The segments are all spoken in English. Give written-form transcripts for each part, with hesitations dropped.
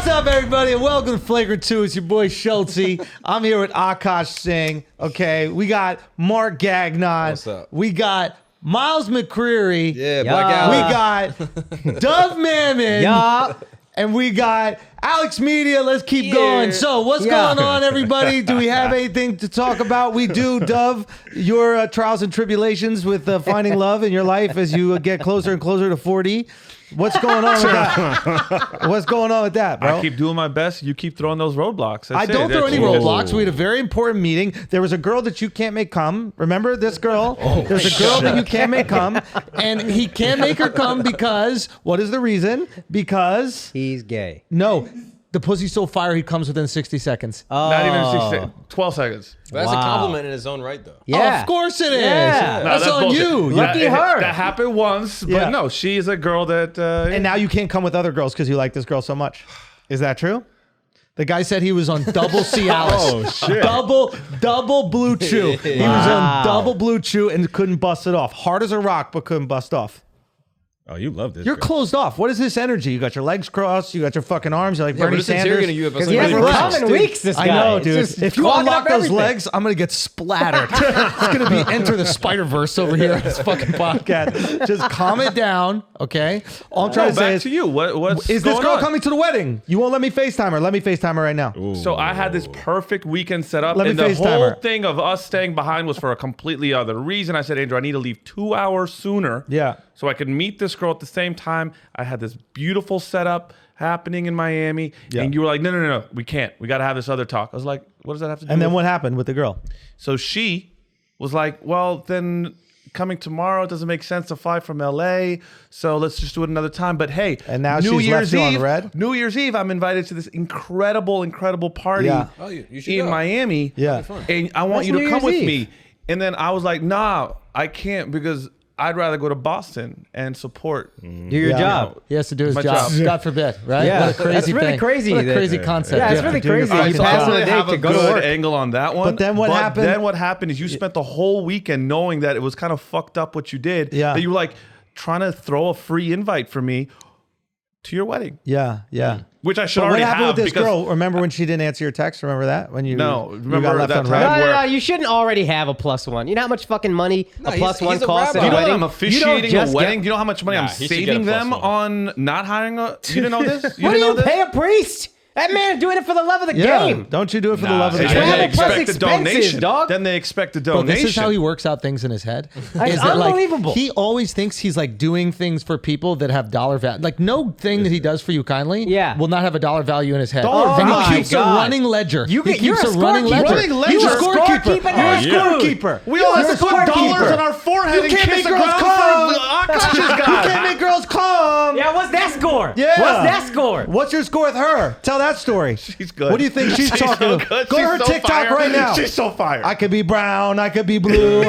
What's up, everybody, and welcome to Flagrant 2. It's your boy Schulz. I'm here with Akaash Singh. Okay, we got Mark Gagnon. What's up? We got Miles McCreary. Yeah, Black Al. We got Dove Mammon. Yup. And we got AlexxMedia. Let's keep going. So what's going on, everybody? Do we have anything to talk about? We do, Dove, your trials and tribulations with finding love in your life as you get closer and closer to 40. What's going on with that? What's going on with that, bro? I keep doing my best. You keep throwing those roadblocks. I don't throw any roadblocks. We had a very important meeting. There was a girl that you can't make come. Remember this girl? There's a girl that you can't make come. And he can't make her come because, what is the reason? Because... he's gay. No. The pussy's so fire, he comes within 60 seconds. Not even 12 seconds. That's a compliment in his own right, though. Yeah. Oh, of course it is. Yeah. No, that's on bullshit. you. Lucky her. That happened once, but Yeah. no, she is a girl that... And now you can't come with other girls because you like this girl so much. Is that true? The guy said he was on double Cialis. Oh, shit. Double Blue Chew. He was on double Blue Chew and couldn't bust it off. Hard as a rock, but couldn't bust off. Oh, you love this. You're girl. closed off. What is this energy? You got your legs crossed. You got your fucking arms. You're like Bernie we're Sanders. interrogating you about He something hasn't really come in dude. weeks, this guy. I know, It's dude. just If you clogging unlock up those everything. legs, I'm gonna get splattered. It's gonna be Enter the Spider-Verse over here on this fucking podcast. Just calm it down, okay? All I'm trying to say back is, to you. What's is this going girl on? coming to the wedding? You won't let me FaceTime her. Let me FaceTime her right now. So I had this perfect weekend set up, Let me and the FaceTime whole her. thing of us staying behind was for a completely other reason. I said, Andrew, I need to leave 2 hours sooner. Yeah. So I could meet this girl at the same time. I had this beautiful setup happening in Miami, and you were like, no, we can't. We got to have this other talk. I was like, what does that have to do And then with? what happened with the girl? So she was like, well, then coming tomorrow, it doesn't make sense to fly from LA. So let's just do it another time. But hey, And now she's left you on red? New Year's Eve, I'm invited to this incredible party Yeah. Oh, you should in go. Miami. Yeah. And I want That's you to New come Year's with Eve. me. And then I was like, nah, I can't because I'd rather go to Boston and support. Do your job. He has to do his My job. job. God forbid, right? Yeah. What a crazy That's really thing. crazy What a that- crazy concept. Yeah, You it's have to really do your crazy. fucking You So I pass job. on a didn't date have to a go to good work. angle on that one. But then what happened? Then what happened is you spent the whole weekend knowing that it was kind of fucked up what you did. Yeah. That you were like trying to throw a free invite for me to your wedding, Yeah. which I should But what already happened have with this because girl? Remember when she didn't answer your text? Remember that? When you No, you remember got left that on time? red? No, you shouldn't already have a +1. You know how much fucking money a he's +1 a costs rabbi. at Do a you know wedding? that I'm officiating a wedding? Do you know how much money I'm he should get a saving them +1. on not hiring a? You didn't know this? You What do didn't know you this? pay a priest? That man doing it for the love of the Yeah. game. Don't you do it for the love of the And game? then they Travel plus expect a expenses, donation. dog. Then they expect a But donation. this is how he works out things in his head. Like, Is that, unbelievable. He always thinks he's like doing things for people that have dollar value. Like no thing that he does for you kindly Yeah. will not have a dollar value in his head. Dollar and value. he keeps Oh my a God. running ledger. You he get- you're keeps a a running scorekeeper. ledger. Running ledger. You're a You're a scorekeeper. scorekeeper. You're a Yeah. scorekeeper. We all have You're to a put scorekeeper. dollars on our forehead You and can't kiss make a girls ground come. for Akaash's You guy. can't make girls come. Yeah, what's that score? Yeah. What's that score? What's your score with her? Tell that story. She's good. What do you think she's talking so about? good. Go to She's her so TikTok fire. right now. She's so fire. I could be brown. I could be blue.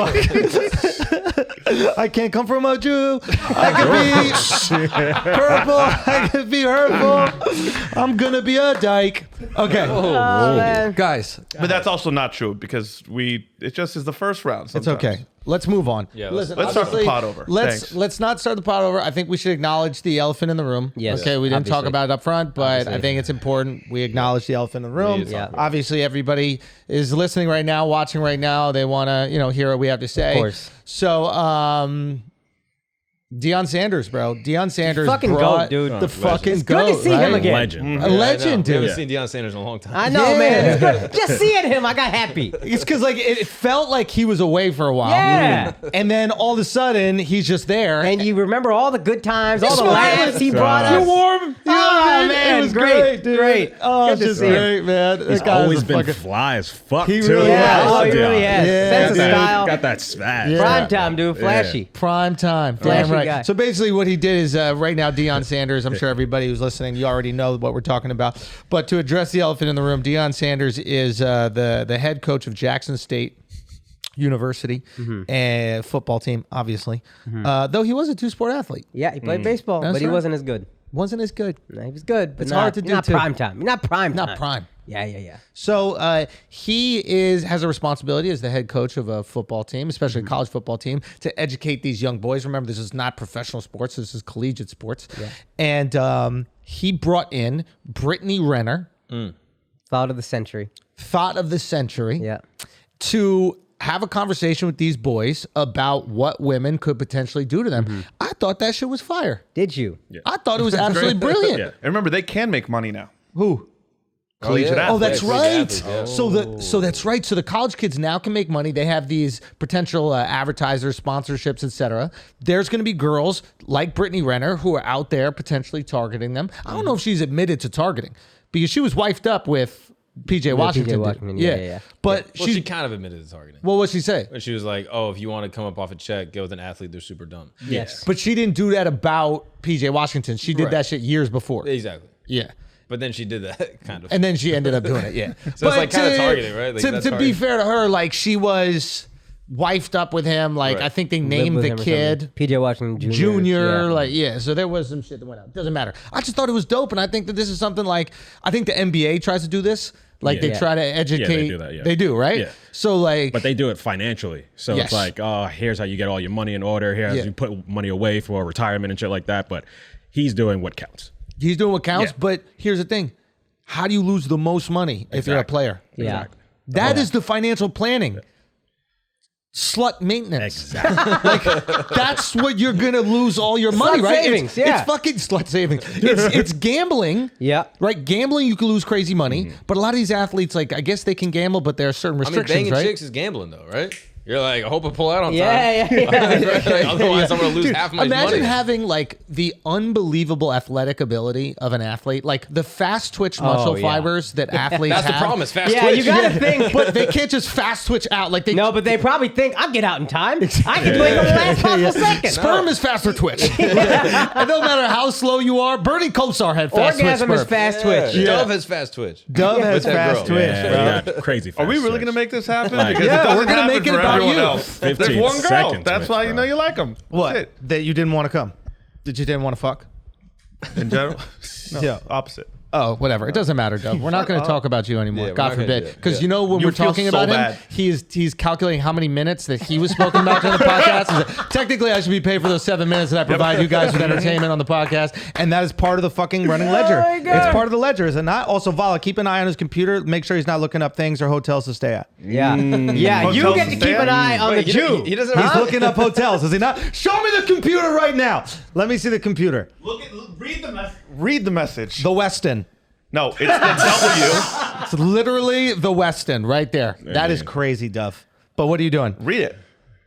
I can't come from a Jew. I could be purple. I could be hurtful. I'm gonna be a dyke. Okay, Man. guys, But that's also not true because it just is the first round. it's Sometimes. okay. Let's move on. Yeah, Listen, let's start the obviously, pot over. Let's Thanks. not start the pot over. I think we should acknowledge the elephant in the room. Yes, Okay, we didn't talk obviously. about it up front, but I think it's important we acknowledge the elephant in the room. need to talk about it. Obviously, everybody is listening right now, watching right now. They want to, hear what we have to say. Of course. So, Deion Sanders, bro. Deion Sanders Fucking brought goat, dude. the fucking It's good to goat, see him right? again. Legend. A legend, We dude. haven't seen Deion Sanders in a long time. I know, Yeah. man. It's good. Just seeing him, I got happy. It's because like it felt like he was away for a while. Yeah. And then all of a sudden he's just there. And you remember all the good times, all the smiling. laughs he brought You're us. warm. You know what I Oh, mean? man, It was great, great, dude. great. Oh, Good it's to just see him. great, man. He's This guy is always a been fucking- fly as fuck. He too. really has. Oh, he really Yeah. has. Yeah, Sense of dude. style. Got that swag. Yeah. Prime time, dude. Flashy. Prime time. Damn Flashy right. guy. So basically what he did is right now Deion Sanders, I'm sure everybody who's listening, you already know what we're talking about. But to address the elephant in the room, Deion Sanders is the head coach of Jackson State University and football team, obviously. Though he was a two-sport athlete. Yeah, he played baseball, That's but he right. wasn't as good. Wasn't as good. No, he was good, but It's not, hard to do, not too. prime time. Not prime time. Not prime. Yeah. So he has a responsibility as the head coach of a football team, especially a college football team, to educate these young boys. Remember, this is not professional sports. This is collegiate sports. Yeah. And he brought in Brittany Renner. Thought of the century. Yeah. To have a conversation with these boys about what women could potentially do to them. I thought that shit was fire. Did you? Yeah. I thought it was absolutely brilliant. Yeah. And remember, they can make money now. Who? Collegiate Oh, that's athletes. right. So that's right. So the college kids now can make money. They have these potential advertisers, sponsorships, etc. There's going to be girls like Brittany Renner who are out there potentially targeting them. I don't know if she's admitted to targeting because she was wifed up with PJ Washington. Yeah. But Well, she kind of admitted to targeting. what would she say? She was like, "Oh, if you want to come up off a check, get with an athlete. They're super dumb." Yes. But she didn't do that about PJ Washington. She did that shit years before. Exactly. Yeah. But then she did that kind of. And then she ended up doing it. Yeah. So it's like kind of targeting, right? Like, to that's be targeting. fair to her, like she was wifed up with him. Like Right. I think they Lived named with the him or kid something. PJ Washington Jr. Junior. So there was some shit that went out. Doesn't matter. I just thought it was dope, and I think that this is something like I think the NBA tries to do this. Like they try to educate. Yeah, they do that, yeah. They do, right? Yeah. So like, But they do it financially. So Yes. it's like, oh, here's how you get all your money in order. Here's how you put money away for retirement and shit like that. But he's doing what counts. he's doing what counts. Yeah. But here's the thing: how do you lose the most money if you're a player? Yeah. Exactly. That is the financial planning. Slut maintenance. Like that's what you're gonna lose all your money, Slut right? savings, It's yeah. fucking slut savings. It's gambling. Yeah. Right? Gambling, you can lose crazy money. But a lot of these athletes, like I guess they can gamble, but there are certain I mean, restrictions, banging right? chicks is gambling, though, right? You're like, I hope I pull out on time. Yeah. Like, otherwise, I'm gonna lose half my Imagine money. having like the unbelievable athletic ability of an athlete, like the fast twitch muscle yeah. fibers that athletes That's have. the problem. It's fast Yeah, twitch. you gotta think. But they can't just fast twitch out. Like they No, but they probably think I'll get out in time. I can blink on the last possible second. Sperm is faster twitch. It don't matter how slow you are. Bernie Kosar had fast Orgasm twitch is sperm. fast twitch. Yeah. Dove has fast twitch. Dove has that fast girl. twitch, Yeah, bro. you got crazy. Are we fast really twitch. going to make this happen? Like- Because Yeah, it doesn't we're gonna happen make it for about everyone you. else. There's 15 one girl. seconds, That's why you bro. know you like them. What? That you didn't want to come? That you didn't want to fuck? In general, no, Yeah. opposite. Oh, whatever. It doesn't matter, Dove. We're not going to talk about you anymore. Yeah, we're God not gonna forbid. do it. Because Yeah. you know when You we're feel talking so about him, bad. he's calculating how many minutes that he was spoken about in the podcast. He's like, technically, I should be paid for those 7 minutes that I provide you guys with entertainment on the podcast, and that is part of the fucking running ledger. my God. It's part of the ledger, is it not? Also, Vala, keep an eye on his computer. Make sure he's not looking up things or hotels to stay at. Yeah. Yeah, you Hotels get to to stay keep at? an eye on Wait, the Jew. He doesn't. He's looking up hotels, is he not? Show me the computer right now. Let me see the computer. Read the message. The Westin. No, it's the W. It's literally the Westin right there. That is crazy, Duff. But what are you doing? Read it.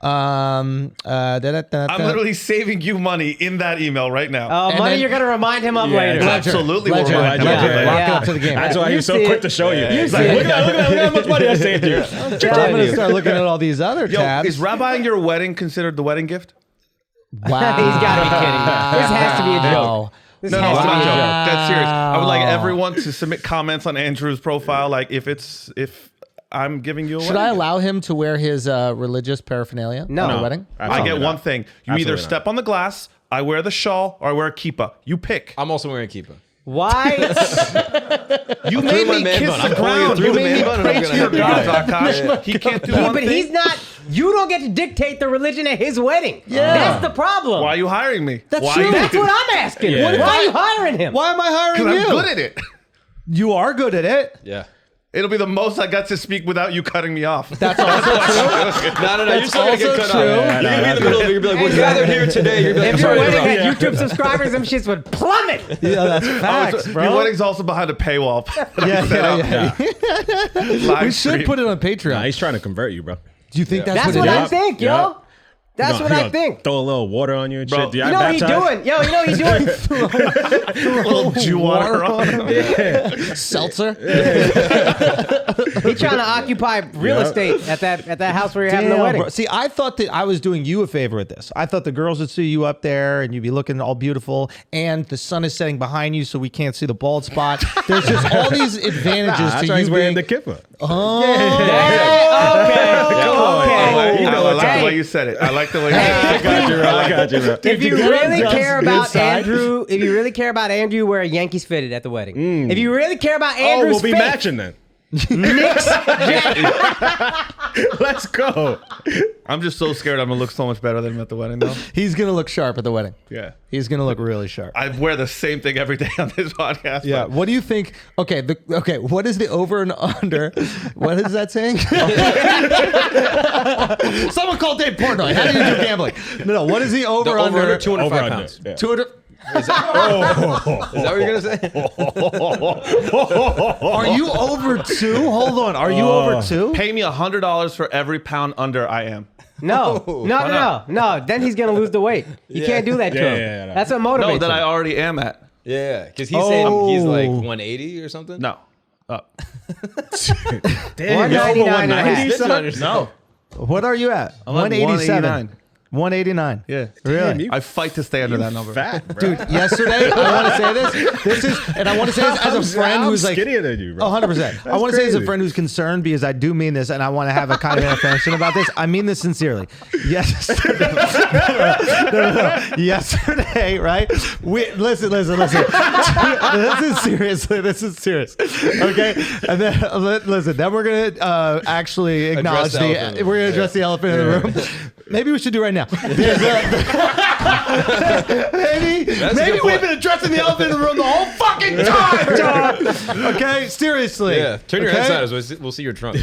I'm I'm literally saving you money in that email right now. And Money then- you're going to remind him of later. Ledger. Absolutely Ledger. will remind him Ledger. of it. Lock it Yeah. up to the game. That's why he was so see quick it. to show you. He's see like, it. look at how much money I saved you. I'm going to start looking at all these other Yo, tabs. is rabbiing your wedding considered the wedding gift? Wow. He's got to be kidding me. This has to be a joke. Wow. This No, has I'm to not be a joking. joke. That's serious. I would like everyone to submit comments on Andrew's profile, like if I'm giving you a Should wedding I gift. allow him to wear his religious paraphernalia No. at a No. wedding? I Absolutely get not. one thing. You Absolutely either not. step on the glass, I wear the shawl, or I wear a kippah. You pick. I'm also wearing a keeper. Why? You through made my me man kiss bun. the I'm pulling it ground. through You the made man me bun and pray I'm to gonna your have God, to Akaash. He can't do Yeah, one but thing. he's not. You don't get to dictate the religion at his wedding. Yeah. That's the problem. Why are you hiring me? That's Why true. That's what I'm asking. Yeah. What if Why I- are you hiring him? Why am I hiring Because you? I'm good at it. You are good at it. Yeah. It'll be the most I got to speak without you cutting me off. That's also true. No. You're still gonna get also cut true. off. Yeah, You're gonna be in the middle of it. You're gonna be like, we're gathered here today. You're gonna be like, If I'm your sorry to wedding interrupt. had YouTube subscribers, them shits would plummet. Yeah, that's facts, bro. Your wedding's also behind a paywall. Yeah. We should put it on Patreon. Nah, he's trying to convert you, bro. Do you think That's that's, what it I is? think, Yeah. yo. That's what I think. Throw a little water on you and Bro, shit. Do You know what he's doing? Yo, you know what he's doing? little Jew water on him. Seltzer? He's trying to occupy real estate at that house where you're having the Damn, wedding. bro. See, I thought that I was doing you a favor with this. I thought the girls would see you up there and you'd be looking all beautiful, and the sun is setting behind you, so we can't see the bald spot. There's just all these advantages That's to why you he's wearing being. the kippah. Oh. Okay. I like the way you said it. I like the way you said it. I got you, bro. If you really care about side. Andrew, wear a Yankees fitted at the wedding. If you really care about Andrew's we'll be fit, matching then. Let's go. I'm just so scared I'm gonna look so much better than him at the wedding, though. He's gonna look sharp at the wedding. Yeah. He's gonna look really sharp. I wear the same thing every day on this podcast. Yeah. but- What do you think? Okay. What is the over and under? What is that saying? Someone called Dave Portnoy. How do you do gambling? No. What is the over The under? over 205 Over under. pounds. Yeah. 200. Is that what you're gonna say? Are you over 2? Hold on. Are you over 2? Pay me $100 for every pound under I am. No. Then he's gonna lose the weight. You can't do that to him. No. That's what motivates No, that him. I already am at. Yeah, because he's saying he's like 180 or something. No. Up. Damn, 199 and a half. This one understands. No. What are you at? I'm like 187. 189. Yeah. Really? I fight to stay under that number. fat, bro. Dude, yesterday, I want to say this. This is, and I want to say this as a friend I'm who's like, skinnier than you, bro. 100%. I want to say as a crazy. friend who's concerned because I do mean this and I want to have a kind of intervention about this. I mean this sincerely. Yes. No. Yesterday, right? Listen. This is serious. Okay? And then, listen, then we're going to actually acknowledge the elephant in the room. we're going to address the elephant in the room. Maybe we should do it right now. Maybe we've been addressing the elephant in the room the whole fucking time, John. Okay, seriously. Yeah, turn your Okay? head sideways. We'll see your trunk.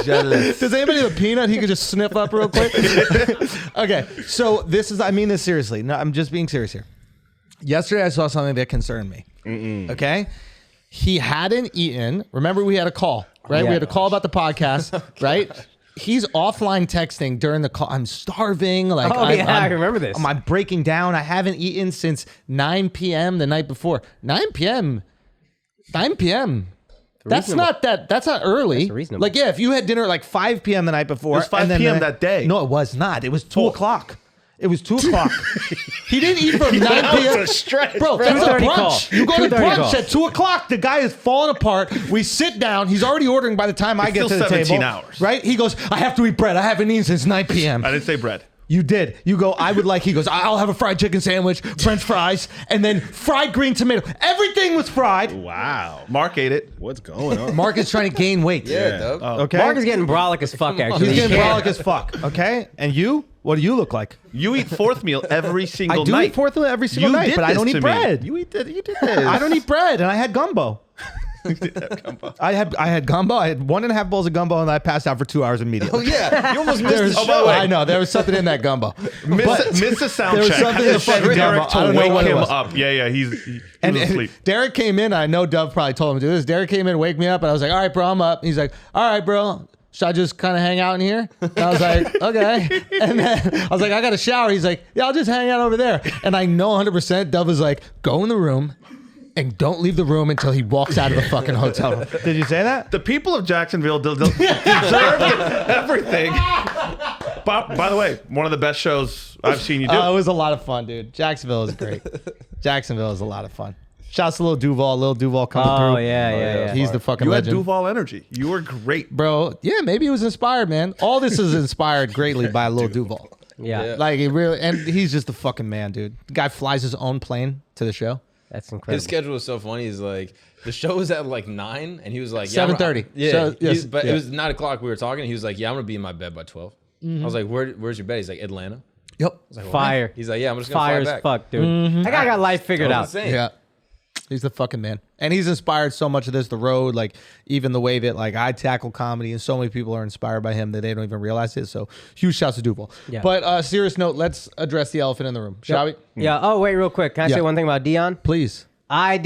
Jealous. Does anybody have a peanut he could just sniff up real quick? Okay, so I mean this seriously. No, I'm just being serious here. Yesterday I saw something that concerned me. Okay? He hadn't eaten. Remember we had a call, right? Yeah. We had a call about the podcast, right? He's offline texting during the call. I'm starving. Like, I remember this. I'm breaking down. I haven't eaten since 9 p.m. the night before. 9 p.m. 9 p.m. That's not early. That's reasonable. Like, yeah, if you had dinner at like 5 p.m. the night before. It was 5 and then p.m. that day. No, it was not. It was 2 o'clock. It was 2 o'clock. He didn't eat from 9 p.m. a stretch, Bro, that's a 2:30 brunch. call. You go to 2:30 brunch call. at 2 o'clock. The guy is falling apart. We sit down. He's already ordering by the time I get still to the 17 table. hours. Right? He goes, I have to eat bread. I haven't eaten since 9 p.m. I didn't say bread. You did. You go, I would like, he goes, I'll have a fried chicken sandwich, French fries, and then fried green tomato. Everything was fried. Wow. Mark ate it. What's going on? Mark is trying to gain weight. Yeah, dog. Okay? Mark is getting brolic as fuck, actually. He's You getting can't- brolic as fuck. Okay? And you? What do you look like? You eat fourth meal every single I do night. eat fourth meal every single You night, did but I this don't to eat me. bread. You did this. I don't eat bread, and I had gumbo. I had gumbo. I had 1.5 bowls of gumbo, and I passed out for 2 hours immediately. Oh yeah, you almost missed There's, the show. I know there was something in that gumbo. Missed a sound there was check. something in the fucking Derek gumbo. I to don't know wake what it him was. up. Yeah, he was And asleep. Derek came in. I know Dove probably told him to do this. Derek came in, wake me up, and I was like, "All right, bro, I'm up." He's like, "All right, bro, should I just kind of hang out in here?" And I was like, "Okay." And then I was like, "I got a shower." He's like, "Yeah, I'll just hang out over there." And I know 100% Dove was like, "Go in the room and don't leave the room until he walks out of the fucking hotel room." Did you say that? The people of Jacksonville deserve everything. By the way, one of the best shows I've seen you do. It was a lot of fun, dude. Jacksonville is great. Jacksonville is a lot of fun. Shouts to Lil Duval coming through. Oh, yeah. He's the fucking you had legend. Duval energy. You were great. Bro, yeah, maybe he was inspired, man. All this is inspired greatly by Lil Duval. Yeah. Like, he really, and he's just the fucking man, dude. The guy flies his own plane to the show. That's incredible. His schedule was so funny. He's like, the show was at like 9, and he was like, 7:30. Yeah, So, yes, but yeah. it was 9 o'clock. We were talking. He was like, "Yeah, I'm gonna be in my bed by 12." I was like, "Where's your bed?" He's like, "Atlanta." Yep. I was like, "What?" Fire. He's like, "Yeah, I'm just gonna Fire fly as back." fuck, dude. That guy got life figured out. Insane. Yeah. He's the fucking man. And he's inspired so much of this, the road, like even the way that like I tackle comedy, and so many people are inspired by him that they don't even realize it. So huge shouts to Duval. Yeah. But serious note, let's address the elephant in the room, shall we? Yeah. Oh, wait, real quick. Can I Yeah. say one thing about Deion? Please. I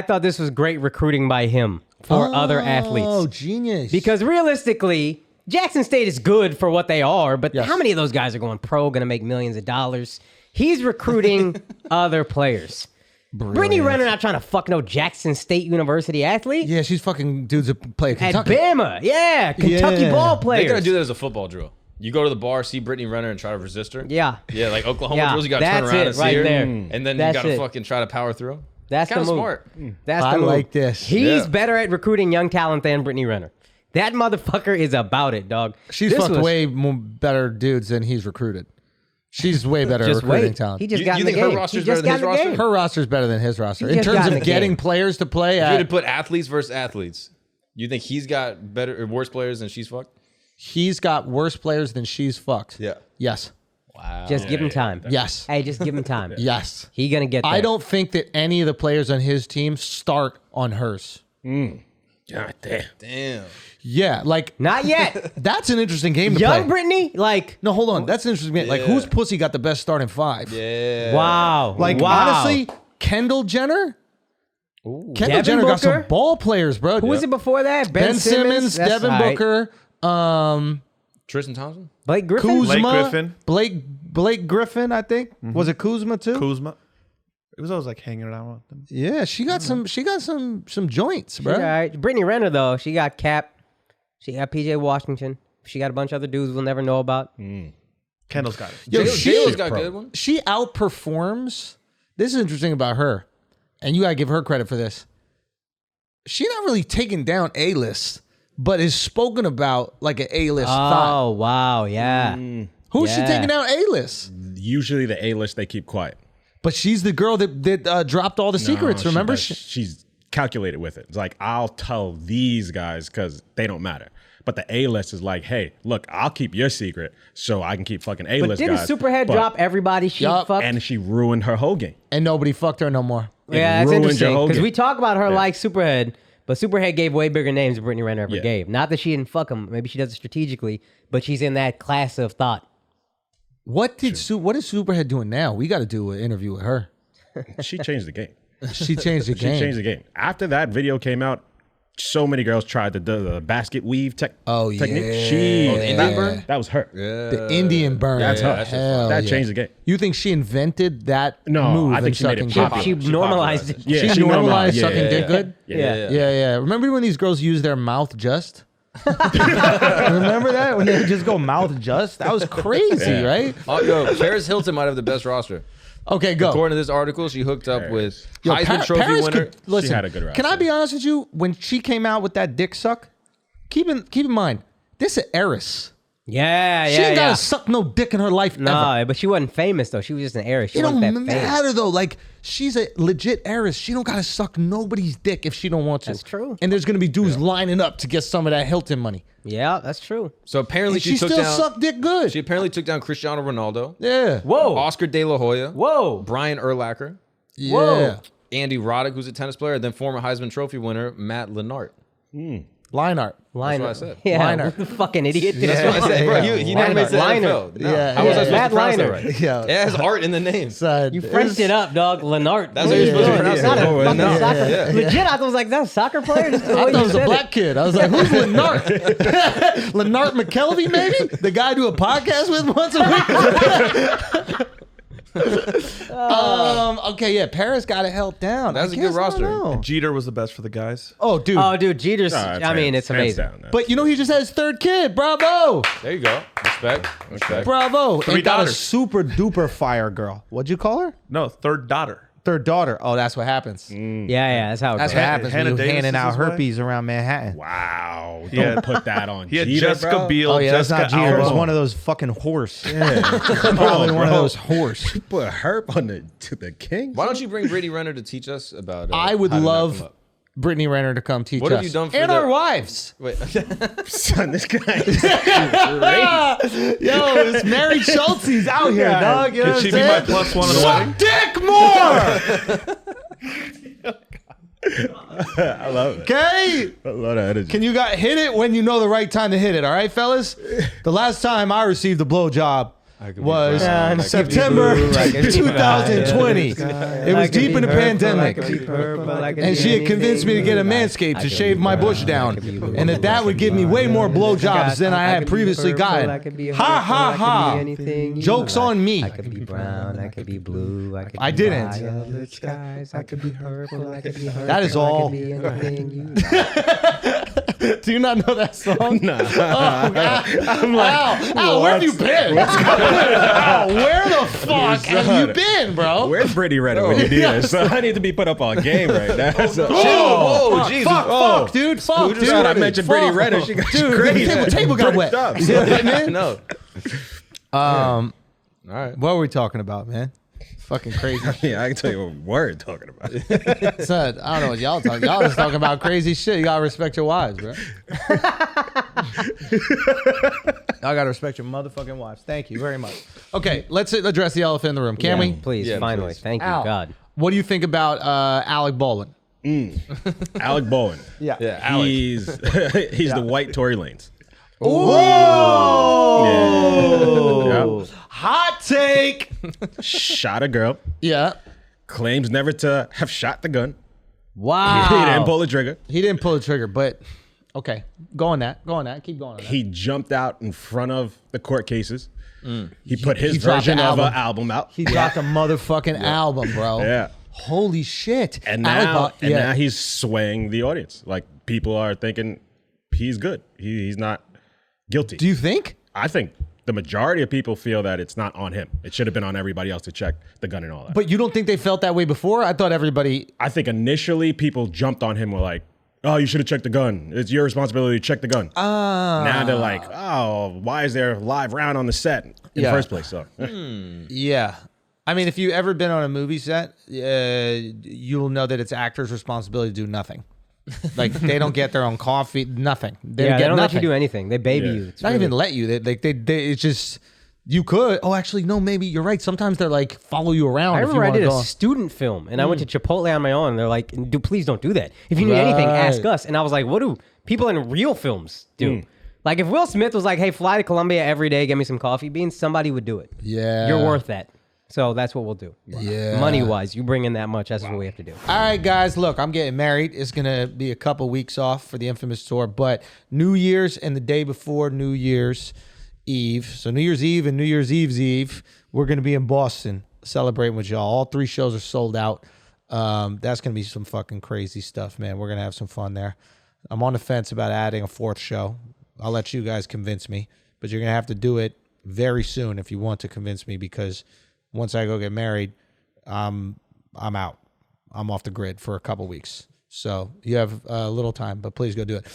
thought this was great recruiting by him for other athletes. Oh, genius. Because realistically, Jackson State is good for what they are, but Yes. how many of those guys are going pro, going to make millions of dollars? He's recruiting other players. Brittany Renner not trying to fuck no Jackson State University athlete. Yeah, she's fucking dudes that play at At Kentucky. Bama, yeah, Kentucky Yeah. ball They players. gotta do that as a football drill. You go to the bar, see Brittany Renner, and try to resist her. Yeah. Yeah, like Oklahoma Yeah, drills, you gotta turn that's around it and see right her, there. and then That's you gotta it. fucking try to power through. That's the Kind move. of smart. That's the I move. like this. He's better at recruiting young talent than Brittany Renner. That motherfucker is about it, dog. She's This fucked was way more better dudes than he's recruited. She's way better at Just recruiting wait. talent. He just You- got you in the think her game. roster's He just better than got in his the roster? game. Her roster's better than his roster. He In just terms got in of the getting game. players to play If you had to at, put athletes versus athletes, you think he's got better or worse players than she's fucked? he's got worse players than she's fucked. Yeah. Yes. Wow. Just give him time. Yes. Hey, just give him time. Yes. He gonna get there. I don't think that any of the players on his team start on hers. God damn. Damn. Yeah, like Not yet. that's an interesting game to Young play. Brittany, like, No, hold on. That's an interesting game. Like, whose pussy got the best starting five? Yeah. wow. Like, wow. honestly, Kendall Jenner? Kendall Devin Jenner got some Booker? ball players, bro. Who was it before that? Ben Simmons, That's Devin all right. Booker, Tristan Thompson? Blake Griffin. Kuzma, Blake Griffin. Blake Griffin, I think. Was it Kuzma too? Kuzma. It was always like hanging around with them. Yeah, she got some joints, She's bro. all right. Brittany Renner though, she got Cap. She got PJ Washington. She got a bunch of other dudes we'll never know about. Kendall's got it. Yo, J-Lo's got a good one. she outperforms. This is interesting about her, and you gotta give her credit for this. She's not really taking down A-list, but is spoken about like an A-list thought. Oh wow, yeah. Who's she yeah. taking down A-list? Usually the A-list they keep quiet. But she's the girl that dropped all the secrets. No, Remember? she's calculated with it. It's like, I'll tell these guys because they don't matter. But the A-list is like, hey, look, I'll keep your secret so I can keep fucking But A-list didn't guys. Superhead But- drop everybody she Yup. fucked? And she ruined her whole game. And nobody fucked her no more. Yeah, that's ruined your interesting whole because game. we talk about her like Superhead, but Superhead gave way bigger names than Brittany Renner ever Yeah. gave. Not that she didn't fuck them. Maybe she does it strategically, but she's in that class of thought. What is Superhead doing now? We got to do an interview with her. She changed the game. She changed the She game. changed the game. After that video came out, so many girls tried the basket weave technique. yeah. She, Indian burn? that was her. The Indian burn. That's her. Hell That yeah. changed the game. You think she invented that No, move? I think in she made it sucking popular. dick? She normalized it. Yeah, She normalized yeah, sucking yeah, dick yeah. good? Yeah. Yeah. Remember when these girls use their mouth just? Remember that? When they would just go mouth just? That was crazy, right? Oh, yo, Paris Hilton might have the best roster. Okay, go. According to this article, she hooked up with Yo, Heisman Trophy Paris winner. could, listen, had a good can I roster. be honest with you? When she came out with that dick suck, keep in mind, this is an heiress. Yeah, She yeah, ain't yeah. gotta suck no dick in her life ever. No, but she wasn't famous though. She was just an heiress. She It wasn't don't that famous. matter though. Like, she's a legit heiress. She don't gotta suck nobody's dick if she don't want to. That's true. And there's gonna be dudes lining up to get some of that Hilton money. Yeah, that's true. So apparently And she took still down. sucked dick good. She apparently took down Cristiano Ronaldo, Yeah. Whoa, Oscar De La Hoya, whoa. Brian Urlacher, Yeah. Whoa. Andy Roddick, who's a tennis player, then former Heisman Trophy winner Matt Leinart. Line art. Liner. what I said. Yeah, Liner. what the fucking idiot. That's what I said, bro. He never makes the Liner. NFL. No. Yeah, How was I supposed Matt to pronounce that Liner. right? Yeah. It has art in the name. Son, You Frenched it up, dog. Lennart. That's how you're supposed to pronounce It's not it. a fucking No. soccer. Yeah. Legit, I thought it was like, that's a soccer player? Just the I way thought it you was a said black kid. I was like, who's Lennart? Lennart McKelvey, maybe? The guy I do a podcast with once a week? Okay, yeah, Paris got it held down. That's I a good guess, I don't roster. know. Jeter was the best for the guys. Oh, dude. Oh, dude, Jeter's, It's I mean, hands- it's amazing. hands down. But you know, he just had his third kid. Bravo. There you go. Respect. Bravo. Three And got a daughters. super duper fire girl. What'd you call her? No, third daughter. Third daughter. Oh, that's what happens. Yeah, that's how it That's goes. what happens Hannah when you're Davis handing is out his wife? herpes around Manhattan. Wow. Yeah. Don't put that on He had Jeter, Jessica bro. Biel, Oh, yeah, that's Jessica not Jeter. It's Alba. one of those fucking horse. Probably one of those horse. Put herp on to the king. Why don't you bring Brittany Renner to teach us about I would how to knock love him up? Brittany Renner to come teach What us. have you done for and the- our wives. Wait. Son, this guy is Yo, this Mary Schultz out here, dog. You know Could what she I'm be saying? my plus one of the wedding? Suck dick more. I love it. Okay. I love that energy. Can you hit it when you know the right time to hit it? All right, fellas. The last time I received a blowjob was brown, I could be September blue, I could be 2020. It was deep in the pandemic. And she had convinced me to get a Manscaped to shave my bush down, and that would give me way more blowjobs than I had previously gotten. Ha ha ha! Jokes on me. I could be brown, I could be blue, I could I be didn't. violet skies, I could be purple, I could be That is purple, I all. could be anything you Do you not know that song? Nah. I'm like, Al, where have you been? Al, where the fuck have you been, bro? Where's Brittany Renner when you need her? So I need to be put up on game right now. So, Whoa, Jesus. Fuck, dude. Fuck, dude. I mentioned Brittany Renner. She got crazy. The table got wet. You know what I mean? No. All right. What were we talking about, man? Fucking crazy. Yeah, I can tell you what we're talking about. Son, I don't know what y'all talking. Y'all just talking about crazy shit. You gotta respect your wives, bro. Y'all gotta respect your motherfucking wives. Thank you very much. Okay, let's address the elephant in the room. Can we? Please, Yeah, finally. please. Thank you, Al, God. what do you think about Alec Baldwin? Alec Baldwin. Yeah. Alec. He's the white Tory Lanez. Oh, Yeah. hot take. Shot a girl. Yeah. Claims never to have shot the gun. Wow. He didn't pull the trigger. He didn't pull the trigger, but okay. Go on that. Keep going on that. He jumped out in front of the court cases. He put his he dropped version an of an album. album out. He dropped a motherfucking album, bro. Yeah. Holy shit. And Alec now he's swaying the audience. Like, people are thinking he's good. He's not guilty. Do you think? I think the majority of people feel that it's not on him. It should have been on everybody else to check the gun and all that. But you don't think they felt that way before? I thought everybody. I think initially people jumped on him, were like, oh, you should have checked the gun. It's your responsibility to check the gun. Now they're like, oh, why is there a live round on the set in the first place? So, Yeah. I mean, if you've ever been on a movie set, you'll know that it's actors' responsibility to do nothing. Like, they don't get their own coffee, nothing. They They get don't nothing. let you do anything. They baby Yeah. you. It's Not really- even let you. They it's just, you could. Oh, actually, no, maybe you're right. Sometimes they're like, follow you around. I if you remember I wanna did go. a student film, and I went to Chipotle on my own, and they're like, please don't do that. If you need anything, ask Right. us. And I was like, what do people in real films do? Like, if Will Smith was like, hey, fly to Colombia every day, get me some coffee beans, somebody would do it. Yeah. You're worth that. So that's what we'll do. Yeah. Money-wise, you bring in that much, that's what we have to do. All right, guys, look, I'm getting married. It's going to be a couple weeks off for the infamous tour, but New Year's and the day before New Year's Eve, so New Year's Eve and New Year's Eve's Eve, we're going to be in Boston celebrating with y'all. All 3 shows are sold out. That's going to be some fucking crazy stuff, man. We're going to have some fun there. I'm on the fence about adding a 4th show. I'll let you guys convince me, but you're going to have to do it very soon if you want to convince me, because once I go get married, I'm out. I'm off the grid for a couple weeks. So you have a little time, but please go do it.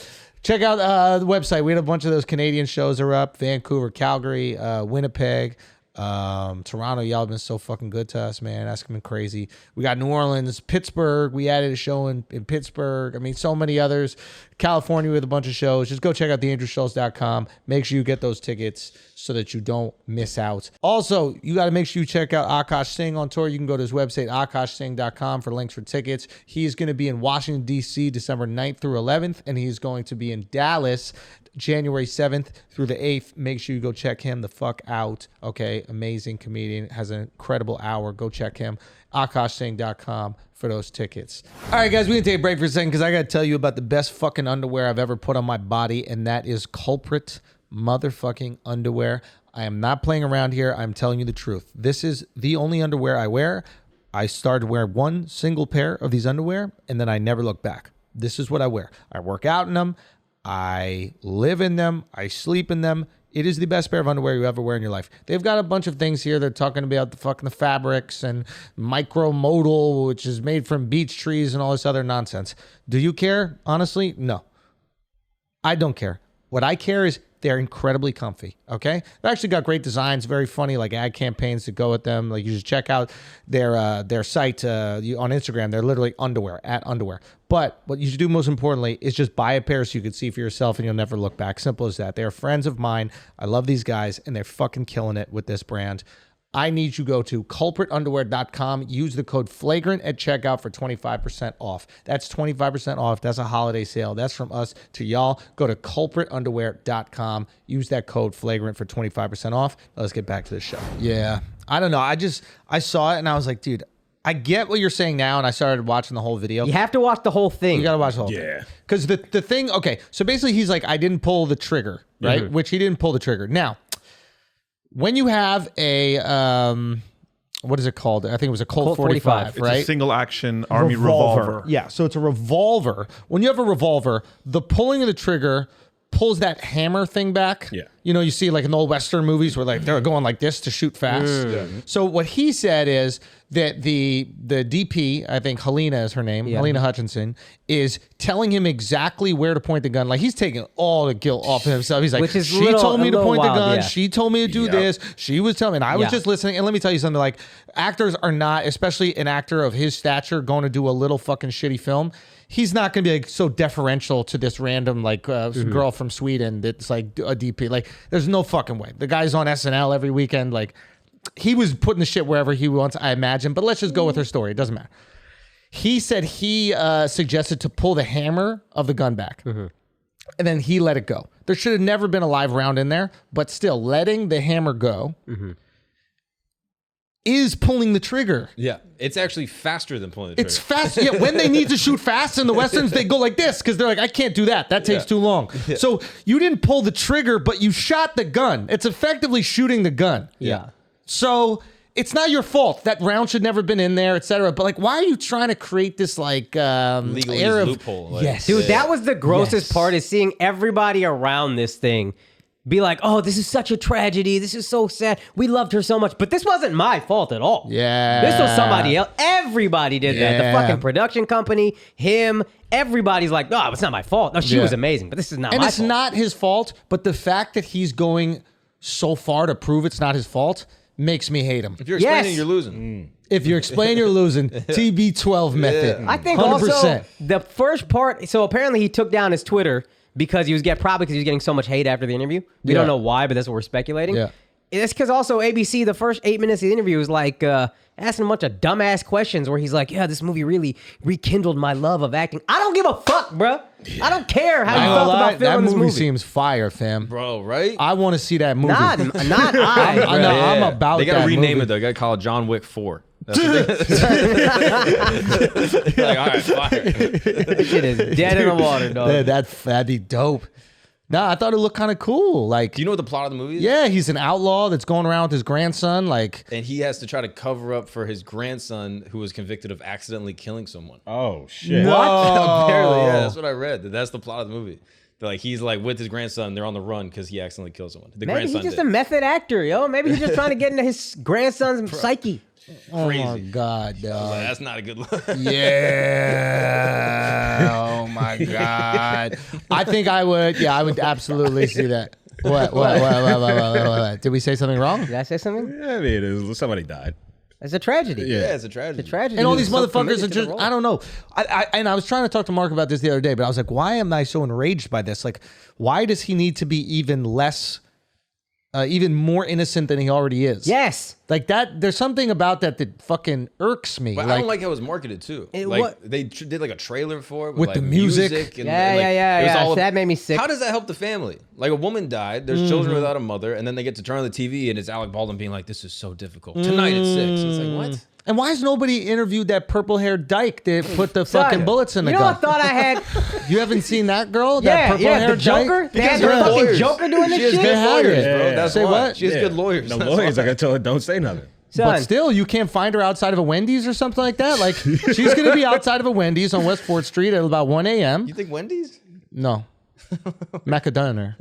Check out the website. We had a bunch of those Canadian shows are up. Vancouver, Calgary, Winnipeg, Toronto. Y'all have been so fucking good to us, man. That's been crazy. We got New Orleans, Pittsburgh. We added a show in Pittsburgh. I mean, so many others. California with a bunch of shows. Just go check out theandrewschultz.com. Make sure you get those tickets so that you don't miss out. Also, you got to make sure you check out Akaash Singh on tour. You can go to his website, akaashsingh.com, for links for tickets. He is going to be in Washington, D.C. December 9th through 11th, and he's going to be in Dallas January 7th through the 8th. Make sure you go check him the fuck out. Okay, amazing comedian, has an incredible hour. Go check him. akaashsingh.com for those tickets. All right, guys, we can take a break for a second because I got to tell you about the best fucking underwear I've ever put on my body, and that is Culprit motherfucking underwear. I am not playing around here. I'm telling you the truth. This is the only underwear I wear. I started to wear one single pair of these underwear, and then I never look back. This is what I wear. I work out in them. I live in them. I sleep in them. It is the best pair of underwear you ever wear in your life. They've got a bunch of things here. They're talking about the fabrics and micromodal, which is made from beech trees and all this other nonsense. Do you care? Honestly, no. I don't care. What I care is they're incredibly comfy, okay? They've actually got great designs, very funny, like ad campaigns to go with them. Like, you should check out their site on Instagram. They're literally underwear, @underwear. But what you should do most importantly is just buy a pair so you can see for yourself and you'll never look back. Simple as that. They're friends of mine. I love these guys, and they're fucking killing it with this brand. I need you to go to culpritunderwear.com. Use the code Flagrant at checkout for 25% off. That's 25% off. That's a holiday sale. That's from us to y'all. Go to culpritunderwear.com. Use that code Flagrant for 25% off. Now let's get back to the show. Yeah. I don't know. I saw it and I was like, dude, I get what you're saying now, and I started watching the whole video. You have to watch the whole thing. You gotta watch the whole thing. Yeah. Because the thing, okay, so basically he's like, I didn't pull the trigger, right? Which he didn't pull the trigger. Now, when you have a what is it called? I think it was a Colt 45, It's right? a single action army revolver. Yeah, so it's a revolver. When you have a revolver, the pulling of the trigger pulls that hammer thing back. Yeah. You know, you see like in the old Western movies where like they're going like this to shoot fast. So what he said is that the DP, I think Helena is her name, Helena Hutchinson, is telling him exactly where to point the gun. Like he's taking all the guilt off of himself. He's like, she told me to point the gun. She told me to do this. She was telling me, and I was just listening. And let me tell you something, like actors are not, especially an actor of his stature, going to do a little fucking shitty film. He's not going to be like so deferential to this random like girl from Sweden that's like a DP. Like there's no fucking way. The guy's on SNL every weekend. Like he was putting the shit wherever he wants, I imagine. But let's just go with her story. It doesn't matter. He said he suggested to pull the hammer of the gun back. And then he let it go. There should have never been a live round in there. But still, letting the hammer go is pulling the trigger. Yeah, it's actually faster than pulling the trigger. It's fast. Yeah, when they need to shoot fast in the Westerns, they go like this because they're like, I can't do that. That takes too long. So you didn't pull the trigger, but you shot the gun. It's effectively shooting the gun. Yeah. So it's not your fault. That round should never have been in there, etc. But like, why are you trying to create this like Legalese air of loophole? Like, yes, Dude, that was the grossest part is seeing everybody around this thing be like, oh, this is such a tragedy. This is so sad. We loved her so much. But this wasn't my fault at all. Yeah. This was somebody else. Everybody did that. The fucking production company, him, everybody's like, no, it's not my fault. No, she was amazing, but this is not my fault. And it's not his fault, but the fact that he's going so far to prove it's not his fault makes me hate him. If you're explaining, you're losing. If you're explaining, you're losing. TB12 method. I think 100%. also the first part, so apparently he took down his Twitter because he was getting so much hate after the interview. We don't know why, but that's what we're speculating. Yeah. It's because also ABC, the first 8 minutes of the interview was like asking a bunch of dumbass questions where he's like, yeah, this movie really rekindled my love of acting. I don't give a fuck, bro. I don't care how you felt about filming that this movie. seems fire, fam. Bro, right? I want to see that movie. Not I. I'm about They got to that rename movie. it though. They got to call it John Wick 4. That's what they like, all right, fire. That shit is dead in the water, dog. Yeah, that'd be dope. Nah, I thought it looked kind of cool. Like, Do you know what the plot of the movie is? yeah, he's an outlaw that's going around with his grandson. Like, And he has to try to cover up for his grandson who was convicted of accidentally killing someone. Oh shit! Apparently, yeah, that's what I read. That's the plot of the movie. They're like, he's like with his grandson. They're on the run because he accidentally killed someone. The Maybe he's grandson just did. a method actor, yo. Maybe he's just trying to get into his grandson's psyche. oh my Crazy. god, dog. That's not a good look. Yeah. Oh my god. I think I would. Yeah, I would absolutely see that. What? Did we say something wrong? Did I say something? I mean, somebody died. It's a tragedy. Yeah, it's a tragedy. It's a tragedy. And all He these was so motherfuckers committed are to the just, role. I don't know. And I was trying to talk to Mark about this the other day, but I was like, why am I so enraged by this? Like, why does he need to be even more innocent than he already is? Yes. Like that, there's something about that fucking irks me. But I don't like how it was marketed too. They did like a trailer for it With like the music. and, Yeah. it was all That made me sick. How does that help the family? Like a woman died, there's children without a mother, and then they get to turn on the TV and it's Alec Baldwin being like, "This is so difficult tonight at 6." It's like, what? And why has nobody interviewed that purple-haired dyke that put the fucking bullets in the You know gun? what I thought I had? You haven't seen that girl? That Yeah, the purple-haired Joker. dyke? They had the Because fucking lawyers. Joker doing She this has shit. good had lawyers, it. bro. That's Say why. what? She has good lawyers. The That's lawyers why. are gonna tell her, don't say nothing. But Son, still, you can't find her outside of a Wendy's or something like that. Like, she's going to be outside of a Wendy's on West 4th Street at about 1 a.m. You think Wendy's? No. Macadona.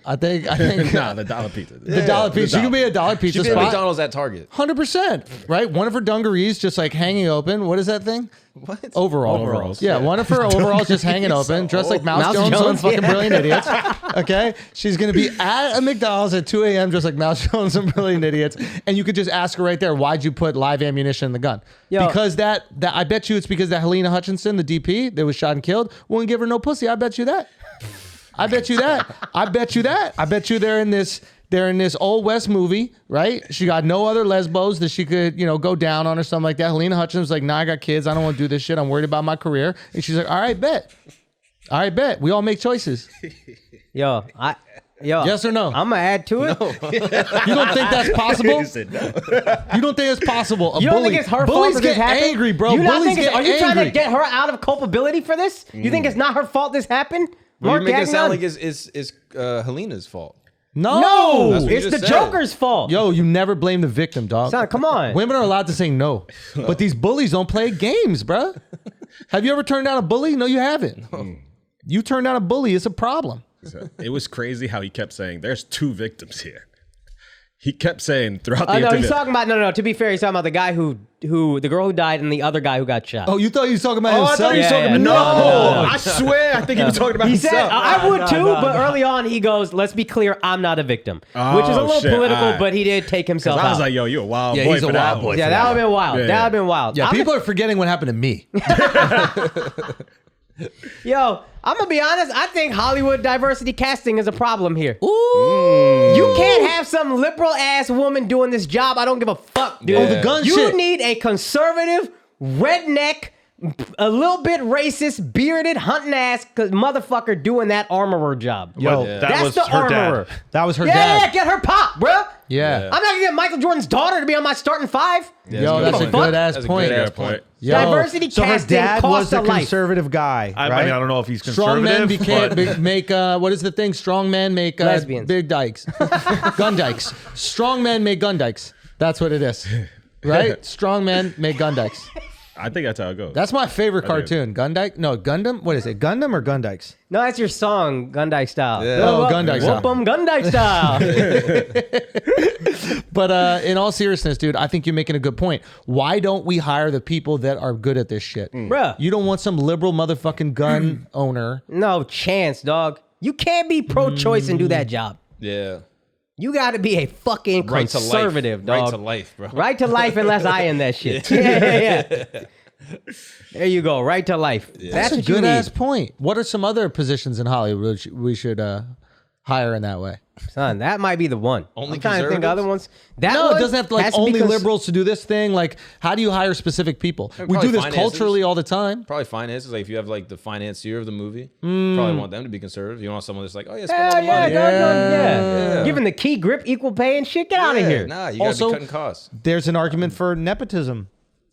I think Nah, the dollar pizza. the dollar pizza. She could be a dollar pizza She'd be at spot. McDonald's at Target. 100%. Right? One of her dungarees just like hanging open. What is that thing? What? Overalls. Yeah, one of her overalls just hanging open, dressed like Mouse Mouse Jones on Jones, fucking yeah. Brilliant Idiots. Okay? She's going to be at a McDonald's at 2 a.m. just like Mouse Jones and Brilliant Idiots. And you could just ask her right there, why'd you put live ammunition in the gun? Yo. Because that I bet you it's because that Helena Hutchinson, the DP that was shot and killed, wouldn't give her no pussy. I bet you that. I bet you that. I bet you that. I bet you they're in this Old West movie, right? She got no other lesbos that she could, go down on or something like that. Helena Hutchins was like, nah, I got kids. I don't want to do this shit. I'm worried about my career. And she's like, all right, bet. All right, bet. We all make choices. Yo. Yes or no? I'm gonna add to it. You don't think that's possible? He said no. You don't think it's possible? You don't think it's her fault Bullies that get this happened? angry, bro. You not Bullies think get are you angry. trying to get her out of culpability for this? You think it's not her fault this happened? Well, Mark you make it sound Gagnon? like it's Helena's fault. No. That's what you it's the just said. Joker's fault. Yo, you never blame the victim, dog. Son, come on. Women are allowed to say no, but these bullies don't play games, bruh. Have you ever turned down a bully? No, you haven't. No. You turned down a bully, it's a problem. It was crazy how he kept saying, there's 2 victims here. He kept saying throughout the no, interview. he's talking about no. To be fair, he's talking about the guy who the girl who died and the other guy who got shot. Oh, you thought he was talking about I himself? thought he was talking about No. I swear, I think he was talking about He himself. said, I would too, but early on he goes, let's be clear, I'm not a victim. Which is a little shit, political, alright. but he did take himself I was out. like, yo, you a wild Yeah, boy he's a for that wild boy one. for yeah, that would have been wild. Yeah, That would have been wild. Yeah, people are forgetting what happened to me. Yo, I'm gonna be honest. I think Hollywood diversity casting is a problem here. Ooh. You can't have some liberal ass woman doing this job. I don't give a fuck, dude. Oh, the gun you shit. need a conservative, redneck, a little bit racist, bearded, hunting ass motherfucker doing that armorer job. Yo, That That's was the her armorer. dad. that was her Yeah, dad. get her pop, bruh. Yeah. I'm not gonna get Michael Jordan's daughter to be on my starting 5. Yo, that's a fuck? good ass That's a point. good ass Good point. Yo, Diversity so her casting dad was costs the a life. conservative guy, I right? mean, I don't know if he's Strong men conservative, but make what is the thing? Strong men make Lesbians. big dykes, gun dykes. Strong men make gun dykes. That's what it is, right? Strong men make gun dykes. I think that's how it goes. That's my favorite cartoon. Gundike? No, Gundam. What is it? Gundam or Gundikes? No, that's your song, Gundike style. Yeah. Oh, Gundike style. Whoop 'em, Gundike style. But in all seriousness, dude, I think you're making a good point. Why don't we hire the people that are good at this shit? Bruh. You don't want some liberal motherfucking gun owner. No chance, dog. You can't be pro-choice and do that job. Yeah. You got to be a fucking Right to life. conservative, dog. Right to life, bro. Right to life unless I am that shit. Yeah. There you go. Right to life. That's a what you good need. ass point. What are some other positions in Hollywood we should hire in that way? Son, that might be the one. Only I'm trying to think of other ones. That No, one it doesn't have to like has be only cons- liberals to do this thing. Like, how do you hire specific people? We probably do this finances. culturally all the time. Probably finances. Like if you have like the financier of the movie, probably want them to be conservative. You want someone that's like, oh yeah, spend all Hell the yeah, money. dog, Yeah. Giving the key grip, equal pay and shit. Get out of Yeah, here. Nah, you gotta Also- be cutting costs. There's an argument for nepotism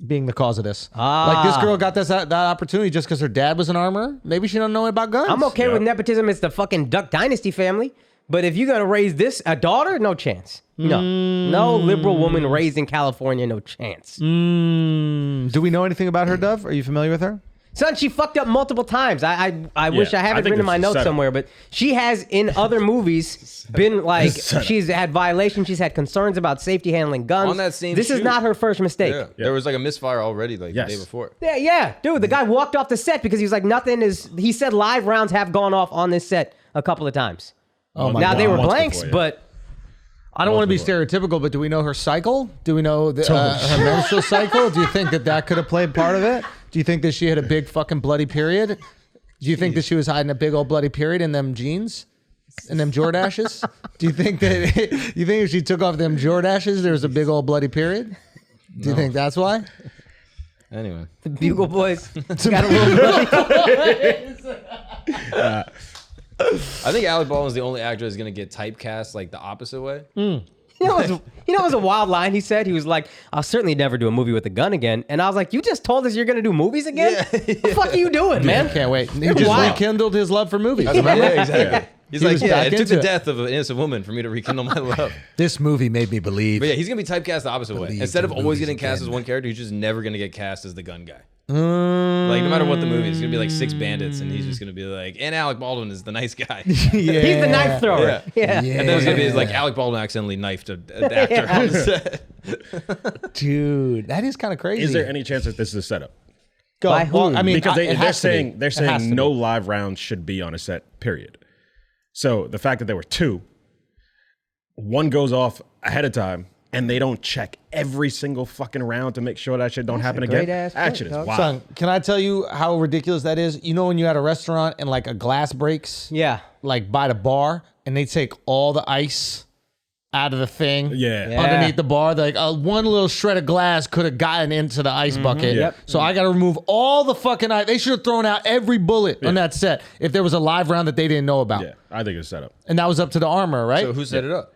being the cause of this. Ah. Like this girl got that opportunity just because her dad was an armorer. Maybe she don't know about guns. I'm okay with nepotism. It's the fucking Duck Dynasty family. But if you're gonna raise a daughter, no chance. No liberal woman raised in California, no chance. Do we know anything about her, Dove? Are you familiar with her? Son, she fucked up multiple times. I wish I have it think written in my it's notes seven. somewhere, but she has in other movies been like she's had violations. She's had concerns about safety handling guns. On that same this is shoot. not her first mistake. Yeah. There was like a misfire already, like Yes. the day before. Yeah, dude. The guy walked off the set because he was like, nothing is. He said live rounds have gone off on this set a couple of times. Oh my Now God. they were Once blanks, before, yeah. but I don't want to be stereotypical, but do we know her cycle? Do we know her menstrual cycle? Do you think that could have played part of it? Do you think that she had a big fucking bloody period? Do you think that she was hiding a big old bloody period in them jeans? In them Jordashes? Do you think that if she took off them Jordashes, there was a big old bloody period? Do you think that's why? Anyway. the Bugle Boys got a little bloody. I think Alec Baldwin's the only actor that's gonna get typecast like the opposite way. You know, it was a wild line he said. He was like, I'll certainly never do a movie with a gun again. And I was like, you just told us you're going to do movies again? What the fuck are you doing, man? Can't wait. He just wild. rekindled his love for movies. Yeah, Remember? exactly. He's He like, was yeah, back it took into the it. death of an innocent woman for me to rekindle my love. This movie made me believe. But yeah, he's gonna be typecast the opposite way. Believe Instead in of always movies getting cast again. as one character, he's just never gonna get cast as the gun guy. Like no matter what the movie is, it's gonna be like 6 bandits, and he's just gonna be like, and Alec Baldwin is the nice guy. Yeah. He's the knife thrower. Yeah. Yeah. And then it's gonna be like Alec Baldwin accidentally knifed an actor on the set. Dude, that is kind of crazy. Is there any chance that this is a setup? Go. By whom? Well, I mean, Because it they're has to be. saying It has to no be. live rounds should be on a set, period. So the fact that there were 2, one goes off ahead of time, and they don't check every single fucking round to make sure that shit don't happen again. great-ass That point, shit is dog. wild. Son, can I tell you how ridiculous that is? You know when you're at a restaurant and like a glass breaks, Yeah. like by the bar, and they take all the ice out of the thing, Yeah. underneath the bar. Like one little shred of glass could have gotten into the ice bucket. Yep. So I got to remove all the fucking ice. They should have thrown out every bullet on that set if there was a live round that they didn't know about. Yeah, I think it's set up. And that was up to the armor, right? So who set it up?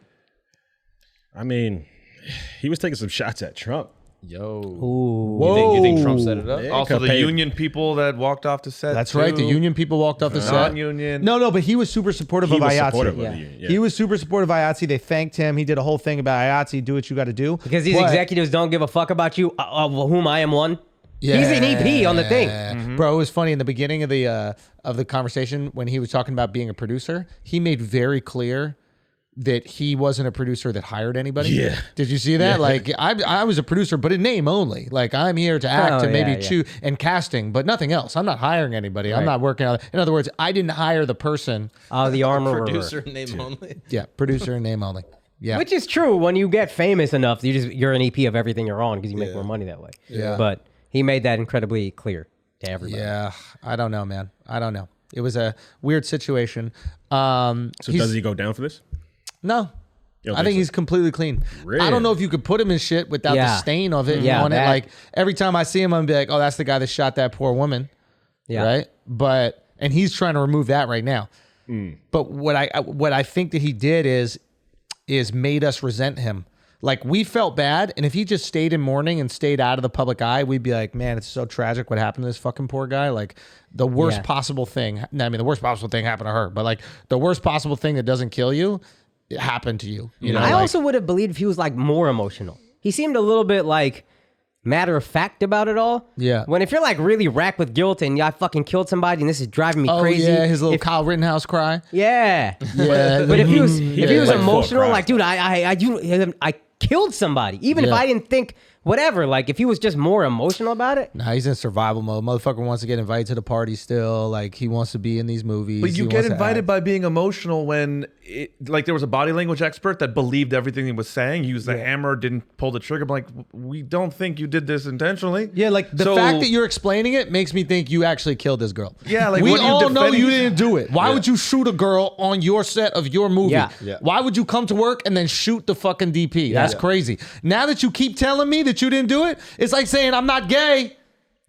I mean, he was taking some shots at Trump. Yo. Ooh. You think Trump set it up? Yeah. Also, the Paid. union people that walked off the set. That's right. The too. union people walked off the set. Non-union. No, but he was super supportive He of was IATSE. supportive Yeah. of the union. Yeah. He was super supportive of IATSE. They thanked him. He did a whole thing about IATSE. Do what you got to do. Because these But- executives don't give a fuck about you, of whom I am one. He's an EP on the thing. Bro, it was funny in the beginning of the conversation when he was talking about being a producer. He made very clear that he wasn't a producer that hired anybody. Yeah. Did you see that? Yeah. Like I was a producer, but in name only. Like I'm here to act and maybe choose and casting, but nothing else. I'm not hiring anybody. I'm not working on. In other words, I didn't hire the person. The armor Producer name only. Yeah, producer in name only. Yeah. Which is true. When you get famous enough, you're an EP of everything you're on because you make more money that way. Yeah. But he made that incredibly clear to everybody. Yeah, I don't know, man. I don't know. It was a weird situation. So does he go down for this? No. You don't I think so? he's completely clean. Really? I don't know if you could put him in shit without the Yeah. stain of it Yeah, on it. that- Like every time I see him, I'm gonna be like, oh, that's the guy that shot that poor woman. Yeah. Right. And he's trying to remove that right now. But what I think that he did is made us resent him. Like we felt bad, and if he just stayed in mourning and stayed out of the public eye, we'd be like, man, it's so tragic what happened to this fucking poor guy. Like the worst possible thing. I mean, the worst possible thing happened to her, but like the worst possible thing that doesn't kill you, it happened to you. You know, I like, also would have believed if he was like more emotional. He seemed a little bit like matter of fact about it all. Yeah. When if you're like really racked with guilt and I fucking killed somebody and this is driving me crazy. yeah, his little Kyle Rittenhouse cry. Yeah. Yeah, But if he was like emotional, full like dude, I killed somebody. Even if Yeah. I didn't think whatever, like if he was just more emotional about it. Nah, he's in survival mode. Motherfucker wants to get invited to the party still. Like he wants to be in these movies. But you He get wants to invited act. by being emotional when, like, there was a body language expert that believed everything he was saying. He used the hammer, didn't pull the trigger. I'm like, we don't think you did this intentionally. Yeah, like the fact that you're explaining it makes me think you actually killed this girl. Yeah, like, we what are you all know defending? you didn't do it. Why would you shoot a girl on your set of your movie? Yeah. Yeah. Why would you come to work and then shoot the fucking DP? That's crazy. Now that you keep telling me that you didn't do it, it's like saying I'm not gay.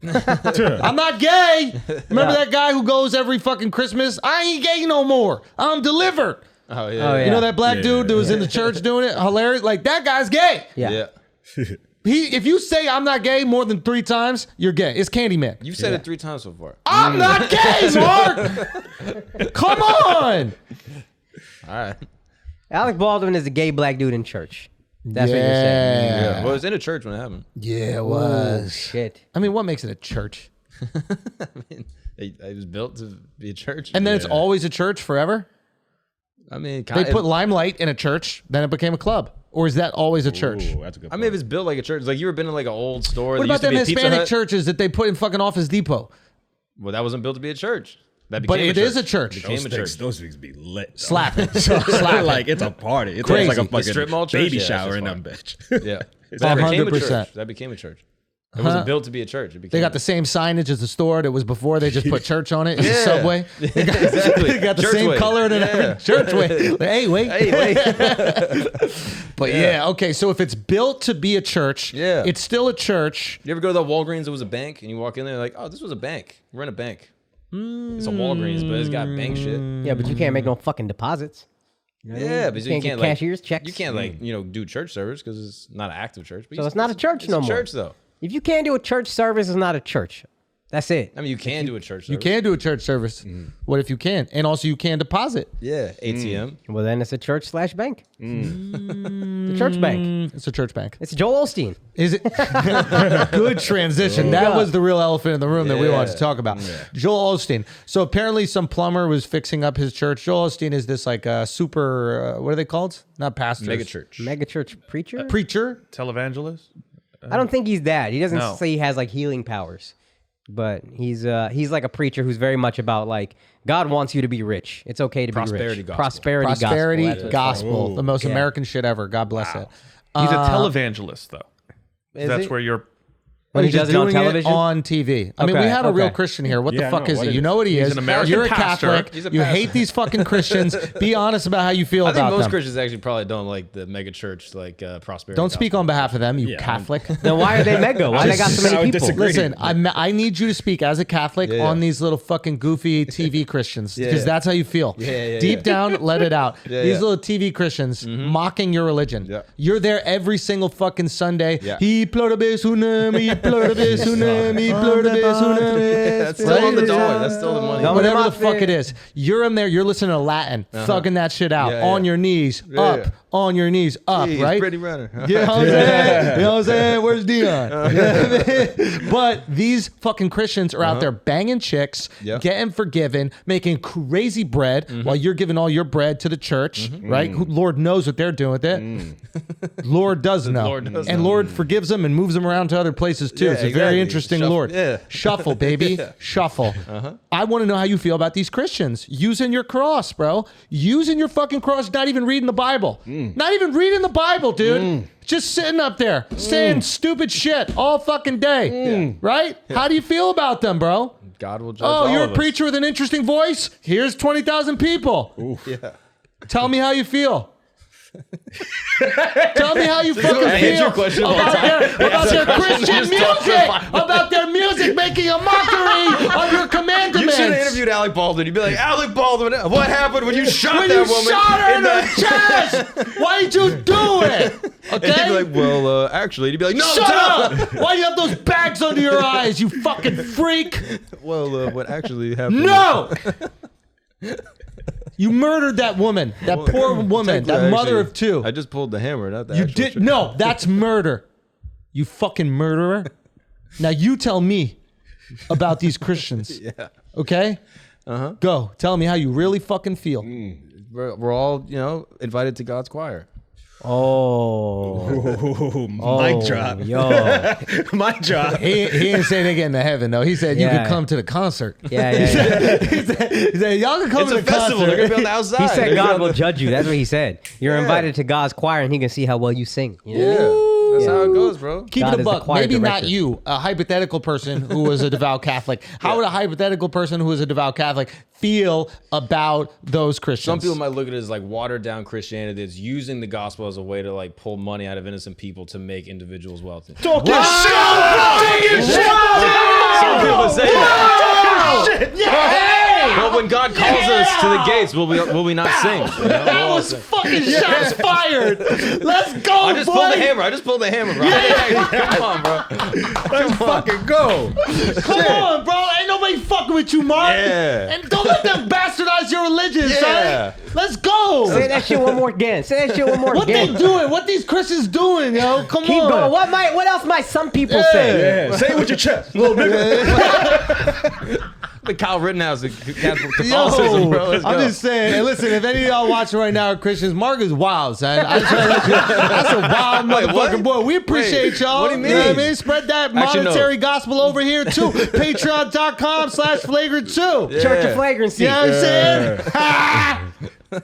I'm not gay. Remember that guy who goes every fucking Christmas? I ain't gay no more. I'm delivered. Oh yeah. Oh, yeah. You know that black dude that was in the church doing it? Hilarious. Like that guy's gay. Yeah. Yeah. If you say I'm not gay more than 3 times, you're gay. It's Candyman. You've said it 3 times so far. I'm not gay, Mark. Come on. All right. Alec Baldwin is a gay black dude in church. That's what you're saying. Yeah. Well, it was in a church when it happened. Yeah, it Oh, was. shit. I mean, what makes it a church? It was built to be a church. And then it's always a church forever? I mean, They put Limelight in a church, then it became a club. Or is that always a church? Ooh, that's a good I mean, if it's built like a church, like you ever been in like an old store? What that about used to them be a Pizza Hispanic Hut? churches that they put in fucking Office Depot? Well, that wasn't built to be a church. That But became it is a church. Became a church. Those things be lit. though. Slapping. Like it's a party. It's Crazy. like a The fucking strip mall church? baby Yeah, shower that's in just them bitch. Yeah. It's That became a 100%. church. That became a church. It wasn't built to be a church. It became They got the same signage as the store that was before. They just put church on it. It's a Yeah. Subway. exactly. They got the same Churchway. color than every churchway. Like, hey, wait. Hey, wait. But yeah, okay. So if it's built to be a church, Yeah. it's still a church. You ever go to that Walgreens? It was a bank, and you walk in there like, oh, this was a bank. We're in a bank. It's a Walgreens, but it's got bank shit. Yeah, but you can't make no fucking deposits. Yeah, but You can't get like, cashier's checks. You can't like do church service because it's not an active church. But So you- it's not a church it's no a more. Church though. If you can't do a church service, it's not a church. That's it. I mean, you can do a church service. You can do a church service. What if you can? And also you can deposit. Yeah, ATM. Well, then it's a church/bank. The church bank. It's a church bank. It's Joel Osteen. Is it? Good transition. That was the real elephant in the room that we wanted to talk about. Joel Osteen. So apparently some plumber was fixing up his church. Joel Osteen is this like super, what are they called? Not pastors. Mega church. Mega church preacher? Preacher. Televangelist? I don't think he's that. He doesn't No. say he has like healing powers. But he's like a preacher who's very much about like God wants you to be rich. It's okay to Prosperity be rich. gospel. Prosperity gospel. Prosperity That's what it's gospel. Ooh. The most Yeah. American shit ever. God bless it. He's a televangelist, though. Is That's he? where you're When he He's does just it on doing television? On TV. I mean, we Okay, had a real okay. Christian here. What the Yeah, fuck no, is what it? You is know what he He's is. an American You're a pastor. Catholic. He's a You pastor. hate these fucking Christians. Be honest about how you feel I think about most them. Christians actually probably don't like the mega church like prosperity. Don't speak gospel. on behalf of them, you Yeah, Catholic. Then why are they mega? Why they got so I many would people? disagree. Listen, I need you to speak as a Catholic Yeah, on yeah. these little fucking goofy TV Christians because yeah. that's how you feel. Yeah, Deep down, let it out. Yeah, These yeah. little TV Christians mocking your religion. Yeah. You're there every single fucking Sunday. Yeah. He pluribus unum, he pluribus unum, he pluribus unum. That's still on the dollar. That's still the money. Don't- Whatever the Come on, fuck it is. You're in there, you're listening to Latin, thugging that shit out. Yeah, on yeah. your knees, Yeah, up, yeah. on your knees, up, Jeez, right? Brittany Renner. You know what I'm saying? You know what I'm saying? Where's Deion? But these fucking Christians are out there banging chicks, Yeah. getting forgiven, making crazy bread while you're giving all your bread to the church, right? Who, Lord knows what they're doing with it. Lord does know. Lord does and know. Lord forgives them and moves them around to other places too. Yeah, It's a very exactly. interesting Shuffle- Lord. yeah. Shuffle, baby. Shuffle. I want to know how you feel about these Christians using your cross, bro. Using your fucking cross, not even reading the Bible. Not even reading the Bible, dude. Just sitting up there saying stupid shit all fucking day. Right? How do you feel about them, bro? God will judge Oh, all you're of a us. preacher with an interesting voice? Here's 20,000 people. Yeah. Tell me how you feel. Tell me how you fucking answer feel your question about their Christian Just talk music, about- about their music making a mockery of your You commandments. should have interviewed Alec Baldwin. You'd be like, Alec Baldwin, what happened when you shot When that you woman? shot her in the the chest, why did you do it? And he'd Okay? be like, well, actually, he'd be like, no, Shut don't. up! Why do you have those bags under your eyes, you fucking freak? Well, what actually happened? No! You murdered that woman, that poor woman, Technically, that mother actually, of two. I just pulled the hammer, not the You actual did shit. no. That's murder. You fucking murderer. Now you tell me about these Christians. Yeah. Okay. Go. Tell me how you really fucking feel. We're all, invited to God's choir. Oh. Mic drop. Yo. Mic drop. He didn't say they get into heaven though. He said you Yeah. could come to the concert. Yeah. He said y'all can come It's to a the festival. They're concert. gonna be on the outside. He said They're God gonna- will judge you. That's what he said. You're Yeah. invited to God's choir and he can see how well you sing. You know? Yeah, that's how it goes, bro. Keep God it a is the buck. choir Maybe not director. you, a hypothetical person who was a devout Catholic. How would a hypothetical person who is a devout Catholic feel about those Christians? Some people might look at it as like watered down Christianity that's using the gospel as a way to like pull money out of innocent people to make individuals wealthy. Talk your shit, bro. Some people say that. But when God calls us to the gates, will we not sing? You know? That was fucking shots fired. Let's go, I just boy. pulled the hammer. I just pulled the hammer, bro. Come on, bro. Let's fucking go. Come on, bro. Ain't nobody fucking with you, Mark. Yeah. And don't let them bastardize your religion, Yeah. son. Let's go. Say that shit one more again. Say that shit one more What they again. doing? What these Christians doing, yo? Come Keep on. going. What else might some people Yeah. say? Yeah. Say it with your chest, little nigga. The Kyle Rittenhouse of Catholicism, bro. Let's I'm go. just saying. And listen, if any of y'all watching right now are Christians, Mark is wild, son. I just wanna let you, that's a wild Wait, what? motherfucking boy. We appreciate Wait, y'all. what do you know what I mean? mean? Spread that Actually, no. monetary gospel over here too. Patreon.com/flagrant2. Church of Flagrancy. You know what I'm saying?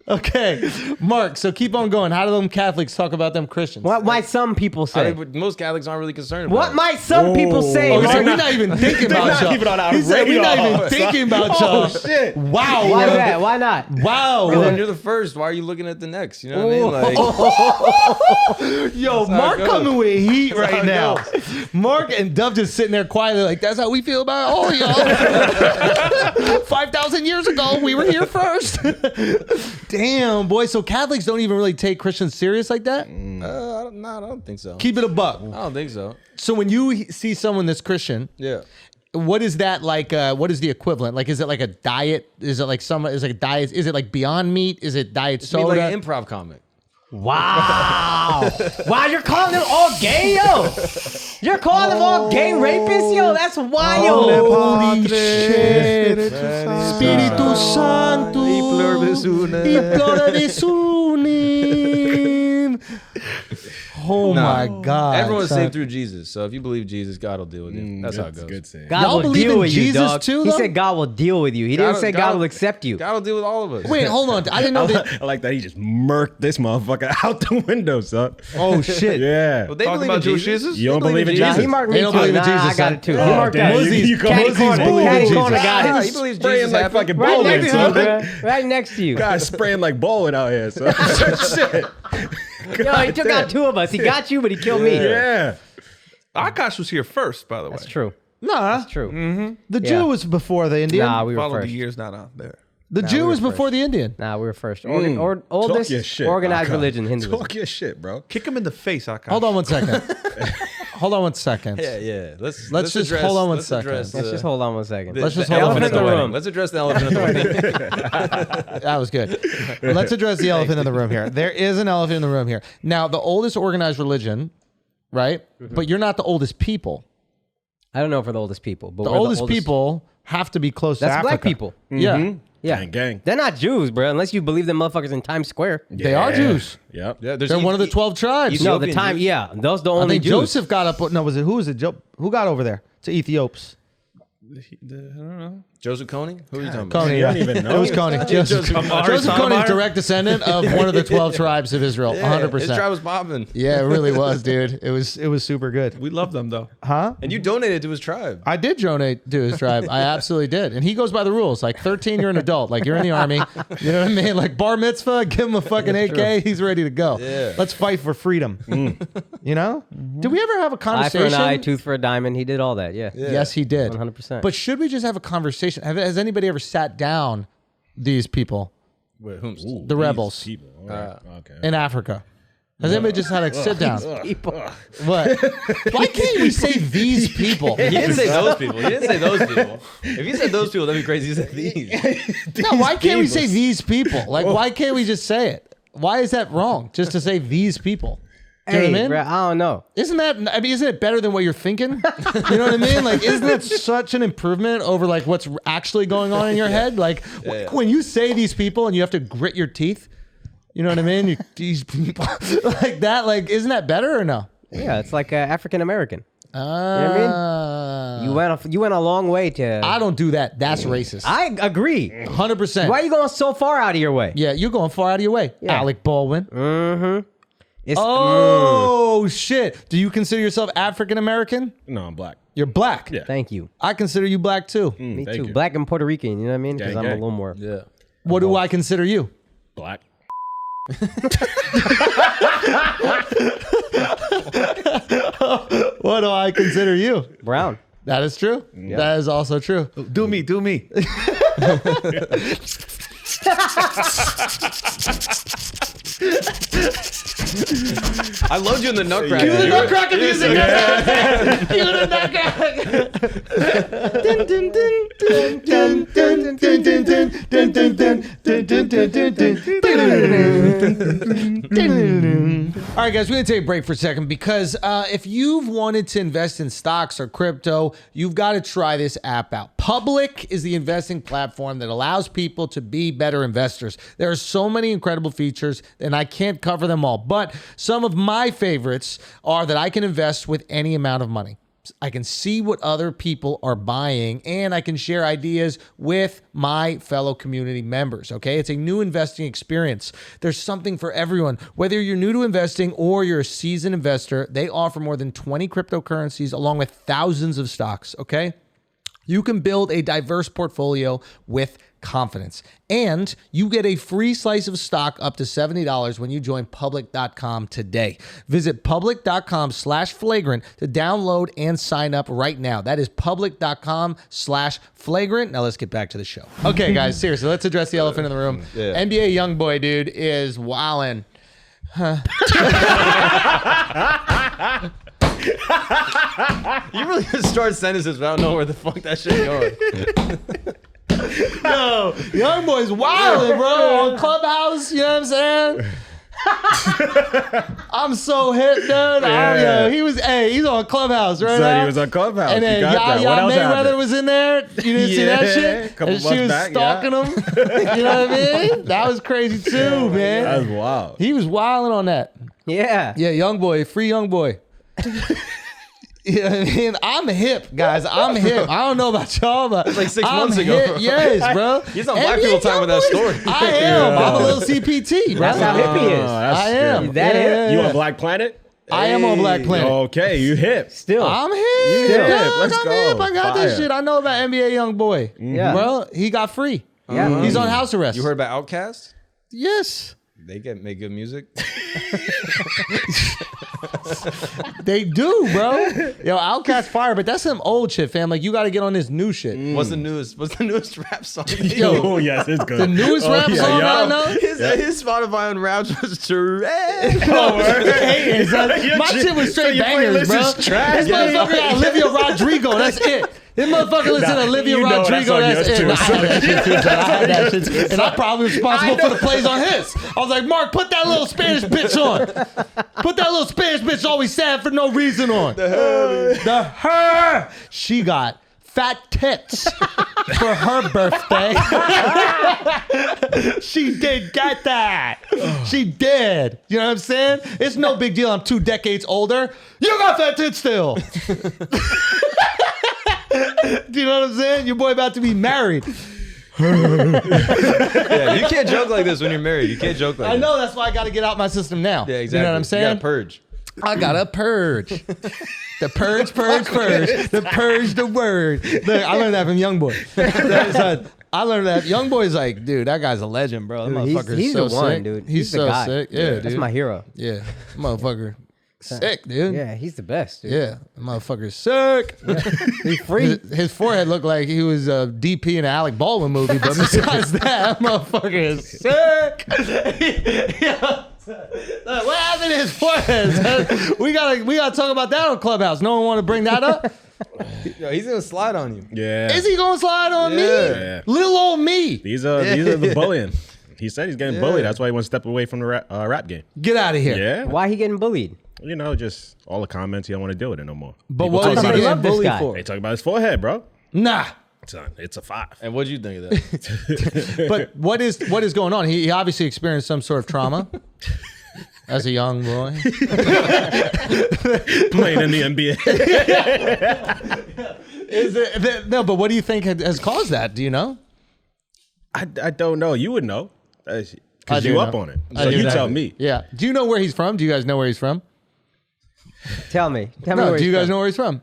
Okay, Mark. So keep on going. How do them Catholics talk about them Christians? What might some people I say? think most Catholics aren't really concerned about What it. might some people say? Oh, he said Mark? we're not even thinking They're about not y'all. even on our He said we're not radar. even thinking about y'all. Oh, shit. Wow. Why bro. that? Why not? Wow. Well, then you're the first. Why are you looking at the next? You know what I mean? Like, Yo, how Mark it goes. coming with heat how right it now. Mark and Dove just sitting there quietly like, that's how we feel about all y'all. 5,000 years ago, we were here first. Damn, boy. So Catholics don't even really take Christians serious like that? I don't think so. Keep it a buck. I don't think so. So when you see someone that's Christian, Yeah. what is that like? What is the equivalent? Like, is it like a diet? Is it like is it like a diet? Is it like Beyond Meat? Is it diet I mean, soda? like an improv comic. Wow. Wow, you're calling them all gay, yo. You're calling them all gay rapists, yo. That's wild. Holy shit. Spiritu Santo. I pluribus unum. I pluribus unum. Oh my God. Everyone's son. saved through Jesus. So if you believe Jesus, God will deal with you. That's how it goes. Good saying. God Y'all will believe deal in with you, Jesus dog. too, He though? said God will deal with you. He didn't say God will accept you. God will deal with all of us. Wait, hold on. I didn't know that. I like that he just murked this motherfucker out the window, son. Oh shit. Yeah. Well, they Talking believe about in Jewish Jesus. Jesus? You don't believe in Nah, Jesus? he marked They me don't too. believe in Nah, Jesus, I got son. it too. He Oh, marked damn, that. you Catty Moses corner. believe in Catty Jesus. corner got Ah, it. he believes Spraying Jesus like happened. fucking Right bowling, next to you, son. bro. Right next to you. Guys spraying like bowling out here, son. Shit. Yo, he took out two of us. He got you, but he killed me. Yeah. Akaash was here first, by the way. That's true. Nah. That's true. The Yeah. Jew was before the Indian. Nah, we were Follow the first. years not out there. The Jew was before the Indian. Nah, we were first. Talk your Oldest shit, organized Akaash. religion, Hinduism. Talk your shit, bro. Kick him in the face, Akaash. Hold on one second. Hold on one second. Yeah. Let's just address, hold on one let's second. address, Let's just hold on one second. Let's just the hold on elephant one in the second. room. Let's address the elephant in the room. That was good. Let's address the elephant in the room here. There is an elephant in the room here. Now, the oldest organized religion, right? But you're not the oldest people. I don't know for the oldest people, but The we're oldest people have to be close to That's Africa. black people. Yeah. Yeah. Gang, gang. They're not Jews, bro, unless you believe them motherfuckers in Times Square. They are Jews. Yep. Yeah, They're one of the 12 tribes. No, the Ethiopian time, Jews. yeah. Those the I only think Jews. Joseph got up. No, was it who was it? Who got over there to Ethiopians? I don't know. Joseph Koenig? Who are you talking about? Koenig. You don't even know. It was Koenig. Joseph Amari Koenig's Stoudemire? direct descendant of one of the 12 tribes of Israel. 100%. His tribe was popping. Yeah, it really was, dude. It was super good. We love them, though. Huh? And you donated to his tribe. I did donate to his tribe. I absolutely did. And he goes by the rules. Like 13, you're an adult. Like you're in the army. You know what I mean? Like bar mitzvah, give him a fucking AK. He's ready to go. Yeah. Let's fight for freedom. You know? Did we ever have a Eye for conversation? an eye, tooth for a diamond. He did all that, yeah. Yes, he did. 100%. But should we just have a conversation? Has anybody ever sat down these people, Wait, whom? the rebels People. All right. Okay. in Africa? Has anybody just had a sit down? People. What? Why can't we say these people? He didn't say those people. He didn't say those people. If he said those people, that'd be crazy. He said these. No, why can't we say these people? Like, why can't we just say it? Why is that wrong? Just to say these people. Do you know what I Hey, mean? bro, I don't know. Isn't it better than what you're thinking? You know what I mean? Like, isn't that such an improvement over like what's actually going on in your head? Like when you say these people and you have to grit your teeth, you know what I mean? These people like that, like, isn't that better or no? Yeah, it's like African American. You know what I mean? You went a long way to. I don't do that. That's racist. I agree. 100%. Why are you going so far out of your way? Yeah, you're going far out of your way. Yeah. Alec Baldwin. It's, Oh shit! Do you consider yourself African American? No, I'm black. You're black. Yeah. Thank you. I consider you black too. Me Thank too. you. Black and Puerto Rican. You know what I mean? Because Gang, I'm a gang. little more. Yeah. What do I consider you? Black. What do I consider you? Brown. That is true. That is also true. Do me. I loved you in the Nutcracker. Cue the You were- Nutcracker music. Cue the Nutcracker. Dun, dun, dun, dun, dun, dun, dun, dun, dun, dun, dun, dun, dun, dun. All right, guys, we're going to take a break for a second because if you've wanted to invest in stocks or crypto, you've got to try this app out. Public is the investing platform that allows people to be better investors. There are so many incredible features, and I can't cover them all, but some of my favorites are that I can invest with any amount of money. I can see what other people are buying, and I can share ideas with my fellow community members, okay? It's a new investing experience. There's something for everyone. Whether you're new to investing or you're a seasoned investor, they offer more than 20 cryptocurrencies along with thousands of stocks, okay? You can build a diverse portfolio with confidence. And you get a free slice of stock up to $70 when you join public.com today. Visit public.com/flagrant to download and sign up right now. That is public.com/flagrant. Now let's get back to the show. Okay, guys, seriously, let's address the elephant in the room. Yeah. NBA YoungBoy, dude, is wildin'. You really just start sentences without knowing where the fuck that shit going. Yo, YoungBoy's wildin', bro, on Clubhouse, you know what I'm saying? I'm so hip, dude. Yeah. He's on Clubhouse right So now. he was on Clubhouse. And then You got that. What Yaya else Mayweather happened? was in there. You didn't see that Yeah, shit? couple And she months was back, stalking him. You know what I mean? That was crazy too, man. That's wild. He was wilding on that. Yeah. Yeah, young boy, free young boy. Yeah, I mean, I'm hip, guys. I'm hip. I don't know about y'all, but like 6 I'm months ago. hip. Yes, bro. He's on Black People Time with that story. I am. I'm a little CPT, bro. That's how hip he is. I am. good. That hip? You on Black Planet? I am on Black Planet. Okay, you hip. Still. I'm hip. hip. Dog, Let's I'm go. hip. I got this Fire. shit. I know about NBA young boy. Yeah. Bro, he got free. Yeah. He's on house arrest. You heard about Outkast? Yes. They make good music. They do, bro. Yo, Outkast fire, but that's some old shit, fam. Like, you got to get on this new shit. What's the newest rap song? Oh, yes, it's good. The newest rap song right now? His Spotify and raps was trash. My shit was straight bangers, bro. This motherfucker got Olivia Rodrigo. That's it. This motherfucker listen to Olivia you know Rodrigo. that's on That's yours it. too. I had that shit too. And I'm probably responsible for the plays on his. I was like, Mark, put that little Spanish bitch on. Put that little Spanish bitch always sad for no reason on. The her. She got fat tits for her birthday. She did get that. She did. You know what I'm saying? It's no big deal. I'm 2 decades older. You got fat tits still. Do you know what I'm saying? Your boy about to be married. Yeah, you can't joke like this when you're married. You can't joke like I that. know, that's why I got to get out my system now. Yeah, exactly. You know what I'm You saying? gotta purge. I got to purge. The purge. The purge, the word. Look, I learned that from Young Boy. I learned that. Young Boy's like, dude, that guy's a legend, bro. That Dude, motherfucker's he's so the one, sick. dude. He's the so guy. sick. Yeah, dude. That's my hero. Yeah, motherfucker. Sick, dude. Yeah, he's the best, dude. Yeah, motherfucker's sick. He's free. His forehead looked like he was a DP in an Alec Baldwin movie, but besides that motherfucker is sick. Yeah. Look, what happened to his forehead? We gotta talk about that on Clubhouse. No one want to bring that up. Yo, he's gonna slide on you. Yeah. Is he gonna slide on me? Yeah. Little old me. These are the bullying. He said he's getting bullied. That's why he wants to step away from the rap game. Get out of here. Yeah. Why he getting bullied? You know, just all the comments. He don't want to deal with it no more. But People what talk was he about I getting love this bullied guy. for? They talk about his forehead, bro. Nah. Son, it's a 5. And what'd you think of that? But what is going on? He obviously experienced some sort of trauma as a young boy. Playing in the NBA. No, but what do you think has caused that? Do you know? I don't know. You would know. I Because do you know. up on it. I So do you know. tell me. Yeah. Do you know where he's from? Do you guys know where he's from? Tell me. Tell me No. where Do you he's guys from. know where he's from?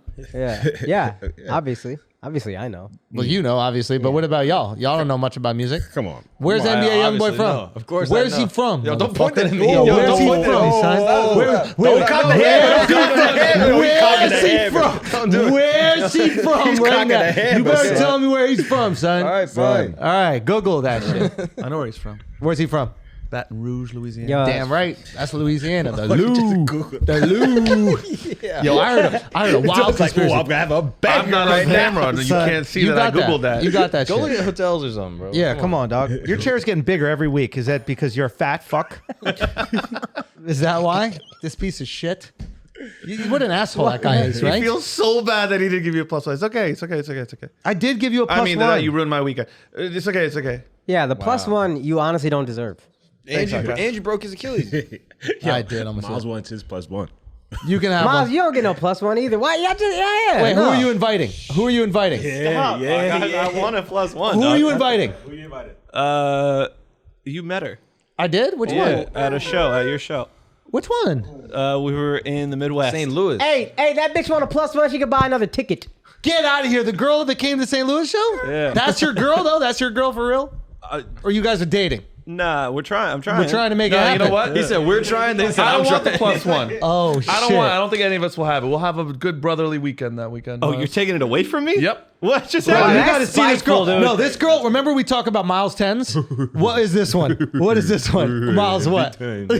Yeah. Obviously. Obviously, I know. Well, you know, obviously. But what about y'all? Y'all don't know much about music. Come on. Where's Come on. NBA young boy obviously from? know. Of course I Where's he know. from? Yo, don't point that at me. Oh, Yo, where's don't he point that at from, me, son? Don't cock the head. Where's he from? Where's he from He's right cocking now? the head, You better son. tell me where he's from, son. All right, fine. All right, Google that shit. I know where he's from. Where's he from? Baton Rouge, Louisiana. Yo, Damn right. That's Louisiana. The Lou. The Lou. Yo, I heard a wild It's like, conspiracy. I'm going to have a bang I'm not right on now. camera. You Son, can't see you that I got Googled that. You got that Go shit. look at hotels or something, bro. Yeah, come on, dog. Your chair's getting bigger every week. Is that because you're a fat fuck? Is that why? This piece of shit? What an asshole that guy is, He right? feels so bad that he didn't give you a +1. It's okay. It's okay. It's okay. It's okay. I did give you a plus I mean, one. that you ruined my weekend. It's okay. It's okay. Yeah, the +1 you honestly don't deserve. Andrew broke his Achilles. I did. Miles wants his +1. You can have Miles, one. you don't get no +1 either. Why? Yeah. Wait, no. who are you inviting? Who are you inviting? I want a +1. Who are you inviting? You met her. I did? Which one? At a show, at your show. Which one? We were in the Midwest. St. Louis. Hey, that bitch want a +1? She could buy another ticket. Get out of here. The girl that came to the St. Louis show? Yeah. That's your girl, though? That's your girl for real? Or you guys are dating? Nah, we're trying. I'm trying. We're trying to make it No, happen. you know what? He said, we're trying. They said, I I'm don't want the trying. +1. Oh, shit. I don't think any of us will have it. We'll have a good brotherly weekend that weekend. Oh, you're taking it away from me? Yep. What just Bro, happened? you gotta That's see this girl. spiteful, dude. No, this girl. Remember we talk about Miles 10s? What is this one? What is this one? Miles what? What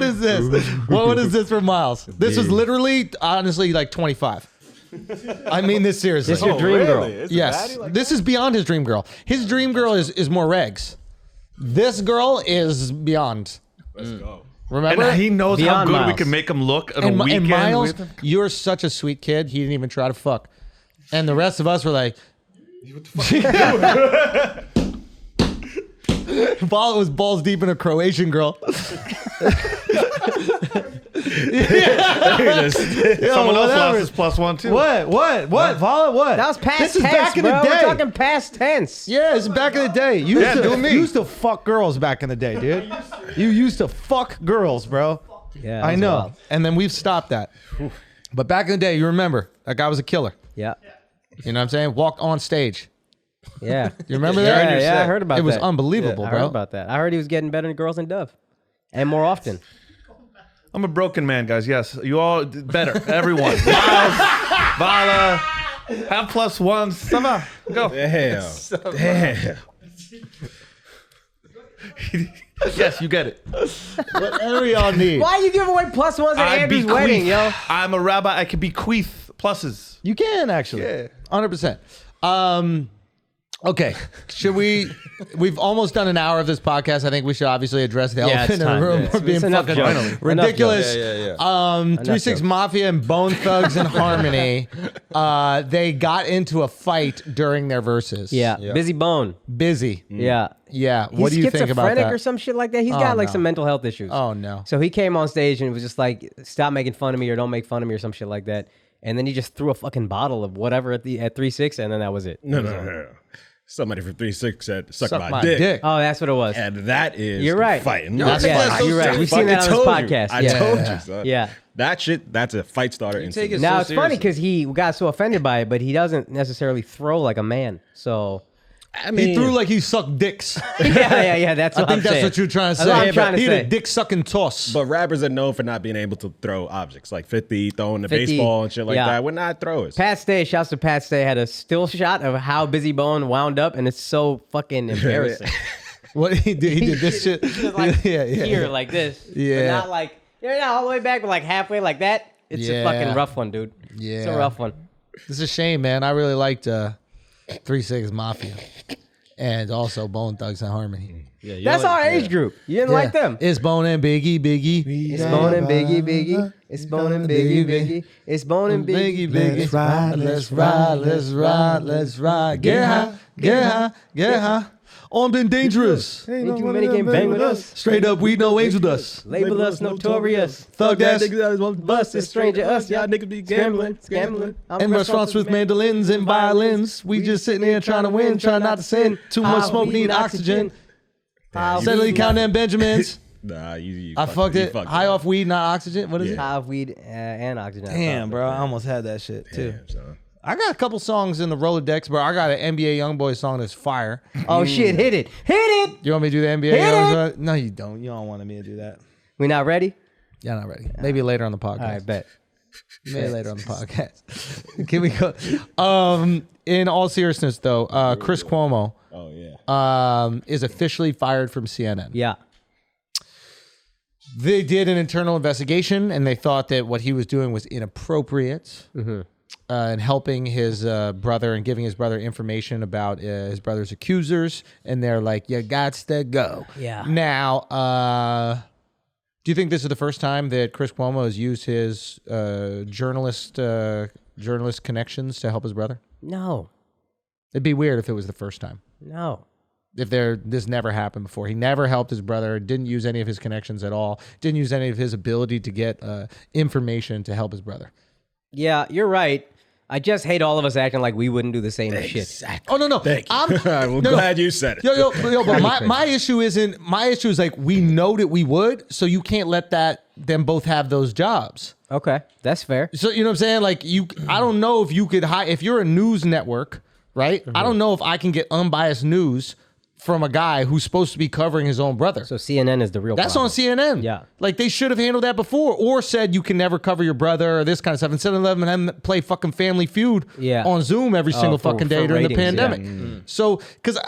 is this? What is this for Miles? This was literally, honestly, like 25. I mean this seriously. This your dream girl. Yes. This is beyond his dream girl. His dream girl is more regs. This girl is beyond. Let's go. Remember? And he knows how Beyond good we Miles. can make him look on a And weekend. Miles, with him. you're such a sweet kid. He didn't even try to fuck. And the rest of us were like, Vala was balls deep in a Croatian girl. Someone else lost his +1 too. What? Vala, what? That was past This is tense, back in bro. the day. We're talking past tense. Yeah, it's back in the day. You used to fuck girls back in the day, dude. You used to fuck girls, bro. Yeah, I that was know. wild. And then we've stopped that. But back in the day, you remember, that guy was a killer. Yeah. You know what I'm saying? Walked on stage. Yeah. You remember that? Yeah, I heard about that. It was unbelievable, I bro. heard about that. I heard he was getting better than girls and Dove. And more often. I'm a broken man, guys. Yes, you all better. Everyone. Vala, have +1. Sama, go. Damn. Yes, you get it. Whatever y'all need. Why you giving away +1s at Andrew's wedding, yo? I'm a rabbi. I can bequeath pluses. You can, actually. Yeah. 100%. Okay, we've almost done an hour of this podcast. I think we should obviously address the elephant in the time. room. Yeah. We're being It's enough fucking jokes. ridiculous. Yeah. 3-6 jokes. Mafia and Bone Thugs and Harmony, they got into a fight during their verses. Yeah. Busy Bone. Busy. Yeah. Yeah. He's What do you think about schizophrenic that? or some shit like that. He's got like no. some mental health issues. Oh, no. So he came on stage and was just like, "Stop making fun of me," or "Don't make fun of me," or some shit like that. And then he just threw a fucking bottle of whatever at 3-6, and then that was it. No. Somebody from 3-6 said, suck Suck my dick. Oh, that's what it was. And that is You're right. fighting. That's Yeah, fine. you're right. We've seen that on this podcast. I Yeah. told you, son. Yeah. That shit, that's a fight starter. take instantly. it Now so it's funny seriously. because he got so offended by it, but he doesn't necessarily throw like a man. So I mean, He threw like he sucked dicks. yeah. That's I what think I'm that's saying. what you're trying to say. That's what I'm trying to he say. had a dick sucking toss. but rappers are known for not being able to throw objects like 50 throwing the 50, baseball and shit like yeah. that. We're not throwers. Pat Stay, shouts to Pat Stay, had a still shot of how Busy Bone wound up, and it's so fucking embarrassing. What he did? He did this shit. He was like yeah. here, like this. Yeah. But not like, you're not all the way back, but like halfway like that. It's a Yeah. fucking rough one, dude. It's a Yeah. rough one. This is a shame, man. I really liked 3-6 Mafia and also Bone Thugs and Harmony. That's our age group. You didn't like them. It's Bone and Biggie. It's Bone and Biggie. It's Bone and Biggie. It's Bone and Biggie. Let's ride, let's ride, let's ride, let's ride. Get high, get high, get high. Armed and dangerous. Ain't too many can bang with us. Straight up, we no angel dust. Label us notorious. Thug ass. Bust a stranger us. Y'all niggas be Gambling. In restaurants with mandolins and violins. We just sitting here trying to win, trying not to sin. Too much smoke, need oxygen. Steadily count them Benjamins. Nah, you I fucked you it. High off weed, not oxygen. What is it? High off weed and oxygen. Damn, bro. I almost had that shit too. Damn, son. I got a couple songs in the Rolodex, bro. I got an NBA Youngboy song that's fire. Oh shit, hit it. Hit it. You want me to do the NBA Hit Youngboy? No, you don't. You don't want me to do that. We not ready? Yeah, not ready. Maybe later on the podcast. All right, bet. Maybe later on the podcast. Can we go? In all seriousness, though, Chris Cuomo Oh yeah. is officially fired from CNN. Yeah. They did an internal investigation, and they thought that what he was doing was inappropriate. And helping his brother and giving his brother information about his brother's accusers, and they're like, "You gots to go." Yeah. Now, do you think this is the first time that Chris Cuomo has used his journalist connections to help his brother? No. It'd be weird if it was the first time. No. If this never happened before. He never helped his brother, didn't use any of his connections at all, didn't use any of his ability to get information to help his brother. Yeah, you're right. I just hate all of us acting like we wouldn't do the same shit. Oh, no. Thank you. I'm I'm glad you said it. Yo, but my issue is like we know that we would, so you can't let them both have those jobs. Okay, that's fair. So you know what I'm saying? Like I don't know if you could if you're a news network, right? I don't know if I can get unbiased news from a guy who's supposed to be covering his own brother. So CNN is the real That's problem. on CNN. Yeah. Like they should have handled that before or said you can never cover your brother or this kind of stuff. Instead of letting them play fucking Family Feud on Zoom every single for fucking day during the ratings, yeah. pandemic. So, because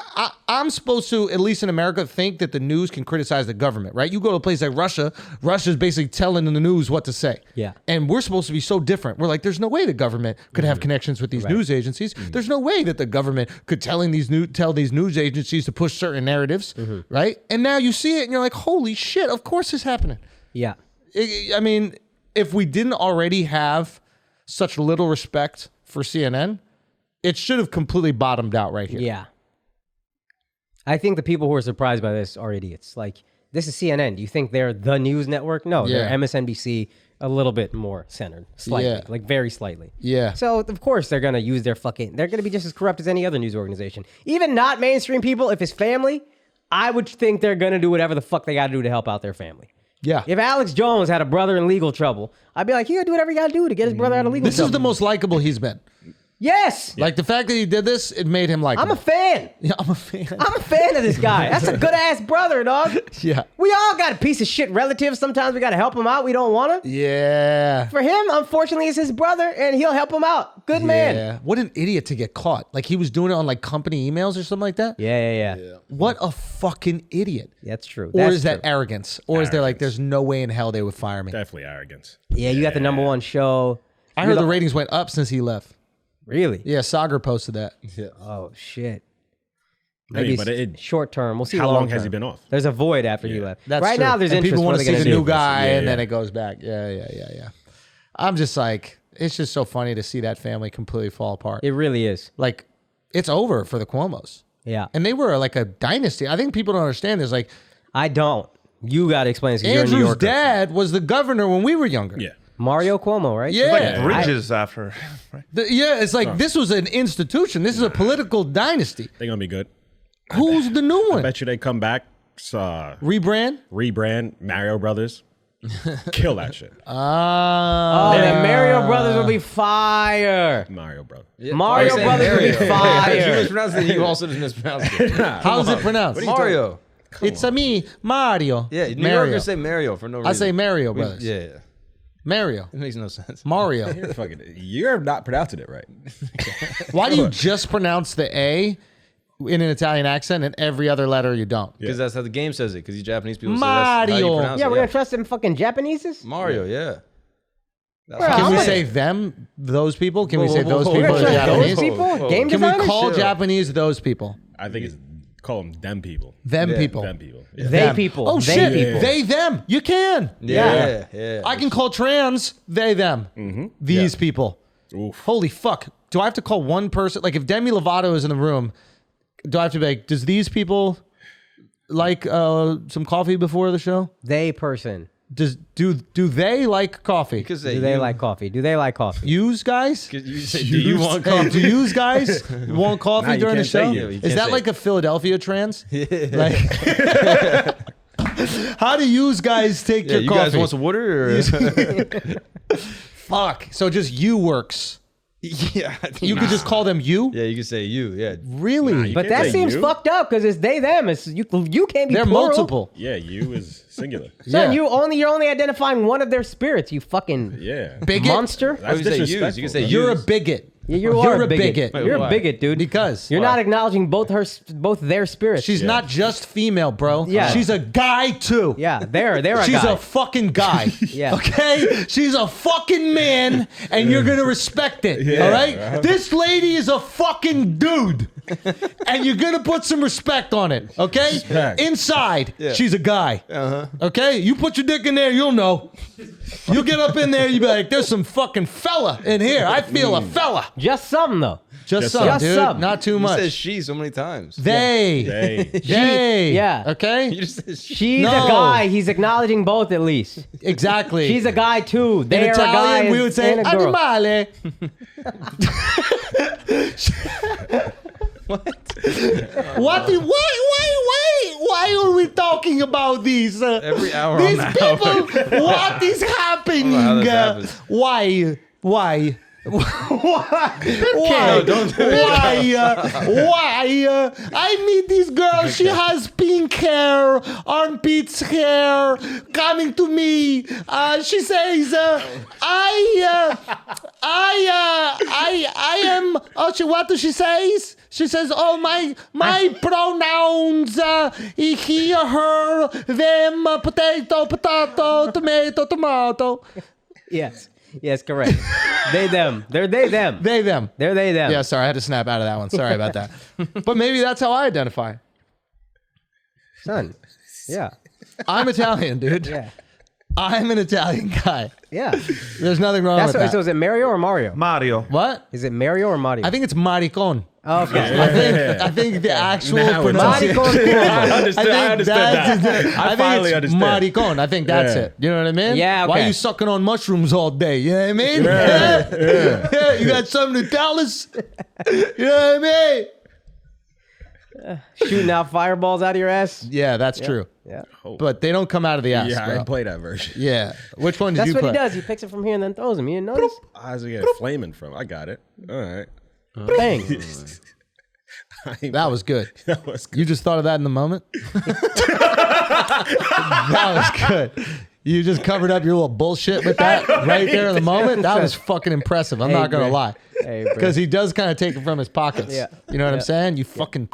I'm supposed to, at least in America, think that the news can criticize the government, right? You go to a place like Russia, Russia's basically telling the news what to say. Yeah. And we're supposed to be so different. We're like, there's no way the government could have connections with these news agencies. There's no way that the government could tell these news agencies to push certain narratives. Right? And now you see it and you're like, holy shit, of course it's happening. Yeah. I mean, if we didn't already have such little respect for CNN, it should have completely bottomed out right here. Yeah. I think the people who are surprised by this are idiots. Like, this is CNN. Do you think they're the news network? No, they're MSNBC, a little bit more centered, slightly, like very slightly. Yeah. So, of course, they're going to use they're going to be just as corrupt as any other news organization. Even not mainstream people, if it's family, I would think they're going to do whatever the fuck they got to do to help out their family. Yeah. If Alex Jones had a brother in legal trouble, I'd be like, he got to do whatever he got to do to get his brother out of legal trouble. This is the most likable he's been. Yes. Like the fact that he did this, it made him likable. I'm a fan. Yeah, I'm a fan. I'm a fan of this guy. That's a good ass brother, dog. Yeah. We all got a piece of shit relative. Sometimes we got to help him out. We don't want to. Yeah. For him, unfortunately, it's his brother, and he'll help him out. Good man. Yeah. What an idiot to get caught. Like he was doing it on like company emails or something like that. Yeah. What a fucking idiot. That's true. Or That's is that true. arrogance? Or is there like, there's no way in hell they would fire me? Definitely arrogance. Yeah, you got the number one show. I heard the ratings went up since he left. Really? Yeah, Sagar posted that. Oh, shit. Maybe, Maybe but short term. We'll see. how long long has he term. been off? There's a void after he left. That's right true. now, there's and interest. people want What to are they see the gonna new do? guy, Yeah, and then yeah. it goes back. Yeah. I'm just like, it's just so funny to see that family completely fall apart. It really is. Like, it's over for the Cuomos. Yeah. And they were like a dynasty. I think people don't understand this. Like, I don't. You got to explain this. 'Cause you're a New Andrew's Yorker. dad was the governor when we were younger. Yeah. Mario Cuomo, right? Yeah. Like bridges after. Right? It's like this was an institution. This is a political dynasty. They're going to be good. Who's the new one? Bet you they come back, Rebrand? rebrand Mario Brothers. Kill that shit. Oh, the Mario Brothers will be fire. Mario Brother. Mario Brothers will be You fire. mispronounced it. You also just mispronounced it. How's it pronounced? Mario. It's me, Mario. Yeah, New Mario. Yorkers say Mario for no reason. I say Mario Brothers. Yeah. Mario. It makes no sense. Mario. You're not pronouncing it right. Why do you just pronounce the A in an Italian accent and every other letter you don't? Because that's how the game says it. Because you Japanese people say that's how you Mario. pronounce Yeah, it. we're going to trust them fucking Japaneses? Mario, yeah. That's Bro, how Can I'm we like- say them, those people? Can we Whoa, say whoa, those whoa, We're people going in to trust those Japanese? people? Whoa. Game Can we designers? call Chill. Japanese those people? I think it's call them them people. Them people. Them people. Yeah. They Them. people. Oh, They shit. people. They, them. You can. Yeah. I can call trans they, them. These people. Oof. Holy fuck. Do I have to call one person? Like if Demi Lovato is in the room, do I have to be like, does these people like some coffee before the show? They person. Do they like coffee? Because Do they like coffee? Do they like coffee? Use guys? You say, do you want Hey, coffee? do use guys want coffee Nah, you during the can't say show? you. You Is can't that say like a Philadelphia trans? Like, how do use guys take Yeah, your you coffee? guys want some water? Or? Fuck. So just you works. Yeah. I think You could just call them you? Yeah, you could say you. Yeah. Really? you But can't that say seems you. fucked up because it's they them. It's you can't be They're plural. multiple. Yeah, you is singular. Son, Yeah. you're only identifying one of their spirits. You fucking Yeah. Bigot? monster. I would That's say use. disrespectful. You can say You're a use. bigot. Yeah, You're are a bigot. You're Why? a bigot, dude. Because you're not acknowledging both their spirits. she's not just female, bro. Yeah. She's a guy too. yeah, they're a She's guy. a fucking guy. Yeah. Okay? She's a fucking man, and you're gonna respect it. All right? This lady is a fucking dude. And you're gonna put some respect on it. Okay? Respect. Inside, she's a guy. Okay? You put your dick in there, you'll know. You get up in there, you be like, there's some fucking fella in here. I feel a fella. Just something though. Just some, Just dude. some. Not too You said much. she so many times. They. They. Yeah. Okay? You just said she. She's No. a guy. He's acknowledging both at least. Exactly. She's a guy too. In They're a guy. Italian, we would say and a girl. animale. Why are we talking about these? Every hour These on the people, hour. what is happening? how this happens. Why? Why? Why? No, don't do it. Why? I meet this girl. She has pink hair, armpits hair, coming to me. She says, I am. Oh, what does she says? She says, oh, my pronouns, he, her, them, potato, tomato, tomato. Yes, correct. They them. They're they them. They, them. They're they them. Yeah, sorry, I had to snap out of that one. Sorry about that. But maybe that's how I identify. Son. Yeah. I'm Italian, dude. Yeah. I'm an Italian guy. Yeah. There's nothing wrong with that. So is it Mario or Mario? Mario. What? Is it Mario or Mario? I think it's maricon. Okay. I think the actual Now it's pronunciation. I understand. I understand that. I finally understand. Maricon. I think that's Yeah. it. You know what I mean? Yeah, Why okay. are you sucking on mushrooms all day? You know what I mean? Yeah. You got something to tell us? You know what I mean? Shooting out fireballs out of your ass. Yeah, that's true. Yeah. But they don't come out of the ass, Yeah, I bro. didn't play that version. Yeah. Which one did That's you what play? he does. He picks it from here and then throws them. You didn't notice? How's it get flaming from? I got it. All right. Bang. That was good. That was good. You just thought of that in the moment? That was good. You just covered up your little bullshit with that right there in the moment. That was fucking impressive. I'm Hey, not going to bro. lie. Hey, bro. Because he does kind of take it from his pockets. Yeah. You know what I'm saying? You fucking.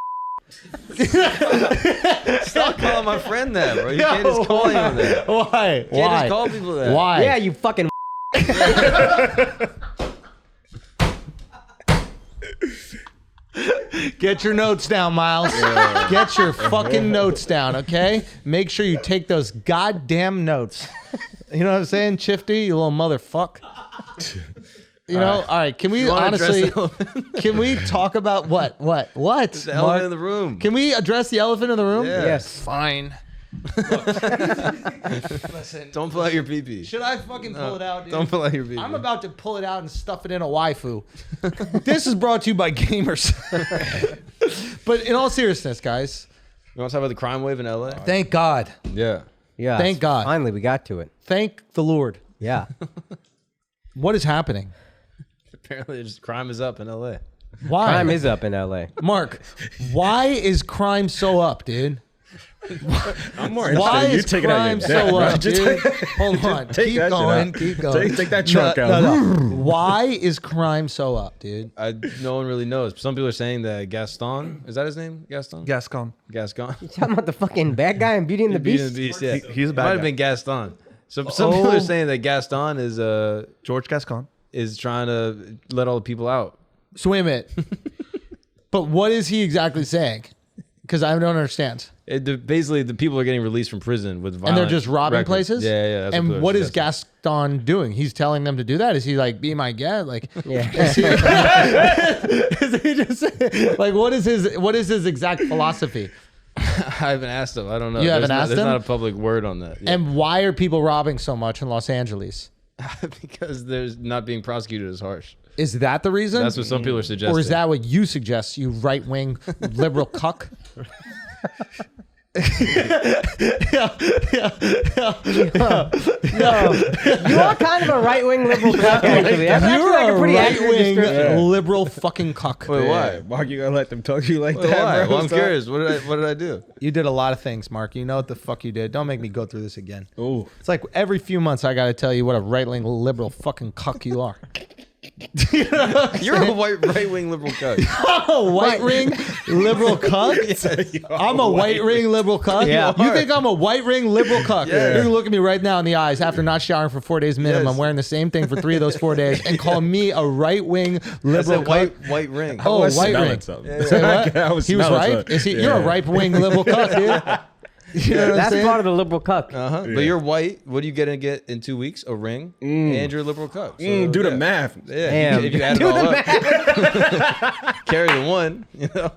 Stop calling my friend that, bro. You can't just call him that. Why? You can't Why? just call people that. Why? Yeah, you fucking. Get your notes down, Miles. Get your fucking notes down, okay? Make sure you take those goddamn notes. You know what I'm saying, Chifty? You little motherfuck. You know, all right. Can we You wanna honestly? address Can we talk about what? The Mark? elephant in the room. Can we address the elephant in the room? Yeah. Yes. Fine. Don't pull out your pee-pee. Should I fucking pull it out, dude? Don't pull out your pee-pee. I'm about to pull it out and stuff it in a waifu. This is brought to you by gamers. But in all seriousness, guys, You want to talk about the crime wave in LA? thank God. Yeah. Yeah. Thank God. Finally, we got to it. Thank the Lord. Yeah. What is happening? Apparently, crime is up in LA. Why? Crime is up in LA. Mark, why is crime so up, dude? I'm more Why interested in you is taking out crime your so dick, bro. up, Just dude? Hold on. take Keep that shit going. out. Keep going. Take that trunk out. No. Why is crime so up, dude? No one really knows. Some people are saying that Gaston, is that his name? Gaston? Gascon. Gascon? You talking about the fucking bad guy in Beauty and the Beauty Beast? and the Beast, yeah. He's a bad Might have guy. been Gaston. Some people are saying that Gaston is George Gascon. trying to let all the people out. So wait a minute. But what is he exactly saying? Because I don't understand. Basically, the people are getting released from prison with violent And they're just robbing records. places? Yeah. That's And people are what is suggesting. Gaston doing? He's telling them to do that? Is he like, be my guest? Like, Yeah. is he just like, what is his exact philosophy? I haven't asked him. I don't know. You haven't asked There's him? not a public word on that. Yeah. And why are people robbing so much in Los Angeles? Because there's not being prosecuted as harsh. Is that the reason? That's what some people are suggesting. Or is that what you suggest, you right-wing liberal cuck? You are kind of a right-wing liberal cuck, actually. That's actually You're like a pretty a accurate right-wing description. liberal fucking cuck. Wait, why? Yeah, Mark, you gonna let them talk to you like Wait, that, why? bro? Well, I'm Stop. curious. What did I do? You did a lot of things, Mark. You know what the fuck you did. Don't make me go through this again. Ooh. It's like every few months I got to tell you what a right-wing liberal fucking cuck you are. You're a right-wing liberal cuck. I'm a white-ring liberal cuck? I'm a white-ring liberal cuck? Yeah. You think I'm a white-ring liberal cuck? Yeah. You can look at me right now in the eyes after not showering for 4 days minimum. Yes. I'm wearing the same thing for 3 of those 4 days and call me a right-wing That's liberal a cuck. white ring. Oh, was white smelling ring. something. Say what? I was He was smelling ripe? something. Is he? Yeah. You're a ripe-wing liberal cuck, dude. You know what I'm That's saying? part of the liberal cuck. Uh-huh. But you're white. What are you going to get in 2 weeks? A ring? And you're a liberal cuck. So, Do the yeah. math. Yeah, Damn. if you add it all up, carry the one, you know.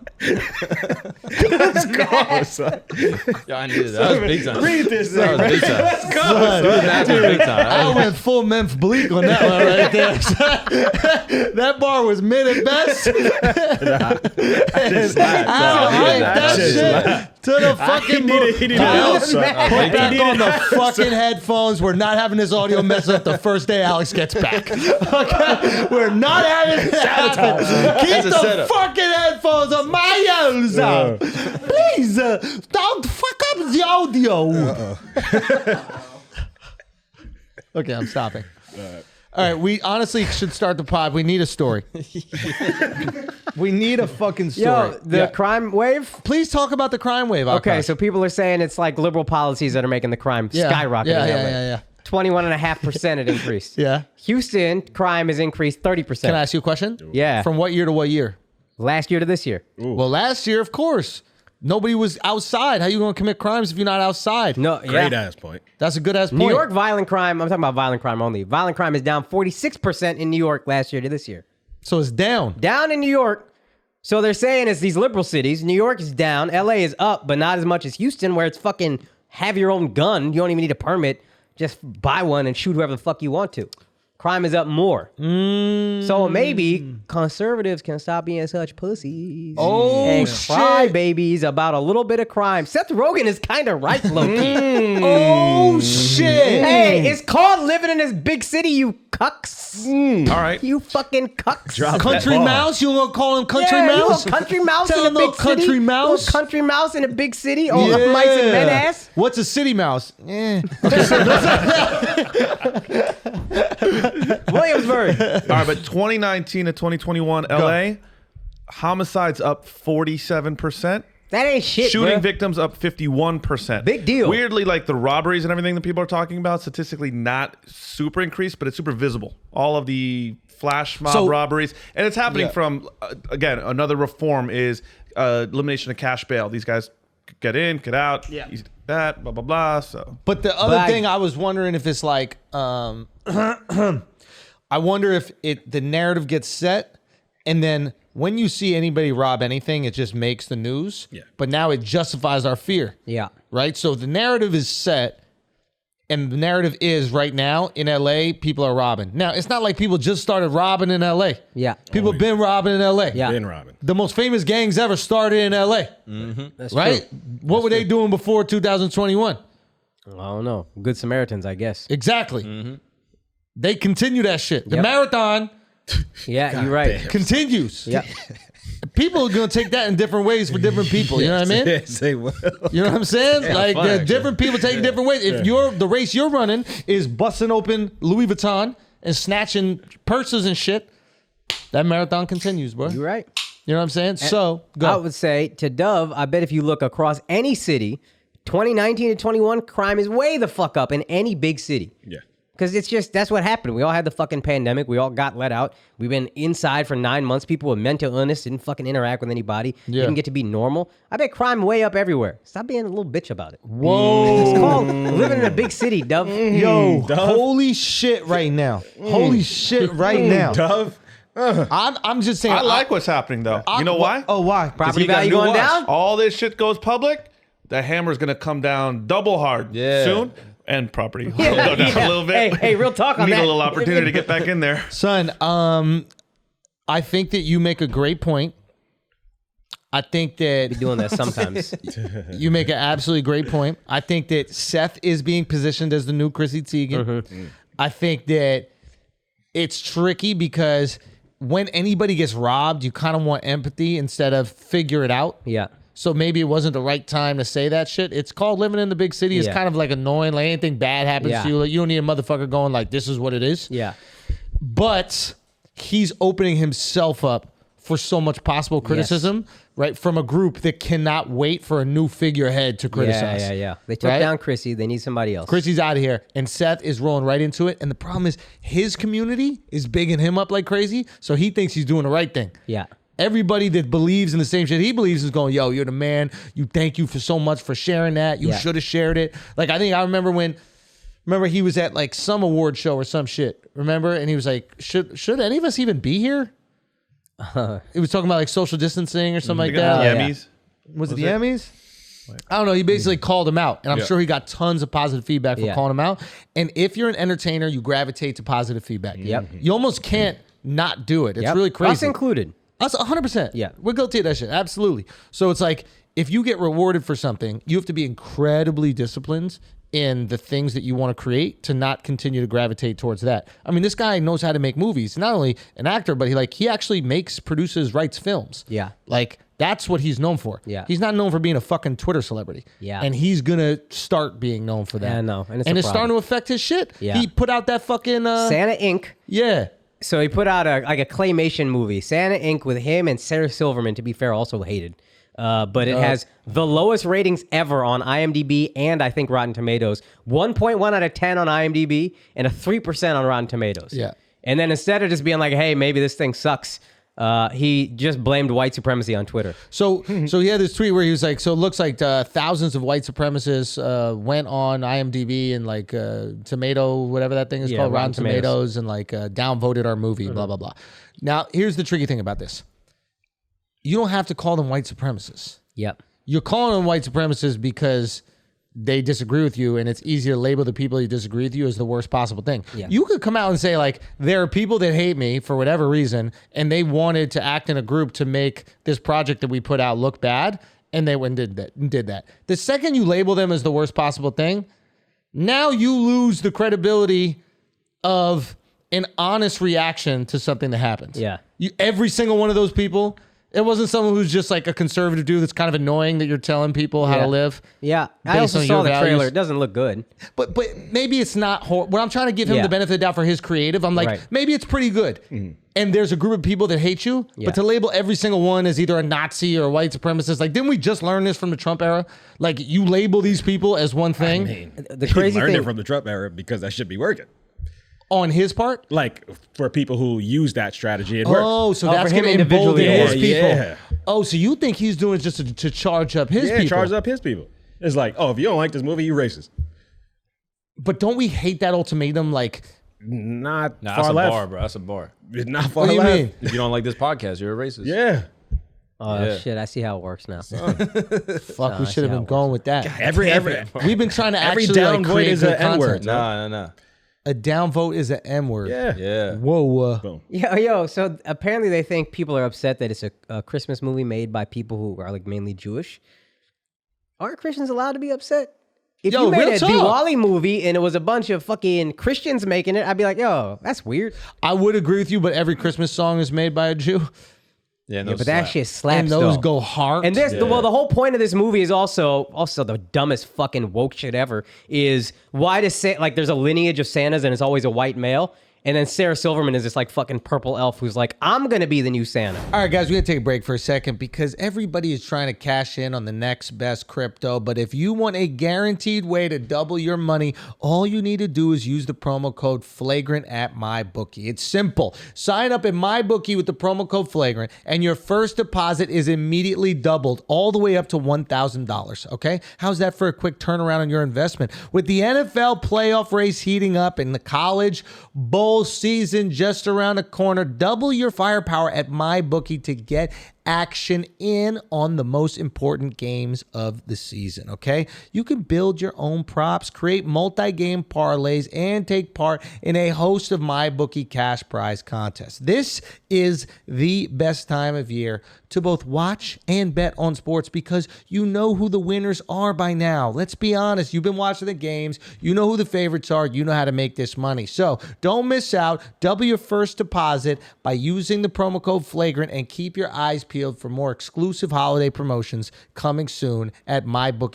Yeah, I needed that. That was big time. Read this That was big time. Son, That was big I time. went full Memphis Bleak on that one right there. That bar was mid at best. I ain't that shit to the fucking he needed help, son. Put back on the fucking headphones. We're not having this audio mess up the first day Alex gets back. Okay? We're not having it happen. Keep That's a the setup. fucking headphones on my ears out. Please, don't fuck up the audio. Okay, I'm stopping. All right, we honestly should start the pod. We need a story. We need a fucking story. Yo, the crime wave? Please talk about the crime wave. Okay, Akaash. so people are saying it's like liberal policies that are making the crime skyrocket. Yeah, in yeah, LA. yeah. 21.5% it increased. Yeah. Houston, crime has increased 30%. Can I ask you a question? Yeah. From what year to what year? Last year to this year. Well, last year, of course. Nobody was outside. How you going to commit crimes if you're not outside? No, Great yeah. ass point. That's a good ass point. New York violent crime, I'm talking about violent crime only. Violent crime is down 46% in New York last year to this year. So it's down. Down in New York, So they're saying it's these liberal cities. New York is down. LA is up, but not as much as Houston, where it's fucking have your own gun. You don't even need a permit. Just buy one and shoot whoever the fuck you want to. Crime is up more. So maybe conservatives can stop being such pussies. And cry babies about a little bit of crime. Seth Rogen is kind of right, low-key. Oh, shit. Hey, it's called living in this big city, you cucks. All right. You fucking cucks. Country mouse? You gonna call him country Yeah, you mouse? a country mouse Tell in a him no big city. country mouse. You a country mouse in a big city. Oh, mice and men ass. What's a city mouse? Yeah. Williamsburg. All right, but 2019 to 2021 LA, homicides up 47%. That ain't shit, Shooting bruh. victims up 51%. Big deal. Weirdly, like the robberies and everything that people are talking about, statistically not super increased, but it's super visible. All of the flash mob robberies. And it's happening from, again, another reform is elimination of cash bail. These guys get in, get out, that, blah, blah, blah. So, But the other thing I was wondering if it's like, I wonder if the narrative gets set and then when you see anybody rob anything, it just makes the news. Yeah. But now it justifies our fear. Yeah. Right? So the narrative is set and the narrative is right now in LA, people are robbing. Now, it's not like people just started robbing in LA. Yeah. People have been robbing in LA. Yeah. Been robbing. The most famous gangs ever started in LA. That's Right? true. What were they doing before 2021? I don't know. Good Samaritans, I guess. Exactly. They continue that shit. The Yep. marathon Yeah, you're right. continues. Yeah. People are going to take that in different ways for different people. You know what I mean? Yes, they will. You know what I'm saying? Like fun, actually. different people take different ways. If the race you're running is busting open Louis Vuitton and snatching purses and shit, that marathon continues, bro. You're right. You know what I'm saying? So go. I would say to Dove, I bet if you look across any city, 2019 to 21, crime is way the fuck up in any big city. Yeah. Because it's just, that's what happened. We all had the fucking pandemic. We all got let out. We've been inside for 9 months. People with mental illness didn't fucking interact with anybody. Yeah. Didn't get to be normal. I bet crime way up everywhere. Stop being a little bitch about it. Whoa. It's called living in a big city, Dove. Yo, holy shit right now. Holy shit right now. Dove. I'm just saying. I like what's happening though. You know why? Oh, why? Property He got value new going watch. down? All this shit goes public. The hammer's gonna come down double hard soon, and property will go down a little bit. Hey, real talk on Need that. a little opportunity to get back in there. Son, I think that you make a great point. I think that Doing that sometimes. you make an absolutely great point. I think that Seth is being positioned as the new Chrissy Teigen. I think that it's tricky because when anybody gets robbed, you kind of want empathy instead of figure it out. Yeah. So maybe it wasn't the right time to say that shit. It's called living in the big city. It's Yeah. kind of like annoying. Like anything bad happens Yeah. to you. Like you don't need a motherfucker going like, this is what it is. Yeah. But he's opening himself up for so much possible criticism, right? From a group that cannot wait for a new figurehead to criticize. Yeah. They took Right? down Chrissy. They need somebody else. Chrissy's out of here, and Seth is rolling right into it. And the problem is his community is bigging him up like crazy, so he thinks he's doing the right thing. Yeah. Everybody that believes in the same shit he believes is going, yo, you're the man. You thank you for so much for sharing that. You Yeah. should have shared it. Like, I remember he was at like some award show or some shit. Remember? And he was like, should any of us even be here? He was talking about like social distancing or something like They got that. the yeah. Emmys. Was it the Emmys? I don't know. He basically called him out. And I'm sure he got tons of positive feedback for Yeah. calling him out. And if you're an entertainer, you gravitate to positive feedback. Yep. You almost can't not do it. It's Yep. really crazy. Us included. Us 100%. Yeah. We're guilty of that shit. Absolutely. So it's like, if you get rewarded for something, you have to be incredibly disciplined in the things that you want to create to not continue to gravitate towards that. I mean, this guy knows how to make movies. Not only an actor, but he actually produces, writes films. Yeah. Like, that's what he's known for. Yeah. He's not known for being a fucking Twitter celebrity. Yeah. And he's going to start being known for that. Yeah, I know. And it's And a it's starting to problem. affect his shit. Yeah. He put out that fucking... Santa Inc. Yeah. So he put out a claymation movie, Santa Inc. with him and Sarah Silverman, to be fair, also hated. But it has the lowest ratings ever on IMDb and I think Rotten Tomatoes. 1.1 out of 10 on IMDb and a 3% on Rotten Tomatoes. Yeah. And then instead of just being like, hey, maybe this thing sucks, he just blamed white supremacy on Twitter. So he had this tweet where he was like, so it looks like thousands of white supremacists went on IMDb and like tomato, whatever that thing is called, Rotten Tomatoes, and like downvoted our movie, blah, blah, blah. Now, here's the tricky thing about this. you don't have to call them white supremacists. Yep. You're calling them white supremacists because they disagree with you, and it's easier to label the people who disagree with you as the worst possible thing. Yeah. You could come out and say, like, there are people that hate me for whatever reason, and they wanted to act in a group to make this project that we put out look bad, and they went and did that. The second you label them as the worst possible thing, now you lose the credibility of an honest reaction to something that happens. Yeah. Every single one of those people, it wasn't someone who's just like a conservative dude that's kind of annoying that you're telling people how to live. Yeah. I based also on saw your the trailer. values. It doesn't look good. But maybe it's not when I'm trying to give him the benefit of the doubt for his creative, I'm like, Right. maybe it's pretty good. And there's a group of people that hate you, but to label every single one as either a Nazi or a white supremacist, like, didn't we just learn this from the Trump era? Like, you label these people as one thing. I mean, The he crazy learned thing it from the Trump era because that should be working. On his part? Like, for people who use that strategy, it works. Oh, so Oh, that's for him going to individually, embolden his yeah, people. yeah. Oh, so you think he's doing it just to charge up his people? Charge up his people. It's like, oh, if you don't like this movie, you racist. But don't we hate that ultimatum? Like, Not Nah, far that's a left. bar, bro. That's a bar. It's not far what do you left. mean? If you don't like this podcast, you're a racist. Yeah. Oh, Yeah. shit. I see how it works now. Fuck, we I should have see how been it going with that. Every We've been trying to every actually like downvote create is good an N-word. content. Nah. A downvote is an M word. Yeah. Yeah. Whoa. Boom. Yo, so apparently they think people are upset that it's a Christmas movie made by people who are like mainly Jewish. Aren't Christians allowed to be upset? If Yo, you made real a talk. Diwali movie and it was a bunch of fucking Christians making it, I'd be like, yo, that's weird. I would agree with you, but every Christmas song is made by a Jew. Yeah, Yeah, but that shit slaps. And those though. go hard. And there's the whole point of this movie is also the dumbest fucking woke shit ever. Is why does there's a lineage of Santas and it's always a white male, and then Sarah Silverman is this like fucking purple elf who's like, I'm gonna be the new Santa. All right, guys, we gotta take a break for a second because everybody is trying to cash in on the next best crypto. But if you want a guaranteed way to double your money, all you need to do is use the promo code Flagrant at MyBookie. It's simple. Sign up at MyBookie with the promo code Flagrant, and your first deposit is immediately doubled all the way up to $1,000. Okay? How's that for a quick turnaround on your investment? With the NFL playoff race heating up and the college bowl season just around the corner, double your firepower at MyBookie to get action in on the most important games of the season, okay? You can build your own props, create multi-game parlays, and take part in a host of MyBookie cash prize contests. This is the best time of year to both watch and bet on sports because you know who the winners are by now. Let's be honest, you've been watching the games, you know who the favorites are, you know how to make this money. So don't miss out. Double your first deposit by using the promo code Flagrant and keep your eyes peeled for more exclusive holiday promotions coming soon at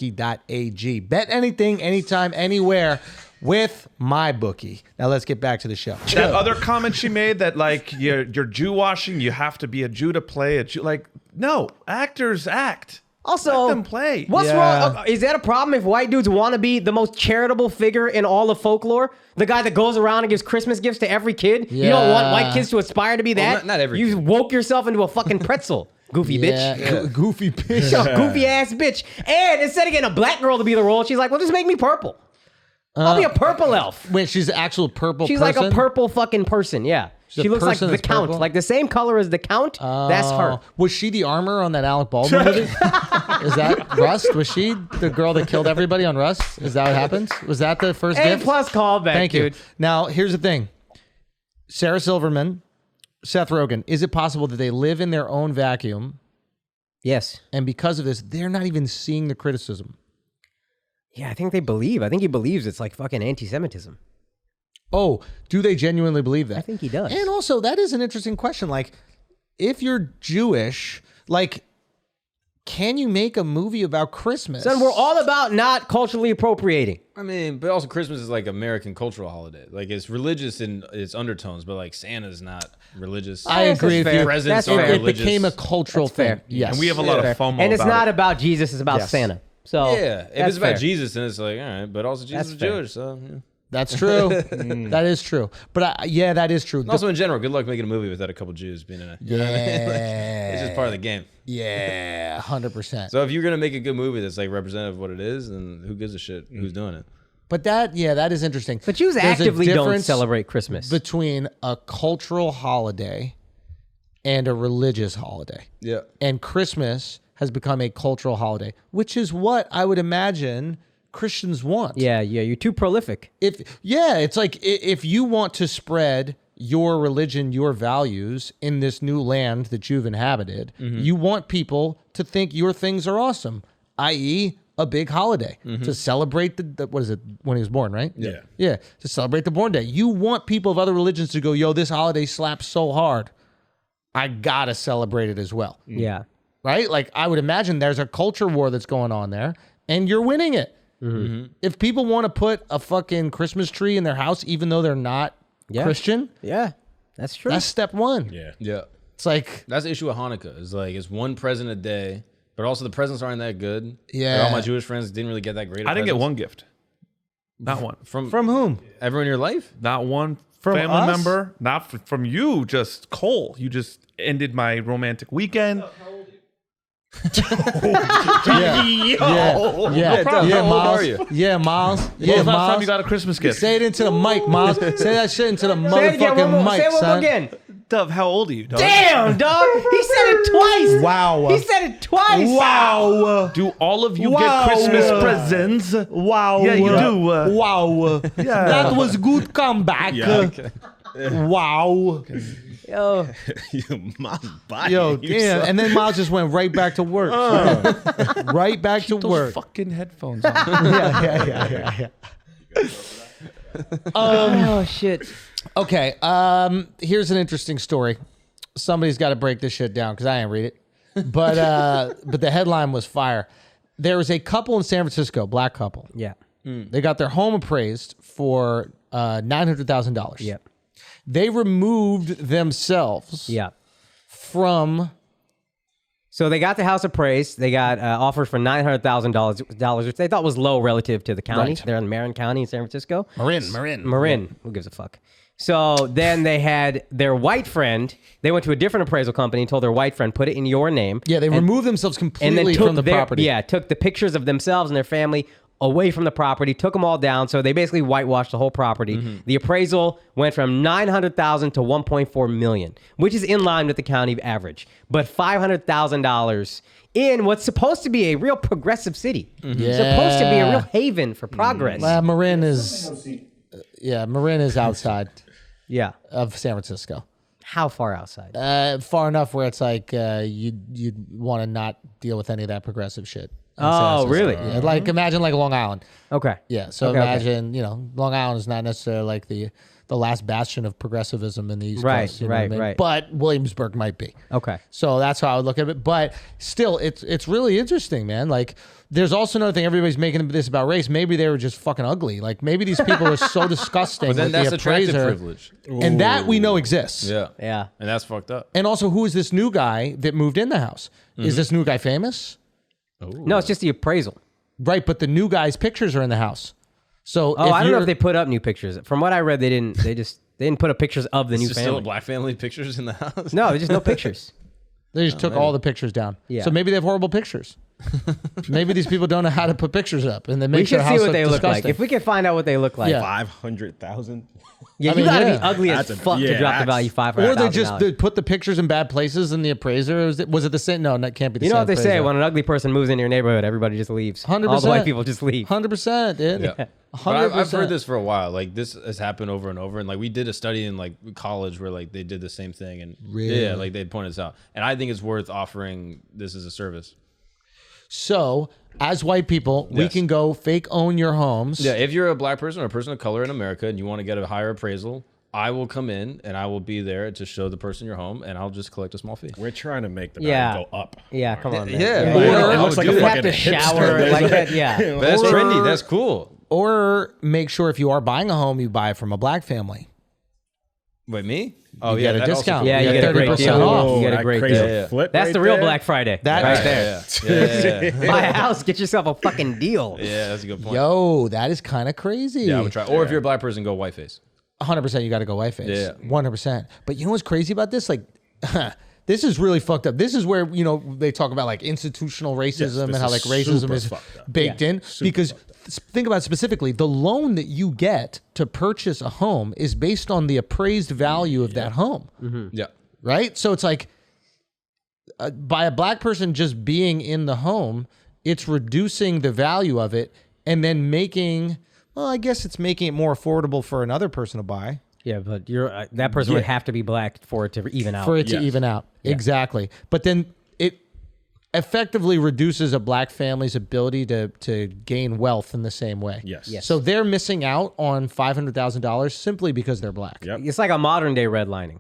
mybookie.ag. Bet anything, anytime, anywhere with MyBookie. Now let's get back to the show. That other comment she made that like you're Jew washing, you have to be a Jew to play a Jew. Like, no, actors act. Also, let them play. What's wrong? Is that a problem if white dudes want to be the most charitable figure in all of folklore? The guy that goes around and gives Christmas gifts to every kid? You don't want white kids to aspire to be that? not every You kid. woke yourself into a fucking pretzel. Goofy bitch. Yeah. Goofy bitch. Yo, goofy ass bitch. And instead of getting a black girl to be the role, she's like, well, just make me purple. I'll be a purple elf. Wait, she's an actual purple She's person? like a purple fucking person, yeah. She's She a looks like person the that's Count, purple? like the same color as the Count. That's her. Was she the armor on that Alec Baldwin movie? Is that Rust? Was she the girl that killed everybody on Rust? Is that what happens? Was that the first A gift? plus callback, Thank dude. you. Now, here's the thing. Sarah Silverman, Seth Rogen, is it possible that they live in their own vacuum Yes. and because of this, they're not even seeing the criticism? Yeah, I think they believe. I think he believes it's like fucking anti-Semitism. Oh, do they genuinely believe that? I think he does. And also, that is an interesting question. Like, if you're Jewish, like, can you make a movie about Christmas? Son, we're all about not culturally appropriating. I mean, but also Christmas is like American cultural holiday. Like it's religious in its undertones, but like Santa's not religious. I agree with fair. you. Presents That's are fair. It religious. became a cultural That's thing. fair. Yes. And we have a lot Fair. of FOMO and it's about not it. about Jesus, it's about Yes. Santa. So Yeah, if that's it's about fair. Jesus, then it's like, all right, but also Jesus That's is fair. Jewish, so yeah. That's true. That is true. But yeah, that is true. And also in general, good luck making a movie without a couple Jews being in it. You know what I mean? Like, it's just part of the game. Yeah, 100%. So if you're gonna make a good movie that's like representative of what it is, then who gives a shit who's doing it? But that is interesting. But Jews There's a actively don't difference celebrate Christmas. between a cultural holiday and a religious holiday. Yeah. And Christmas has become a cultural holiday, which is what I would imagine Christians want. Yeah, you're too prolific. It's like if you want to spread your religion, your values in this new land that you've inhabited, you want people to think your things are awesome, i.e., a big holiday to celebrate the what is it, when he was born, right? Yeah. Yeah, to celebrate the born day. You want people of other religions to go, yo, this holiday slaps so hard, I gotta celebrate it as well. Yeah. Right? Like, I would imagine there's a culture war that's going on there, and you're winning it. If people want to put a fucking Christmas tree in their house, even though they're not Christian, that's true. that's step one. Yeah. It's like, That's the issue with Hanukkah. Is like it's one present a day, but also the presents aren't that good. Yeah. Like, all my Jewish friends didn't really get that great. I didn't get one gift. Not one. from whom? everyone in your life. Not one From family us? member. Not from you. Just Cole. You just ended my romantic weekend. Miles. are you? Yeah, Miles. When Yeah, was the last time Miles. you got a Christmas gift? Say it into the mic, Miles. Say that shit into the Say it again, motherfucking mic, say it one more son. again. Dove, how old are you, dog? Damn, dog. He said it twice. Wow. He said it twice. Wow. Do all of you Wow. get Christmas presents? Wow. Yeah, you do. Wow. That was good comeback. Wow. Yo, Yo, damn. And then Miles just went right back to work. Right back to Those work. fucking headphones on. Yeah. oh shit. Okay. Here's an interesting story. Somebody's got to break this shit down because I didn't read it. But the headline was fire. There was a couple in San Francisco, black couple. Yeah. They got their home appraised for $900,000. Yep. They removed themselves from. So they got the house appraised. They got offered for $900,000, which they thought was low relative to the county. Right. They're in Marin County in San Francisco. Marin. Who gives a fuck? So then they had their white friend. They went to a different appraisal company and told their white friend, put it in your name. Yeah, they removed themselves and completely then took from the property. Yeah, took the pictures of themselves and their family away from the property, took them all down. So they basically whitewashed the whole property. The appraisal went from $900,000 to $1.4 million, which is in line with the county average. But $500,000 in what's supposed to be a real progressive city. Supposed to be a real haven for progress. Marin is. Marin is outside Yeah. of San Francisco. How far outside? Far enough where it's like you'd want to not deal with any of that progressive shit. in San Oh, Francisco. really? Yeah, like imagine like Long Island. Okay. Yeah. So Okay, imagine Long Island is not necessarily like the last bastion of progressivism in the East Right, Coast. You know what I mean? right. But Williamsburg might be. Okay. So that's how I would look at it. But still, it's really interesting, man. Like, there's also another thing. Everybody's making this about race. Maybe they were just fucking ugly. Like, maybe these people are so disgusting. But then with that's the attractive appraiser, privilege. and that we know exists. Yeah. Yeah. And that's fucked up. And also, who is this new guy that moved in the house? Is this new guy famous? No, it's just the appraisal. Right, but the new guy's pictures are in the house. So Oh, I don't know if they put up new pictures. From what I read, they didn't. They didn't put up pictures of the new There's still family. black family pictures in the house. No, there's just no pictures. They just took all the pictures down. Yeah. So maybe they have horrible pictures. Maybe these people don't know how to put pictures up, and they make We sure should the see house what look they look like. disgusting. If we can find out what they look like. Yeah. 500,000. Yeah, I you mean, gotta yeah. be ugly as That's a- fuck to yeah, drop the that's- value $500,000. Or they put the pictures in bad places in the appraiser. Was it the same? No, that can't be the You same. know what they say? appraiser. When an ugly person moves into your neighborhood, everybody just leaves. 100%. All the white people just leave. 100%, dude. Yeah. 100%. But I've heard this for a while. Like, this has happened over and over. And like, we did a study in like college where like they did the same thing. And Really? yeah, like they pointed this out. And I think it's worth offering this as a service. So, as white people, we Yes. can go fake own your homes. Yeah, if you're a black person or a person of color in America and you want to get a higher appraisal, I will come in and I will be there to show the person your home, and I'll just collect a small fee. We're trying to make the Yeah. value go up. Yeah, come on, man. Yeah, Or- It looks like a you have fucking to shower hipster. like that. Yeah. But that's trendy. That's cool. Or make sure if you are buying a home, you buy it from a black family. Wait, me? Oh, You yeah, get a that also discount. cool. Yeah, You you get get a great 30% deal. off. You get a that great crazy deal. flip That's right the real there. Black Friday. That- right Yeah, there. yeah. Buy a house, get yourself a fucking deal. Yeah, that's a good point. Yo, that is kind of crazy. Yeah, I would try. Or if you're a black person, go whiteface. 100%, you got to go white face. Yeah. 100%. But you know what's crazy about this? Like, this is really fucked up. This is where, they talk about like institutional racism and this how is like racism super is fucked up. baked in. Because think about it specifically, the loan that you get to purchase a home is based on the appraised value of that home. Yeah. Right? So it's like, by a black person just being in the home, it's reducing the value of it and then making, well, I guess it's making it more affordable for another person to buy. Yeah, but that person would have to be black for it to even out. For it to even out. Yeah. Exactly. But then it effectively reduces a black family's ability to gain wealth in the same way. Yes. So they're missing out on $500,000 simply because they're black. Yep. It's like a modern day redlining.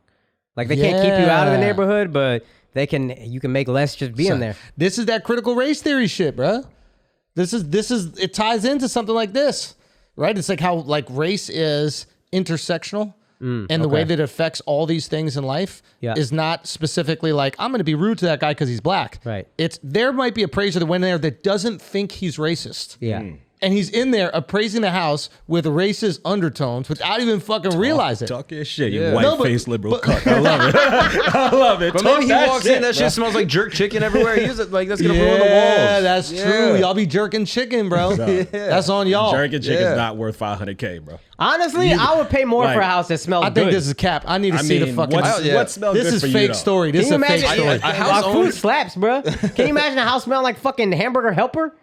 Like they can't keep you out of the neighborhood, but you can make less just being there. This is that critical race theory shit, bro. This is it ties into something like this, right? It's like how like race is intersectional. And the way that it affects all these things in life is not specifically like, I'm going to be rude to that guy because he's black. Right. It's there might be a appraiser that went in there that doesn't think he's racist. Yeah. And he's in there appraising the house with racist undertones without even fucking realize it. Talk your shit, you Yeah. white-faced liberal cuck. I love it. I love it. But Talk maybe he that walks shit, in, that bro. shit smells like jerk chicken everywhere. He's like, that's gonna ruin the walls. Yeah, that's true. Y'all be jerking chicken, bro. That's on y'all. Jerking chicken's Yeah. not worth $500K, bro. Honestly, I would pay more like, for a house that smells I good. think this is cap. I need to see the fucking. What smells This good is for you, fake though? story. This Can is you a fake imagine? story. Our food slaps, bro. Can you imagine a house smelling like fucking hamburger helper?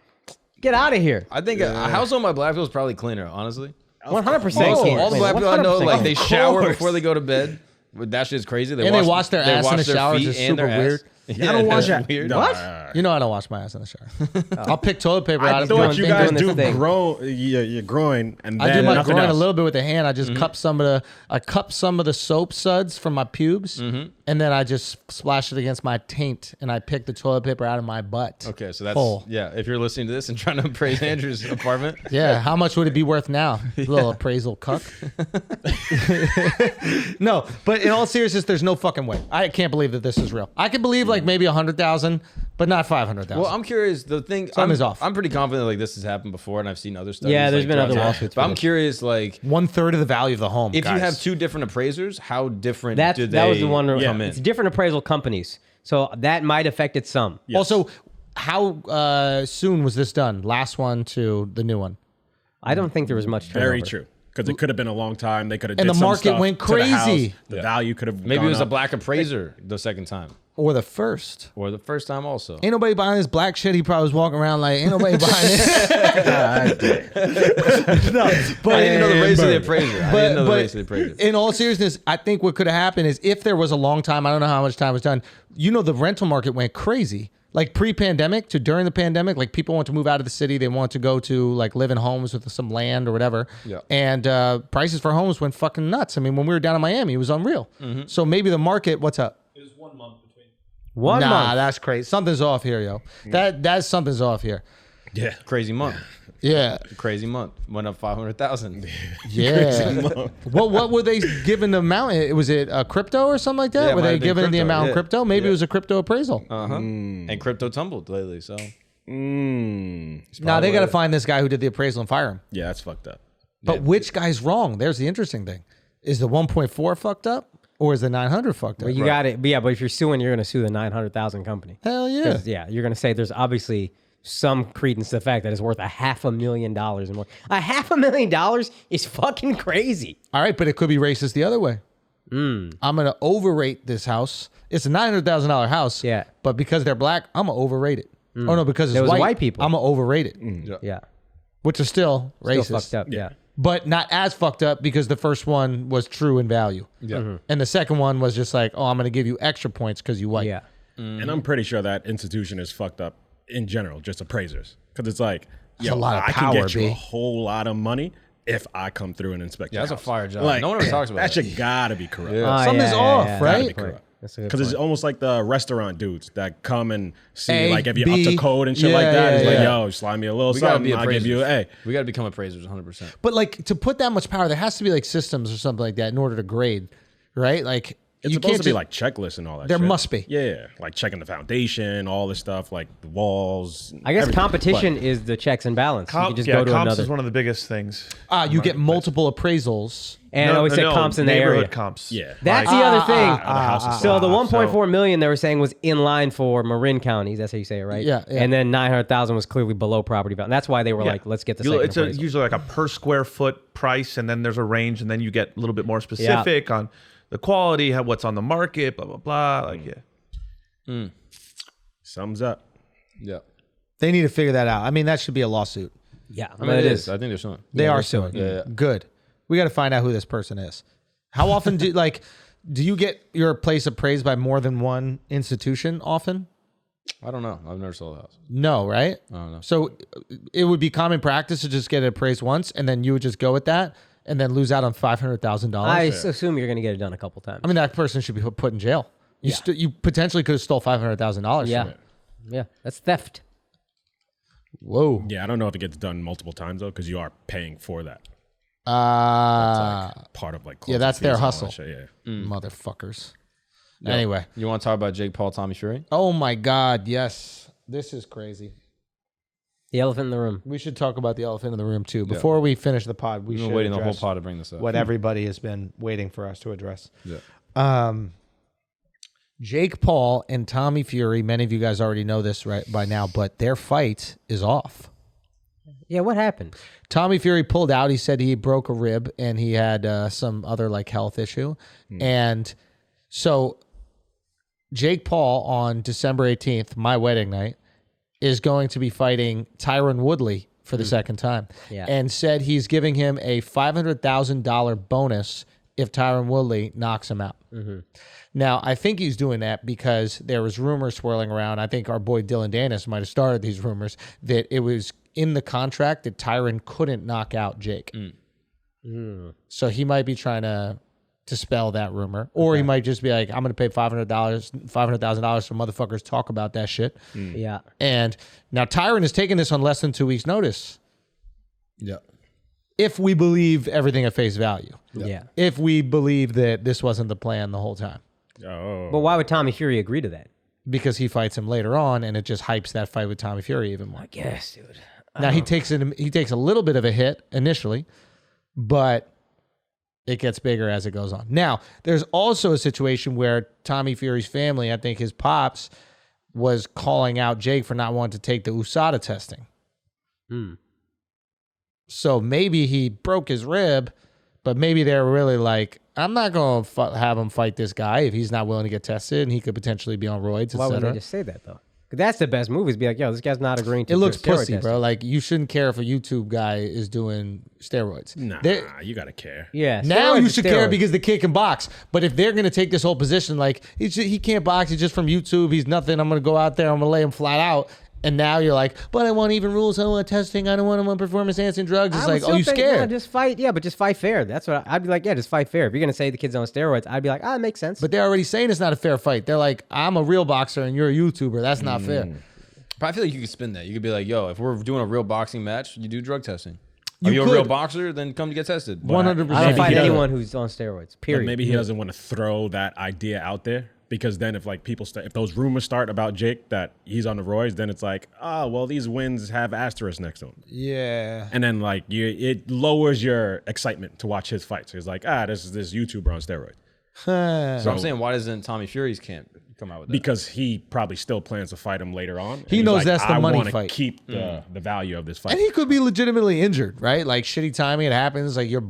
Get out of here. I think a house owned by black people is probably cleaner, honestly. 100%. All the black people I know, like they shower course. before they go to bed. That shit's crazy. And they wash their ass in the shower, feet just and super their weird. ass. I don't wash that's that. weird. No, What? You know I don't wash my ass in the shower. I'll pick toilet paper out I of thought you guys doing do this thing. your groin and then I do my nothing groin else. a little bit with the hand. I just cup some of the soap suds from my pubes, and then I just splash it against my taint, and I pick the toilet paper out of my butt. Okay, so that's hole. If you're listening to this and trying to appraise Andrew's apartment, Yeah, how much would it be worth now? A little appraisal cuck. No, but in all seriousness, there's no fucking way. I can't believe that this is real. I can believe like maybe 100,000, but not 500,000. well, I'm curious. The thing, Something's off. I'm pretty confident like this has happened before, and I've seen other studies. Yeah, there's like, been other throughout- lawsuits. But for I'm this. curious, like 1/3 of the value of the home. if guys. you have two different appraisers, how different That do they was the one. come in? It's different appraisal companies, so that might affect it some. Also, how soon was this done? Last one to the new one. I don't think there was much turnover. Very true. Because it could have been a long time. They could have And did the some market stuff went to the house. crazy. The value could have Maybe gone it was a up. black appraiser the second time, Or the first. or the first time also. Ain't nobody buying this black shit. He probably was walking around like, ain't nobody buying it. No, but I didn't know the race of the appraiser. I didn't know the race of the appraiser. in all seriousness, I think what could have happened is if there was a long time, I don't know how much time was done. You know, the rental market went crazy. Like pre-pandemic to during the pandemic, like people want to move out of the city. They want to go to like live in homes with some land or whatever. Yeah. And prices for homes went fucking nuts. I mean, when we were down in Miami, it was unreal. So maybe the market, what's up? One Nah, month. that's crazy. Something's off here, yo. That's something's off here. Yeah. Crazy month. Yeah. Crazy month. Went up 500,000. Yeah. What were they giving the amount? Was it crypto or something like that? Yeah, it were might they have been giving the crypto, amount yeah. in crypto? Maybe Yeah. it was a crypto appraisal. And crypto tumbled lately. So Nah, they got to find this guy who did the appraisal and fire him. Yeah, that's fucked up. But which guy's wrong? There's the interesting thing. Is the 1.4 fucked up or is the 900 fucked up? But you got it. But yeah, but if you're suing, you're going to sue the 900,000 company. Hell yeah. 'Cause, yeah, you're going to say there's obviously some credence to the fact that it's worth $500,000 and more. $500,000 is fucking crazy. All right, but it could be racist the other way. I'm going to overrate this house. It's a $900,000 house. Yeah. But because they're black, I'm going to overrate it. Oh, no, because it's There was white people. I'm going to overrate it, Yeah. which is still racist. Still fucked up. Yeah. But not as fucked up because the first one was true in value. yeah. And the second one was just like, oh, I'm going to give you extra points because you white. Yeah. And I'm pretty sure that institution is fucked up in general, just appraisers. Because it's like, a lot of I power, can get you B. a whole lot of money if I come through and inspect Yeah, your that's a house. fire job. No one ever talks about that. that. Shit gotta be corrupt. Yeah. Something's off, Gotta right? be correct. That's a good Because it's point. almost like the restaurant dudes that come and see, A, like, if you're B. up to code and shit Yeah, like that. yeah, It's like, yeah. yo, slide me a little We gotta something, be I'll give you appraisers. a. We got to become appraisers 100%. But like to put that much power, there has to be like systems or something like that in order to grade, right? Like It's you supposed can't to be just- like checklists and all that There shit. must be. Yeah, like checking the foundation, all this stuff, like the walls. I guess everything. competition is the checks and balance. You can just go to comps another. is one of the biggest things. you get multiple appraisals. And I always say comps in the neighborhood area. comps. Yeah. That's Like, the other thing. the houses. So the so- 1.4 million they were saying was in line for Marin counties. That's how you say it, right? Yeah, yeah. And then 900,000 was clearly below property value. And that's why they were like, let's get the second It's appraisal. usually like a per square foot price, and then there's a range, and then you get a little bit more specific on the quality, what's on the market, blah blah blah. Like Sums up. Yeah. They need to figure that out. I mean, that should be a lawsuit. Yeah, I mean, it is. I think they're suing. They are they're suing. Yeah. Good. We got to find out who this person is. How often do you get your place appraised by more than one institution often? I don't know. I've never sold a house. No, right? I don't know. So it would be common practice to just get it appraised once, and then you would just go with that, and then lose out on $500,000. I assume you're going to get it done a couple times. I mean, that person should be put in jail. You potentially could have stole $500,000. yeah. From it. Yeah, that's theft. Whoa. Yeah, I don't know if it gets done multiple times though, because you are paying for that. Part of like that's their fees and all hustle. that shit, yeah. Motherfuckers. Anyway. You want to talk about Jake Paul, Tommy Fury? Oh my God, yes. This is crazy. The elephant in the room. We should talk about the elephant in the room too. Before we finish the pod, we We've should been waiting the whole address pod to bring this up. what everybody has been waiting for us to address. Yeah. Jake Paul and Tommy Fury, many of you guys already know this right by now, but their fight is off. Yeah, what happened? Tommy Fury pulled out. He said he broke a rib and he had some other like health issue. And so Jake Paul on December 18th, my wedding night, is going to be fighting Tyron Woodley for the second time. Yeah. And said he's giving him a $500,000 bonus if Tyron Woodley knocks him out. Now, I think he's doing that because there was rumors swirling around. I think our boy Dylan Danis might have started these rumors that it was in the contract that Tyron couldn't knock out Jake. So he might be trying to dispel that rumor. Or he might just be like, I'm going to pay $500,000 for motherfuckers talk about that shit. Yeah. And now Tyron is taking this on less than 2 weeks' notice. Yeah. If we believe everything at face value. Yeah. If we believe that this wasn't the plan the whole time. Oh. But why would Tommy Fury agree to that? Because he fights him later on, and it just hypes that fight with Tommy Fury even more. Yes, dude. Now he takes a little bit of a hit initially, but it gets bigger as it goes on. Now, there's also a situation where Tommy Fury's family, I think his pops, was calling out Jake for not wanting to take the USADA testing. So maybe he broke his rib, but maybe they're really like, I'm not going to have him fight this guy if he's not willing to get tested, and he could potentially be on roids, Why would they etc. just say that, though? 'Cause that's the best move is be like, yo, this guy's not agreeing to It looks steroid pussy, testing. bro. Like, you shouldn't care if a YouTube guy is doing steroids. Nah, They- you gotta care. Yeah. Now steroids you are should care steroids. because the kid can box. But if they're going to take this whole position, like, he can't box, he's just from YouTube, he's nothing, I'm going to go out there, I'm going to lay him flat out. And now you're like, but I want even rules, I want testing, I don't want him on performance-enhancing drugs. It's I would like, still oh, you think, scared? no, just fight. Yeah, but just fight fair. That's what I'd be like. Yeah, just fight fair. If you're gonna say the kid's on steroids, I'd be like, it makes sense. But they're already saying it's not a fair fight. They're like, I'm a real boxer and you're a YouTuber. That's not fair. But I feel like you could spin that. You could be like, yo, if we're doing a real boxing match, you do drug testing. Are you a real boxer? Then come to get tested. 100%. I don't fight he doesn't. anyone who's on steroids. But Period. maybe he doesn't want to throw that idea out there, because then if like people if those rumors start about Jake that he's on the roids, then it's like, oh well, these wins have asterisks next to them. Yeah. And then like it lowers your excitement to watch his fights. So he's like, this is this YouTuber on steroids. So I'm saying, why doesn't Tommy Fury's camp come out with that? Because he probably still plans to fight him later on. And He he's knows like, that's the I money wanna fight. keep the value of this fight. And he could be legitimately injured, right? Like shitty timing, it happens. Like you're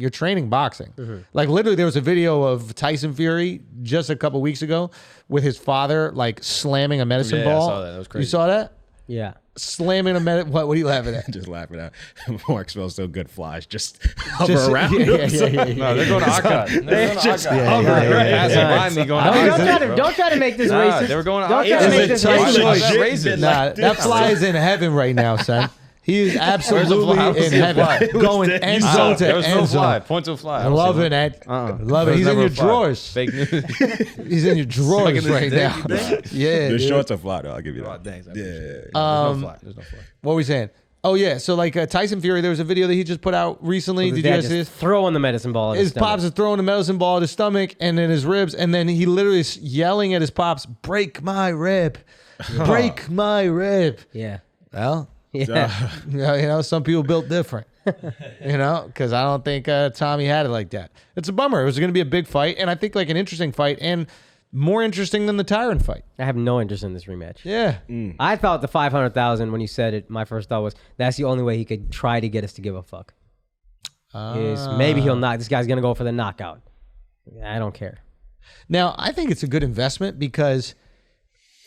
training boxing. Like literally there was a video of Tyson Fury just a couple weeks ago with his father like slamming a medicine Yeah, I ball. saw that. That was crazy. You saw that? yeah. Slamming a what are you laughing at? Just laughing at Mark smells so good. Flies just hover Just- around. yeah, him. No, they're going to Akaash. They're going to just Akaash. hover Passing yeah. by me going to Don't try to make this racist. They were going to Don't try to Akaash. make this tight racist. choice. That's racist. Nah, that fly is in heaven right now, son. He is absolutely fly? I don't in see a heaven, fly. going end zone to There was no end fly. zone. Point to a fly. I love it, Ed. Love it. There's He's in never your a fly. drawers. Fake news. He's in your drawers right now. Yeah. The dude. shorts are fly though. I'll give you Oh, that. thanks. I appreciate it. Um, There's no fly. There's no fly. What were we saying? Oh yeah. So like Tyson Fury, there was a video that he just put out recently. His Did you dad guys see just this? throwing the medicine ball at His stomach. pops is throwing a medicine ball at his stomach and then his ribs, and then he literally is yelling at his pops, "Break my rib, break my rib." Yeah. Well, Yeah. you know, some people built different. You know, because I don't think Tommy had it like that. It's a bummer. It was going to be a big fight, and I think like an interesting fight, and more interesting than the Tyron fight. I have no interest in this rematch. Yeah. I thought the 500,000 when you said it. My first thought was that's the only way he could try to get us to give a fuck. Is maybe he'll knock. This guy's gonna go for the knockout. I don't care. Now, I think it's a good investment because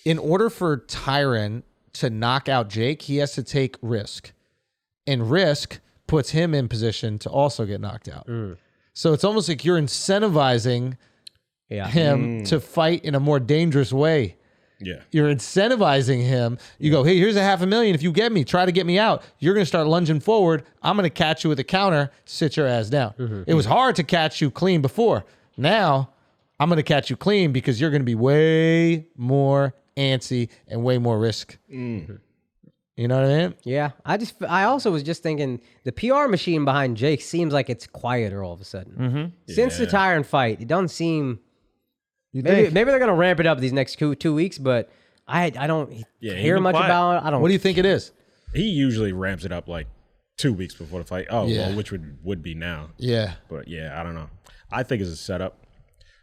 in order for Tyron to knock out Jake, he has to take risk. And risk puts him in position to also get knocked out. So it's almost like you're incentivizing him to fight in a more dangerous way. Yeah. You're incentivizing him. You go, hey, here's $500,000. If you get me, try to get me out. You're going to start lunging forward. I'm going to catch you with a counter. Sit your ass down. It was hard to catch you clean before. Now, I'm going to catch you clean because you're going to be way more antsy and way more risk. You know what I mean? Yeah. I also was just thinking the PR machine behind Jake seems like it's quieter all of a sudden. Since the Tyron fight, it doesn't seem... Maybe they're going to ramp it up these next 2 weeks, but I don't hear much about it. I don't. What do you think it is? He usually ramps it up like 2 weeks before the fight. Oh, well, which would be now. Yeah. But yeah, I don't know. I think it's a setup.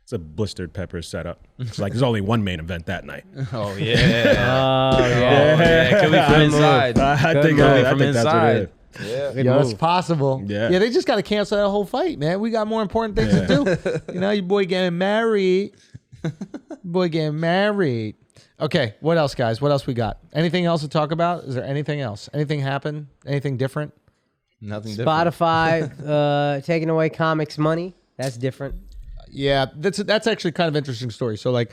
It's a blistered pepper setup. It's like there's only one main event that night. Oh, yeah. Kill me from inside. I think that's what it is. Yeah, it's possible. Yeah. They just got to cancel that whole fight, man. We got more important things to do. You know, your boy getting married. Okay, what else, guys? What else we got? Anything else to talk about? Is there anything else? Anything happen? Anything different? Nothing different. Spotify taking away comics money. That's different. Yeah, that's actually kind of interesting story. So like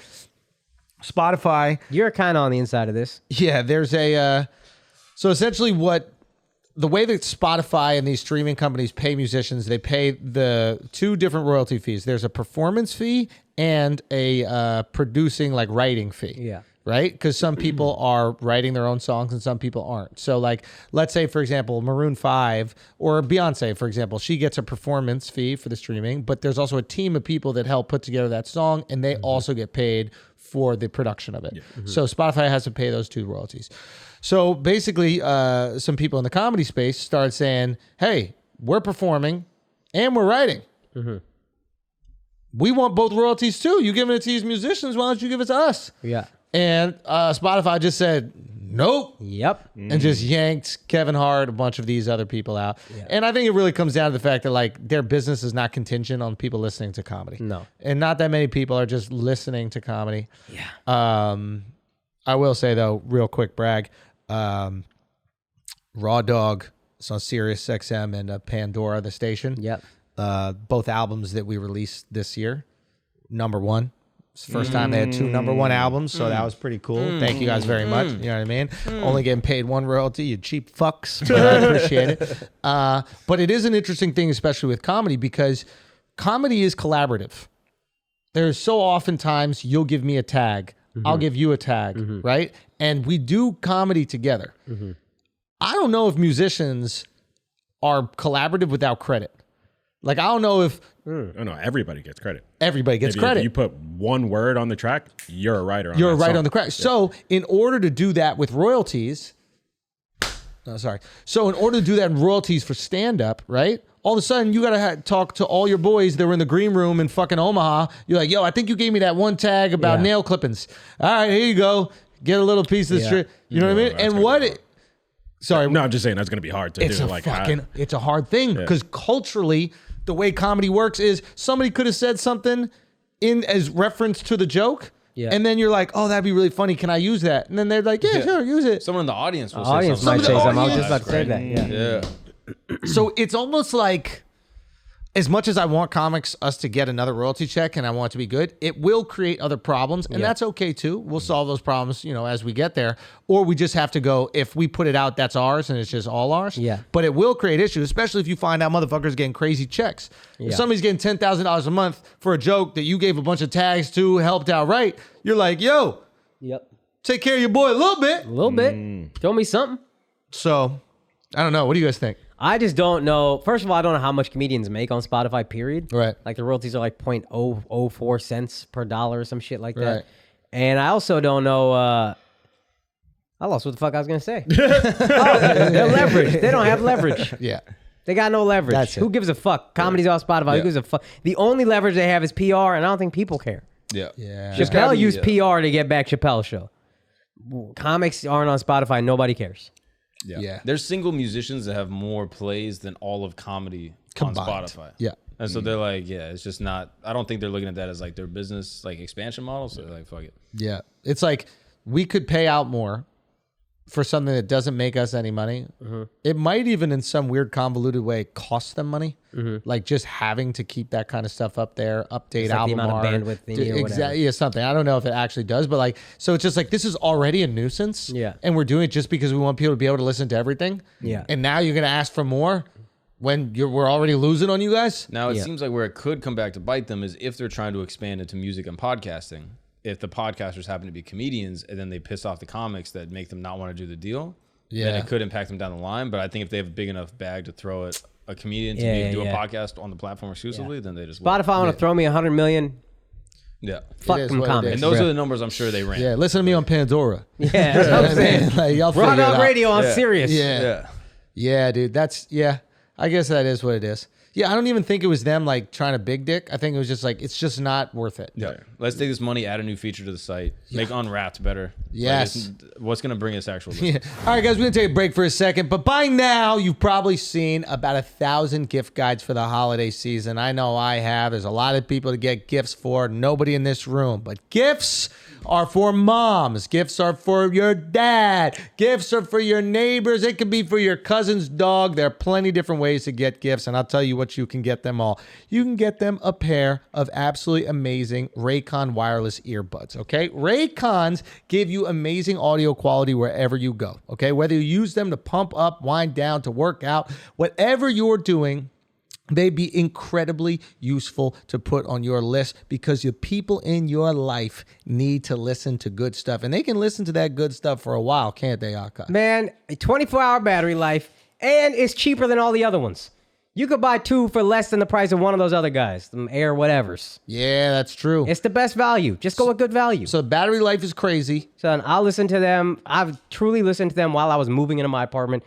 Spotify. You're kind of on the inside of this. Yeah, there's so essentially the way that Spotify and these streaming companies pay musicians, they pay the 2 different royalty fees. There's a performance fee and a producing, like, writing fee. Yeah. Right? Because some people are writing their own songs and some people aren't. So, like, let's say, for example, Maroon 5 or Beyonce, for example, she gets a performance fee for the streaming, but there's also a team of people that help put together that song, and they also get paid for the production of it. Yeah. So Spotify has to pay those 2 royalties. So basically, some people in the comedy space started saying, hey, we're performing and we're writing. We want both royalties too. You giving it to these musicians, why don't you give it to us? Yeah. And Spotify just said, nope. Yep. And just yanked Kevin Hart, a bunch of these other people out. Yeah. And I think it really comes down to the fact that, like, their business is not contingent on people listening to comedy. No. And not that many people are just listening to comedy. Yeah. I will say, though, real quick brag, Raw Dog is on Sirius XM and Pandora, the station. Yep. Both albums that we released this year, #1. It's the first time they had 2 #1 albums, so that was pretty cool. Thank you guys very much. You know what I mean? Only getting paid 1 royalty, you cheap fucks. But I appreciate it. But it is an interesting thing, especially with comedy, because comedy is collaborative. There's so often times you'll give me a tag, I'll give you a tag, right? And we do comedy together. I don't know if musicians are collaborative without credit. Like, I don't know if... Oh, no, everybody gets credit. Everybody gets credit. If you put 1 word on the track, you're a writer on You're a that writer song. on the track. Yeah. So in order to do that with royalties... So in order to do that in royalties for stand-up, right? All of a sudden, you got to talk to all your boys that were in the green room in fucking Omaha. You're like, yo, I think you gave me that 1 tag about nail clippings. All right, here you go. Get a little piece of this shit. You know what I mean? And what... Sorry. No, I'm just saying that's going to be hard to do. It's a hard thing because culturally, the way comedy works is somebody could have said something in as reference to the joke. Yeah. And then you're like, oh, that'd be really funny. Can I use that? And then they're like, yeah, sure, use it. Someone in the audience will say something. Might say something. I was just about to say that. Yeah. So it's almost like, as much as I want us to get another royalty check and I want it to be good, it will create other problems. And that's okay too. We'll solve those problems, as we get there. Or we just have to go, if we put it out, that's ours and it's just all ours. Yeah. But it will create issues, especially if you find out motherfuckers getting crazy checks. Yeah. If somebody's getting $10,000 a month for a joke that you gave a bunch of tags to, helped out right, you're like, yo, take care of your boy a little bit. A little bit. Throw me something. So, I don't know. What do you guys think? I just don't know. First of all, I don't know how much comedians make on Spotify, period. Right. Like the royalties are like 0.004 cents per dollar or some shit like that. Right. And I also don't know. I lost what the fuck I was going to say. They're leveraged. They don't have leverage. Yeah. They got no leverage. That's it. Who gives a fuck? Comedy's off Spotify. Who gives a fuck? The only leverage they have is PR, and I don't think people care. Yeah. Chappelle used PR to get back Chappelle's show. Comics aren't on Spotify. Nobody cares. Yeah. There's single musicians that have more plays than all of comedy combined on Spotify. Yeah. And so they're like, it's just not, I don't think they're looking at that as like their business, like expansion model. So they're like, fuck it. Yeah. It's like we could pay out more for something that doesn't make us any money. It might even in some weird convoluted way cost them money. Like just having to keep that kind of stuff up there, update album the amount art. of bandwidth they need or whatever. Exactly, yeah, something. I don't know if it actually does, but like, so it's just like, this is already a nuisance. Yeah. And we're doing it just because we want people to be able to listen to everything. Yeah. And now you're going to ask for more when we're already losing on you guys? Now, it seems like where it could come back to bite them is if they're trying to expand into music and podcasting. If the podcasters happen to be comedians and then they piss off the comics that make them not want to do the deal, then it could impact them down the line. But I think if they have a big enough bag to throw at a comedian to do a podcast on the platform exclusively, then they just will. Spotify want to throw me $100 million. Yeah. Fuck is them what it comics. And those are the numbers I'm sure they ran. Yeah, listen to me on Pandora. Yeah, that's what I'm saying. Like, y'all Raw figure it Dog out. Radio on Sirius. Yeah, dude. I guess that is what it is. Yeah, I don't even think it was them like trying to big dick. I think it was just like, it's just not worth it. Yeah. Let's take this money, add a new feature to the site, make Unwrapped better. Yes. Like what's going to bring us actual listeners? All right, guys, we're going to take a break for a second. But by now, you've probably seen about 1,000 gift guides for the holiday season. I know I have. There's a lot of people to get gifts for. Nobody in this room. But gifts are for moms. Gifts are for your dad. Gifts are for your neighbors. It could be for your cousin's dog. There are plenty of different ways to get gifts, and I'll tell you what, you can get them all. You can get them a pair of absolutely amazing Raycon wireless earbuds, okay? Raycons give you amazing audio quality wherever you go, okay? Whether you use them to pump up, wind down, to work out, whatever you're doing, they'd be incredibly useful to put on your list because the people in your life need to listen to good stuff. And they can listen to that good stuff for a while, can't they, Akaash? Man, a 24-hour battery life, and it's cheaper than all the other ones. You could buy two for less than the price of one of those other guys, them Air whatevers. Yeah, that's true. It's the best value. Just go with good value. So battery life is crazy. Son, I'll listen to them. I've truly listened to them while I was moving into my apartment.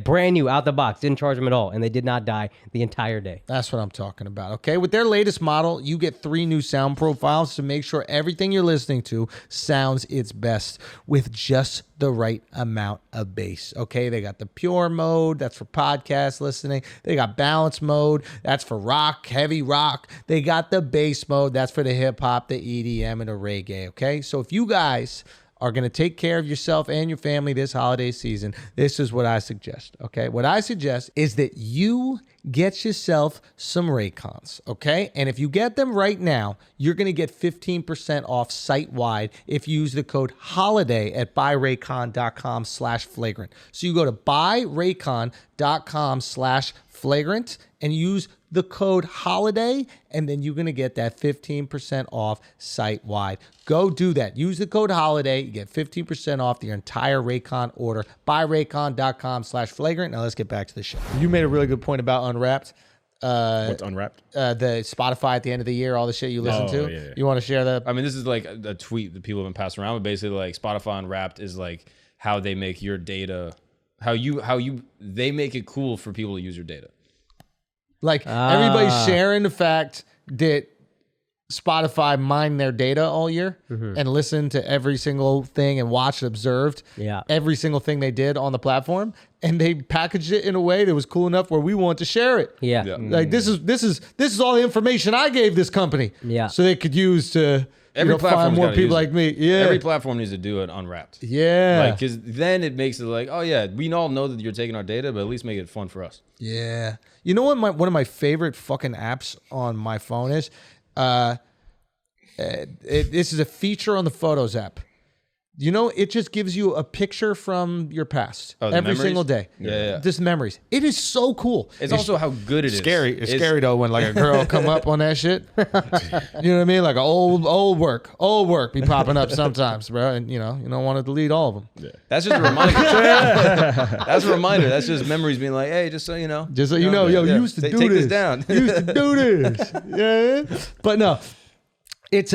Brand new, out the box. Didn't charge them at all. And they did not die the entire day. That's what I'm talking about, okay? With their latest model, you get 3 new sound profiles to make sure everything you're listening to sounds its best with just the right amount of bass, okay? They got the pure mode. That's for podcast listening. They got balance mode. That's for rock, heavy rock. They got the bass mode. That's for the hip-hop, the EDM, and the reggae, okay? So if you guys are going to take care of yourself and your family this holiday season, this is what I suggest, okay? What I suggest is that you get yourself some Raycons, okay? And if you get them right now, you're going to get 15% off site-wide if you use the code HOLIDAY at buyraycon.com/flagrant. So you go to buyraycon.com/flagrant and use the code HOLIDAY, and then you're going to get that 15% off site-wide. Go do that. Use the code HOLIDAY. You get 15% off the entire Raycon order. Buyraycon.com/flagrant. Now let's get back to the show. You made a really good point about Unwrapped. What's Unwrapped? The Spotify at the end of the year, all the shit you listen to. Yeah. You want to share that? I mean, this is like a tweet that people have been passing around, but basically like Spotify Unwrapped is like how they make your data, they make it cool for people to use your data. Like everybody's sharing the fact that Spotify mined their data all year and listened to every single thing and watched, observed every single thing they did on the platform, and they packaged it in a way that was cool enough where we want to share it. Yeah. Like this is all the information I gave this company. Yeah. So they could use to Every platform's find more gotta people use like me. Yeah. Every platform needs to do it Unwrapped. Yeah. Like, because then it makes it like, oh yeah, we all know that you're taking our data, but at least make it fun for us. Yeah. You know what one of my favorite fucking apps on my phone is? This is a feature on the Photos app. You know, it just gives you a picture from your past every memories? single day. Yeah. Just memories. It is so cool. It's also how good it is. Scary. It's scary though when like a girl come up on that shit. You know what I mean? Like old work be popping up sometimes, bro. And you don't want to delete all of them. Yeah. That's just a reminder. That's a reminder. That's just memories being like, hey, just so you know. Just so you know, you used to do take this. this down. You used to do this. Yeah. But no. It's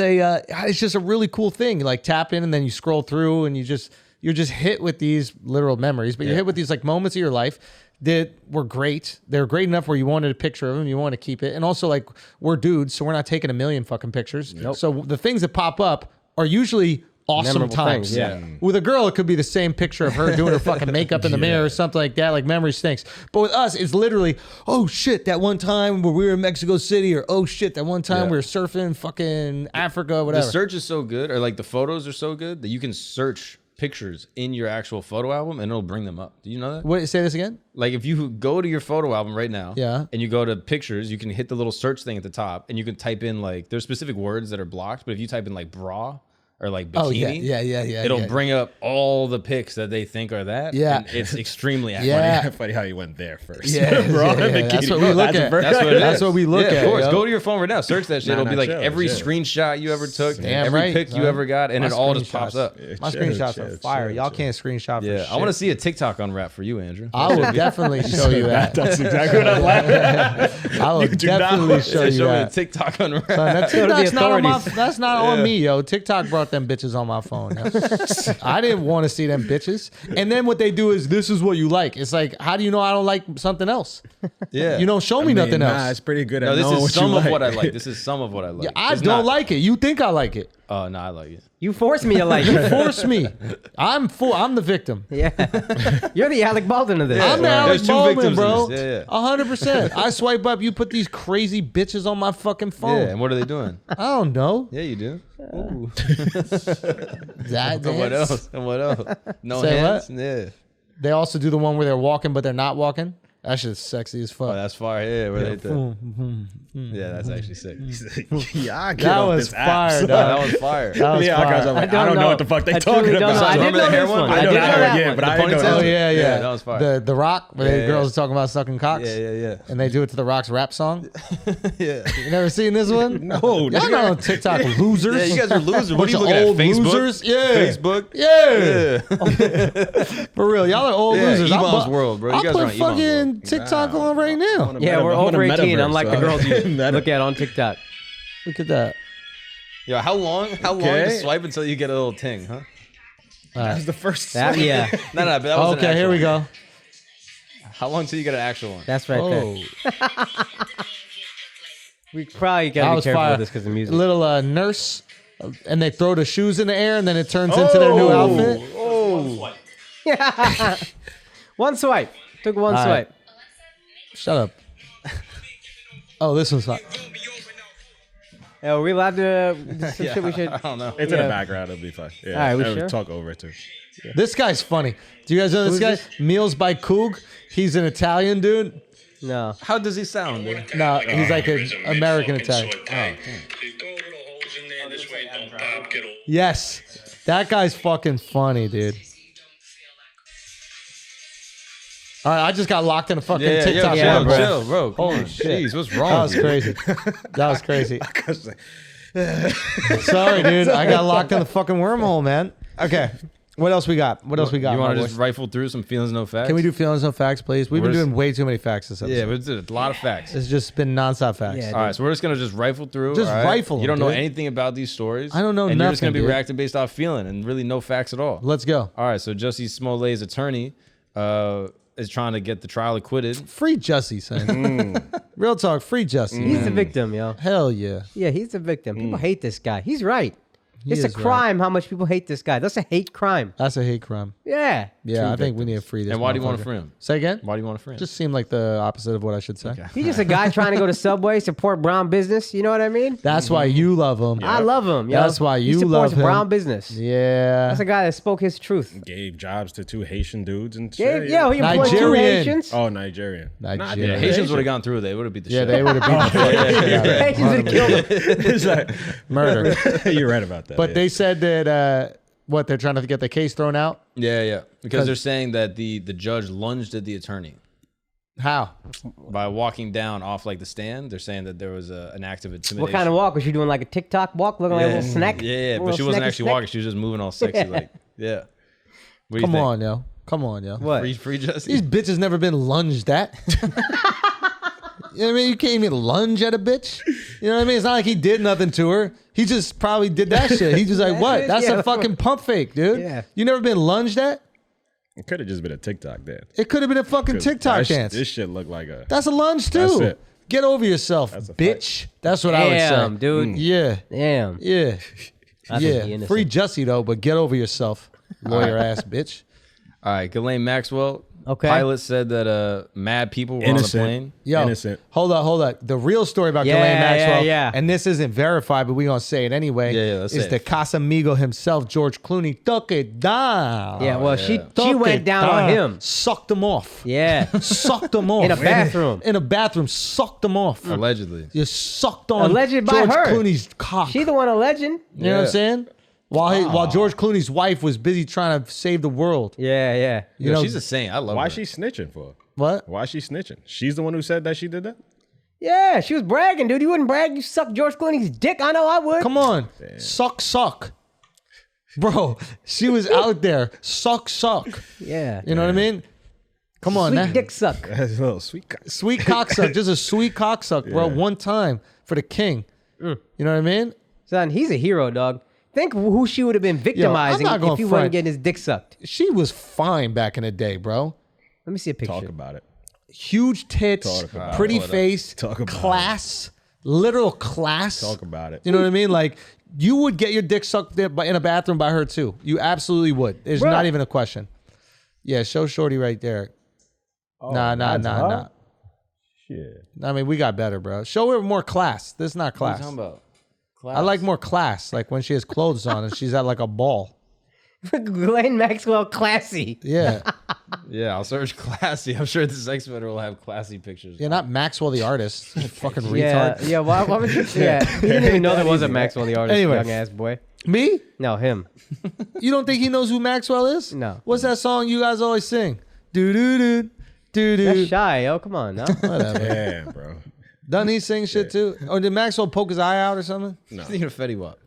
just a really cool thing. You like tap in and then you scroll through and you're just hit with these literal memories, but you're hit with these like moments of your life that were great. They're great enough where you wanted a picture of them, you want to keep it. And also like we're dudes, so we're not taking a million fucking pictures. Nope. So the things that pop up are usually awesome Memorable times. things, yeah. With a girl, it could be the same picture of her doing her fucking makeup in the mirror or something like that. Like memory stinks. But with us, it's literally, oh shit, that one time where we were in Mexico City, or oh shit, that one time we were surfing fucking Africa, whatever. The search is so good, or like the photos are so good that you can search pictures in your actual photo album and it'll bring them up. Do you know that? Wait, say this again? Like if you go to your photo album right now, and you go to pictures, you can hit the little search thing at the top, and you can type in like there's specific words that are blocked, but if you type in like bra or like bikini, it'll bring up all the pics that they think are that. Yeah, and it's extremely accurate. Funny how you went there first. That's what we look at. That's what we look at. Of course, yo. go to your phone right now, search that shit. It'll be like every screenshot you ever took, every pic you ever got, and it all just pops up. My screenshots are fire. Y'all can't screenshot for shit. I want to see a TikTok unwrap for you, Andrew. I will definitely show you that. That's exactly what I like. I will definitely show you Show me a that. TikTok unwrap. That TikTok's not on my, that's not on me, yo. TikTok brought them bitches on my phone. Yo. I didn't want to see them bitches. And then what they do is, this is what you like. It's like, how do you know I don't like something else? Yeah. You don't show me nothing else. Nah, it's pretty good at No, this knowing is what some you of like. what I like. This is some of what I like. Yeah, I It's don't not- like it. You think I like it. Oh, no, I like it. You forced me to like You it. force me. I'm the victim. Yeah. You're the Alec Baldwin of this. I'm the There's Alec two Baldwin, victims in bro. this. 100%. I swipe up. You put these crazy bitches on my fucking phone. Yeah, and what are they doing? I don't know. Yeah, you do. Ooh. That And what dance. else? And what else? No Say hands? what? Yeah. They also do the one where they're walking, but they're not walking. That shit's sexy as fuck. Oh, that's fire. Yeah, where they do. Yeah, that's actually sick. Yeah, I get That off was this app, fire, son. dog. That was fire. That was Yeah, fire. Akaash, I'm like, I don't know what the fuck they I talking truly don't about. know. I didn't Remember know the this hair one? one. I I know didn't that know one. that Yeah, one. but I The didn't know ponytail? Oh that. yeah, Yeah, that was fire. The Rock, where the Yeah, girls yeah. are talking about sucking cocks. Yeah. And they do it to the Rock's rap song. Yeah. You never seen this one? No, Y'all not on TikTok losers. Yeah, you guys are losers. What are you Bunch looking of at? old Facebook? losers? Yeah. Facebook? Yeah. For real, y'all are old Yeah, losers. Ebon's world, bro. You I'll guys put are on Ebon's fucking world. TikTok on right now. Yeah, we're I'm on a over 18, metaverse, unlike the so- girls you Meta. look at on TikTok. Look at that. Yo, how long to Okay. swipe until you get a little ting, huh? That was the first. That, yeah, No, but that was an Okay, here actual we one. go. How long till you get an actual one? that's right there. Oh, We probably that gotta be was careful fire. with this because of music. Little nurse, and they throw the shoes in the air, and then it turns into their new outfit. One swipe. Took one All right. swipe. Shut up. Oh, this one's fine. Yeah, are we allowed to? Some shit we should. I don't know. It's in Yeah. the background. It'll be fine. Yeah, All right, we I'll sure? talk over it too. This guy's funny. Do you guys know this Who's guy? this? Meals by Coog. He's an Italian dude. No. How does he sound, dude? No, he's like an American Italian. Yes, that guy's fucking funny, dude. All right, I just got locked in a fucking TikTok. yeah, world, bro. chill, bro. Come Holy on. shit. Jeez, what's That wrong? was dude? crazy. That was crazy. Sorry, dude. I got locked in the fucking wormhole, man. Okay. What else we got? What else we got? You want my to boy? just rifle through some feelings, no facts? Can we do feelings no facts, please? We've been We're just- doing way too many facts this episode. Yeah, but it's a lot of facts. It's just been nonstop facts. Yeah, All right, so we're just gonna just rifle through. Just all right? rifle You don't them, know dude. anything about these stories. I don't know and you're just gonna nothing, be dude. reacting based off feeling and really no facts at all. Let's go. All right, so Jussie Smollett's attorney is trying to get the trial acquitted. Free Jussie, son. Real talk, free Jussie. He's man. the victim, yo. Hell yeah. Yeah, he's the victim. People hate this guy. He's right. It's a is right. crime how much people hate this guy. That's a hate crime. That's a hate crime. Yeah. Yeah, I think we need to free this. And why do you want to motherfucker. free him? Say again? Why do you want to free him? Just seemed like the opposite of what I should say. He's just a guy trying to go to Subway, support brown business. You know what I mean? That's why you love him. I love him, yo. That's why he you supports love him. brown business. Yeah. That's a guy that spoke his truth. Gave jobs to 2 Haitian dudes and Yeah, shit. yeah, he employed 2 Nigerian. Haitians. Oh, Nigerian. Nigerian. Yeah, Haitians would have gone through. They would have beat the Yeah, shit. they would have been Haitians would have killed him. It's like, murder. you're right about that. But yeah. they said that what they're trying to get the case thrown out. Yeah. Because they're saying that the judge lunged at the attorney How? by walking down off like the stand. They're saying that there was an act of intimidation. What kind of walk? Was she doing like a TikTok walk, looking like a little snack? Yeah, A but little she wasn't snacky actually snack? walking. She was just moving all sexy, like yeah. What do you Come think? on, yo. Come on, yo. What? Free Jussie? These bitches never been lunged at. You know what I mean? You can't even lunge at a bitch. You know what I mean? It's not like he did nothing to her. He just probably did that shit. He just like, what? That's Yeah. a fucking pump fake, dude. Yeah. You never been lunged at? It could have just been a TikTok dance. It could have been a fucking 'Cause TikTok that dance. This shit looked like a. That's a lunge too. That's it. Get over yourself, That's a bitch. That's what I would say. Damn, dude. Yeah. Damn. Yeah. I think he innocent. Free Jussie though, but get over yourself, lawyer ass bitch. All right, Ghislaine Maxwell. Okay. Pilot said that mad people were Innocent. on the plane. Yo, Innocent. Hold up. The real story about Ghislaine Maxwell, yeah. and this isn't verified, but we gonna say it anyway. Yeah, let's is say the it. Casamigo himself, George Clooney, took it down. Yeah, well, she Took went it down on him. sucked him off. Yeah. Sucked him off In a bathroom. In a bathroom, sucked him off. Allegedly. You sucked on Alleged by George her. Clooney's cock. She the one alleging. You know what I'm Yeah. saying? While George Clooney's wife was busy trying to save the world. Yeah. You know, she's a saint. I love Why her. is she snitching for? what? Why is she snitching? She's the one who said that she did that? Yeah, she was bragging, dude. You wouldn't brag. You suck George Clooney's dick. I know I would. Come on. Suck. Bro, she was out there. Suck. Yeah. You know what I mean? Come on, Sweet man. dick suck. That's a little sweet guy. Sweet cocksuck. Just a sweet cocksuck, bro. Yeah. One time for the king. You know what I mean? Son, he's a hero, dog. Think who she would have been victimizing not gonna if he front. wasn't getting his dick sucked. She was fine back in the day, bro. Let me see a picture. Talk about it. Huge tits, Talk about it. pretty face, Talk about class, literal class. Talk about it. You know what I mean? Like, you would get your dick sucked there in a bathroom by her, too. You absolutely would. There's Bruh. not even a question. Yeah, show Shorty right there. Nah. Shit. I mean, we got better, bro. Show her more class. This is not What are you class. talking about? I like more class, like when she has clothes on and she's at like a ball. Ghislaine Maxwell, classy. Yeah. Yeah, I'll search classy. I'm sure the sex offender will have classy pictures. Yeah, not Maxwell the artist. Fucking Yeah, retard. yeah. Why would you? Yeah, he didn't even know there was a Maxwell the artist. Anyway. Young ass boy. Me? No, him. You don't think he knows who Maxwell is? No. What's that song you guys always sing? Do do do do That's do. shy, yo. Come on, now. Whatever. Damn, bro. Doesn't he sing shit too? Or did Maxwell poke his eye out or something? I'm thinking of Fetty Wap.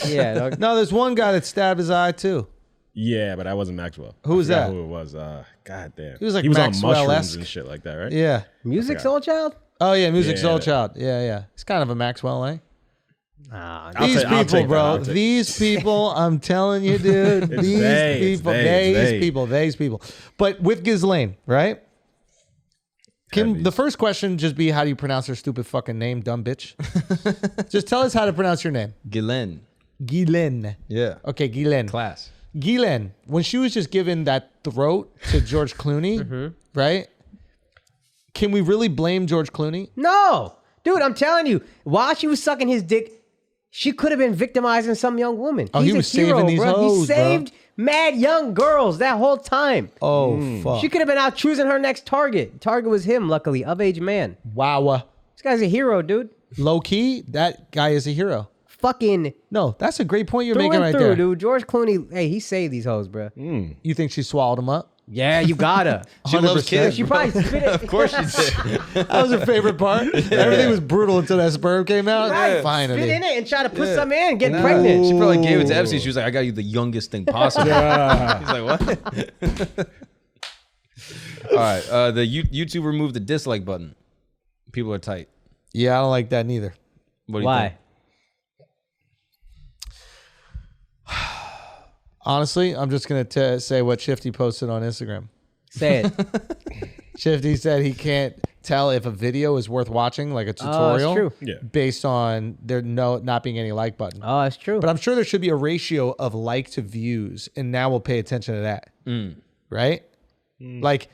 Yeah, dog. No, there's one guy that stabbed his eye too. Yeah, but that wasn't Maxwell. Who was I forgot that? Who it was? God damn. He was like on Maxwell-esque. mushrooms and shit like that, right? Yeah. Music Soul Child. Oh yeah, Music Yeah. Soul Child. Yeah. He's kind of a Maxwell, eh? Nah, I'll These take- I'll people, take that. bro. I'll take- These people, I'm telling you, dude. These they, people, it's these people. But with Ghislaine, right? Can the first question just be how do you pronounce her stupid fucking name, dumb bitch? Just tell us how to pronounce your name. Ghislaine. Ghislaine. Yeah. Okay, Ghislaine. Class. Ghislaine, when she was just giving that throat to George Clooney, right? Can we really blame George Clooney? no, dude. I'm telling you, while she was sucking his dick, she could have been victimizing some young woman. Oh, He's he a was hero, saving these bro. hoes, He saved mad young girls that whole time. Oh, fuck. She could have been out choosing her next target. Target was him, luckily, of age man. Wow. This guy's a hero, dude. Low key, that guy is a hero. Fucking No, that's a great point you're through making and right through, there. dude. George Clooney, hey, he saved these hoes, bro. You think she swallowed him up? Yeah, you gotta. She loves 100%. kids. She probably spit it. Of course she did. That was her favorite part. Everything was brutal until that sperm came out. Right, Finally. spit in it and try to put some in, get pregnant. She probably gave it to Epstein. She was like, I got you the youngest thing possible. He's like, what? All right. YouTube removed the dislike button. People are tight. Yeah, I don't like that neither. What do you Why? think? Honestly, I'm just going to say what Shifty posted on Instagram. Say it. Shifty said he can't tell if a video is worth watching, like a Oh, tutorial, that's true. Yeah. based on there not being any like button. Oh, that's true. But I'm sure there should be a ratio of like to views, and now we'll pay attention to that. Right? Like,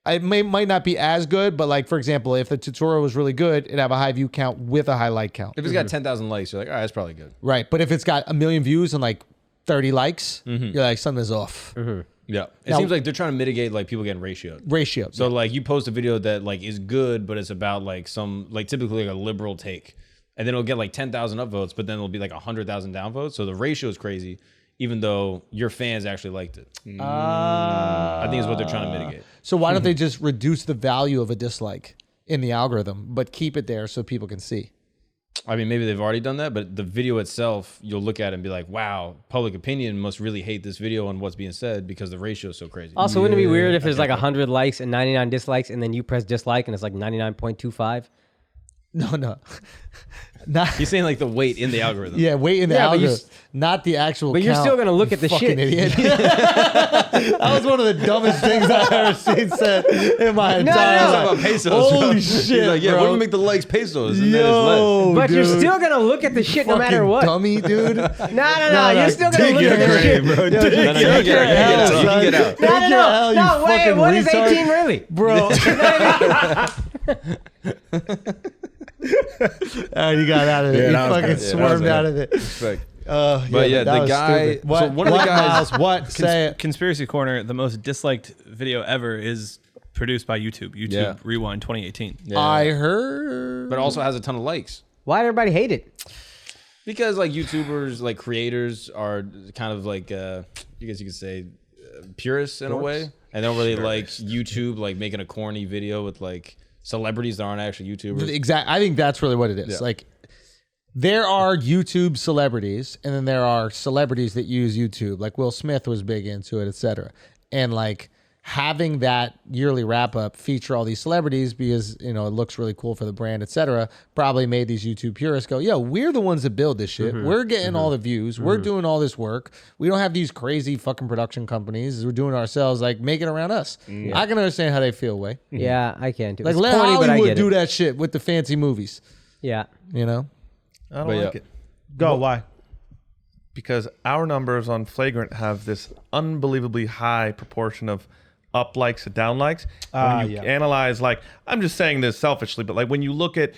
it might not be as good, but like, for example, if the tutorial was really good, it'd have a high view count with a high like count. If it's got 10,000 likes, you're like, all right, that's probably good. Right. But if it's got 1 million views and like 30 likes, you're like, something's off. Yeah. It Now- seems like they're trying to mitigate like people getting ratioed. Ratio. So like you post a video that like is good, but it's about like some like typically like a liberal take, and then it'll get like 10,000 upvotes, but then it'll be like 100,000 downvotes. So the ratio is crazy, even though your fans actually liked it. I think is what they're trying to mitigate. So why don't they just reduce the value of a dislike in the algorithm, but keep it there so people can see? I mean, maybe they've already done that, but the video itself, you'll look at it and be like, wow, public opinion must really hate this video and what's being said because the ratio is so crazy. Also, wouldn't it be weird if there's like 100 likes and 99 dislikes, and then you press dislike and it's like 99.25? No. Not, He's saying like the weight in the algorithm. yeah, weight in the Yeah, but you algorithm, not the actual But you're count, still gonna look you at the fucking shit. idiot. That was one of the dumbest things I've ever seen said in my entire no. life. About pesos. Holy He's shit, like, yeah, bro. we're gonna make the likes pesos, and then it's less. Yo, But you're dude. still gonna look at the shit no matter Fucking what. dummy, dude. No. You're still gonna dig look your at the grave, shit. bro. No, you can get out. You can get out. No, wait, what is 18 really? Bro. Oh, you got out of it. Yeah, You that was fucking bad. Yeah, swerved that out was of it. Respect. But yeah, that the was guy- stupid. What, so one of the what, guys- Miles, what? Say it. Conspiracy Corner, the most disliked video ever is produced by YouTube. YouTube Yeah. Rewind 2018. Yeah. I heard. But also has a ton of likes. Why did everybody hate it? Because like YouTubers, like creators are kind of like, I guess you could say purists in a way. And they don't really like YouTube, like making a corny video with like celebrities that aren't actually YouTubers. Exactly. I think that's really what it is. Yeah. Like, there are YouTube celebrities, and then there are celebrities that use YouTube. Like Will Smith was big into it, etc. And like having that yearly wrap up feature all these celebrities because it looks really cool for the brand, etc. Probably made these YouTube purists go, "Yo, we're the ones that build this shit. We're getting all the views. We're doing all this work. We don't have these crazy fucking production companies. We're doing it ourselves. Like, make it around us." I can understand how they feel, way. Yeah, I can too. Like, It's let corny, but I Hollywood get do it. that shit with the fancy movies. Yeah. You know. I don't But like yeah. it. Go. Why? Because our numbers on Flagrant have this unbelievably high proportion of up likes and down likes. When you analyze, like, I'm just saying this selfishly, but like when you look at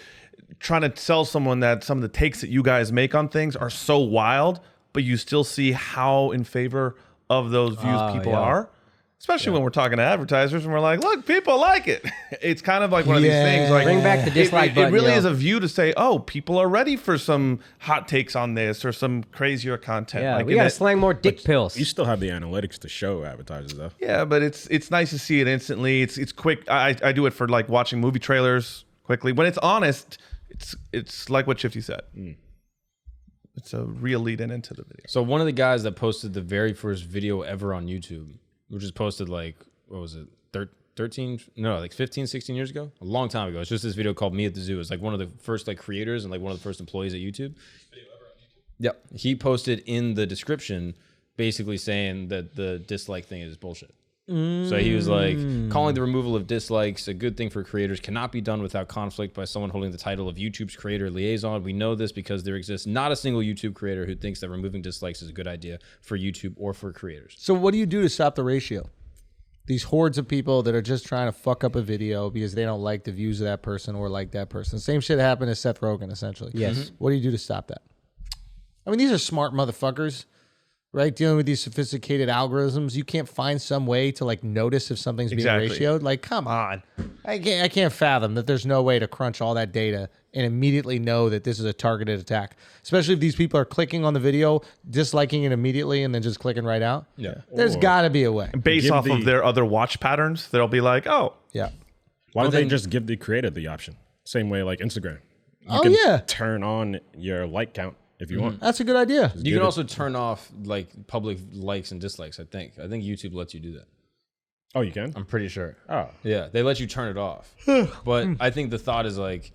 trying to sell someone that some of the takes that you guys make on things are so wild, but you still see how in favor of those views people are. Especially when we're talking to advertisers and we're like, look, people like it. It's kind of like one of these things. Like, Bring back the dislike it button. really yo. is a view to say, oh, people are ready for some hot takes on this or some crazier content. Yeah, like, we and gotta it- slang more dick pills. You still have the analytics to show advertisers though. Yeah, but it's nice to see it instantly. It's quick. I do it for like watching movie trailers quickly. When it's honest, it's like what Shifty said. It's a real lead in into the video. So one of the guys that posted the very first video ever on YouTube, which was posted like, what was it, 13? No, like 15, 16 years ago? A long time ago. It's just this video called Me at the Zoo. It's like one of the first like creators and like one of the first employees at YouTube. Yep. He posted in the description basically saying that the dislike thing is bullshit. So he was like, calling the removal of dislikes a good thing for creators cannot be done without conflict by someone holding the title of YouTube's creator liaison. We know this because there exists not a single YouTube creator who thinks that removing dislikes is a good idea for YouTube or for creators. So what do you do to stop the ratio? These hordes of people that are just trying to fuck up a video because they don't like the views of that person or like that person. Same shit happened to Seth Rogen, essentially. Yes. What do you do to stop that? I mean, these are smart motherfuckers, right? Dealing with these sophisticated algorithms. You can't find some way to like notice if something's being ratioed. Like, come on. I can't fathom that there's no way to crunch all that data and immediately know that this is a targeted attack. Especially if these people are clicking on the video, disliking it immediately, and then just clicking right out. Yeah. There's got to be a way. Based Give off the- of their other watch patterns, they'll be like, oh, Yeah. Why don't they just give the creator the option? Same way like Instagram. You Oh, can yeah. turn on your like count if you want. That's a good idea. You can also turn off like public likes and dislikes, I think. I think YouTube lets you do that. Oh, you can? I'm pretty sure. Oh. Yeah, they let you turn it off. But I think the thought is like,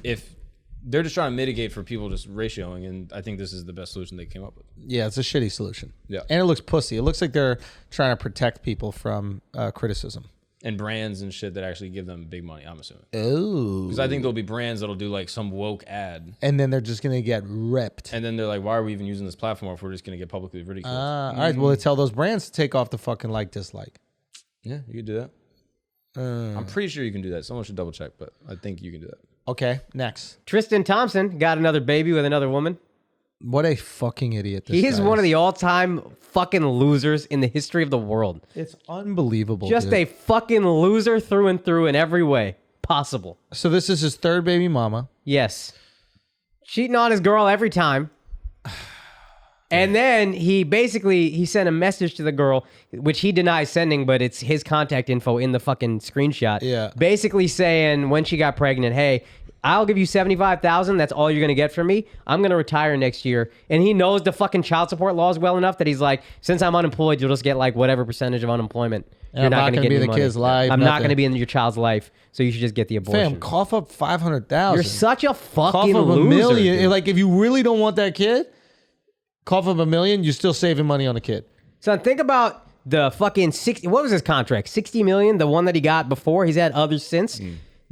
if they're just trying to mitigate for people just ratioing, and I think this is the best solution they came up with. Yeah, it's a shitty solution. Yeah. And it looks pussy. It looks like they're trying to protect people from criticism. And brands and shit that actually give them big money, I'm assuming. Oh. Because I think there'll be brands that'll do like some woke ad, And then they're just going to get ripped. and then they're like, why are we even using this platform if we're just going to get publicly ridiculed? All right, well, tell those brands to take off the fucking like dislike. Yeah, you could do that. I'm pretty sure you can do that. Someone should double check, but I think you can do that. Okay, next. Tristan Thompson got another baby with another woman. What a fucking idiot this He is guy one of the all-time fucking losers in the history of the world. It's unbelievable. Just dude. a fucking loser through and through in every way possible. So this is his third baby mama. Yes. Cheating on his girl every time. And then he sent a message to the girl, which he denies sending, but it's his contact info in the fucking screenshot. Yeah. Basically saying when she got pregnant, hey, I'll give you $75,000. That's all you're gonna get from me. I'm gonna retire next year, and he knows the fucking child support laws well enough that he's like, since I'm unemployed, you'll just get like whatever percentage of unemployment. And I'm not gonna be the kid's life. I'm not nothing. gonna be in your child's life, so you should just get the abortion. Fam, cough up 500,000. You're such a fucking cough up loser. $1 million. Dude. Like if you really don't want that kid, cough up $1 million. You're still saving money on a kid. So think about the fucking 60. What was his contract? 60 million. The one that he got before. He's had others since.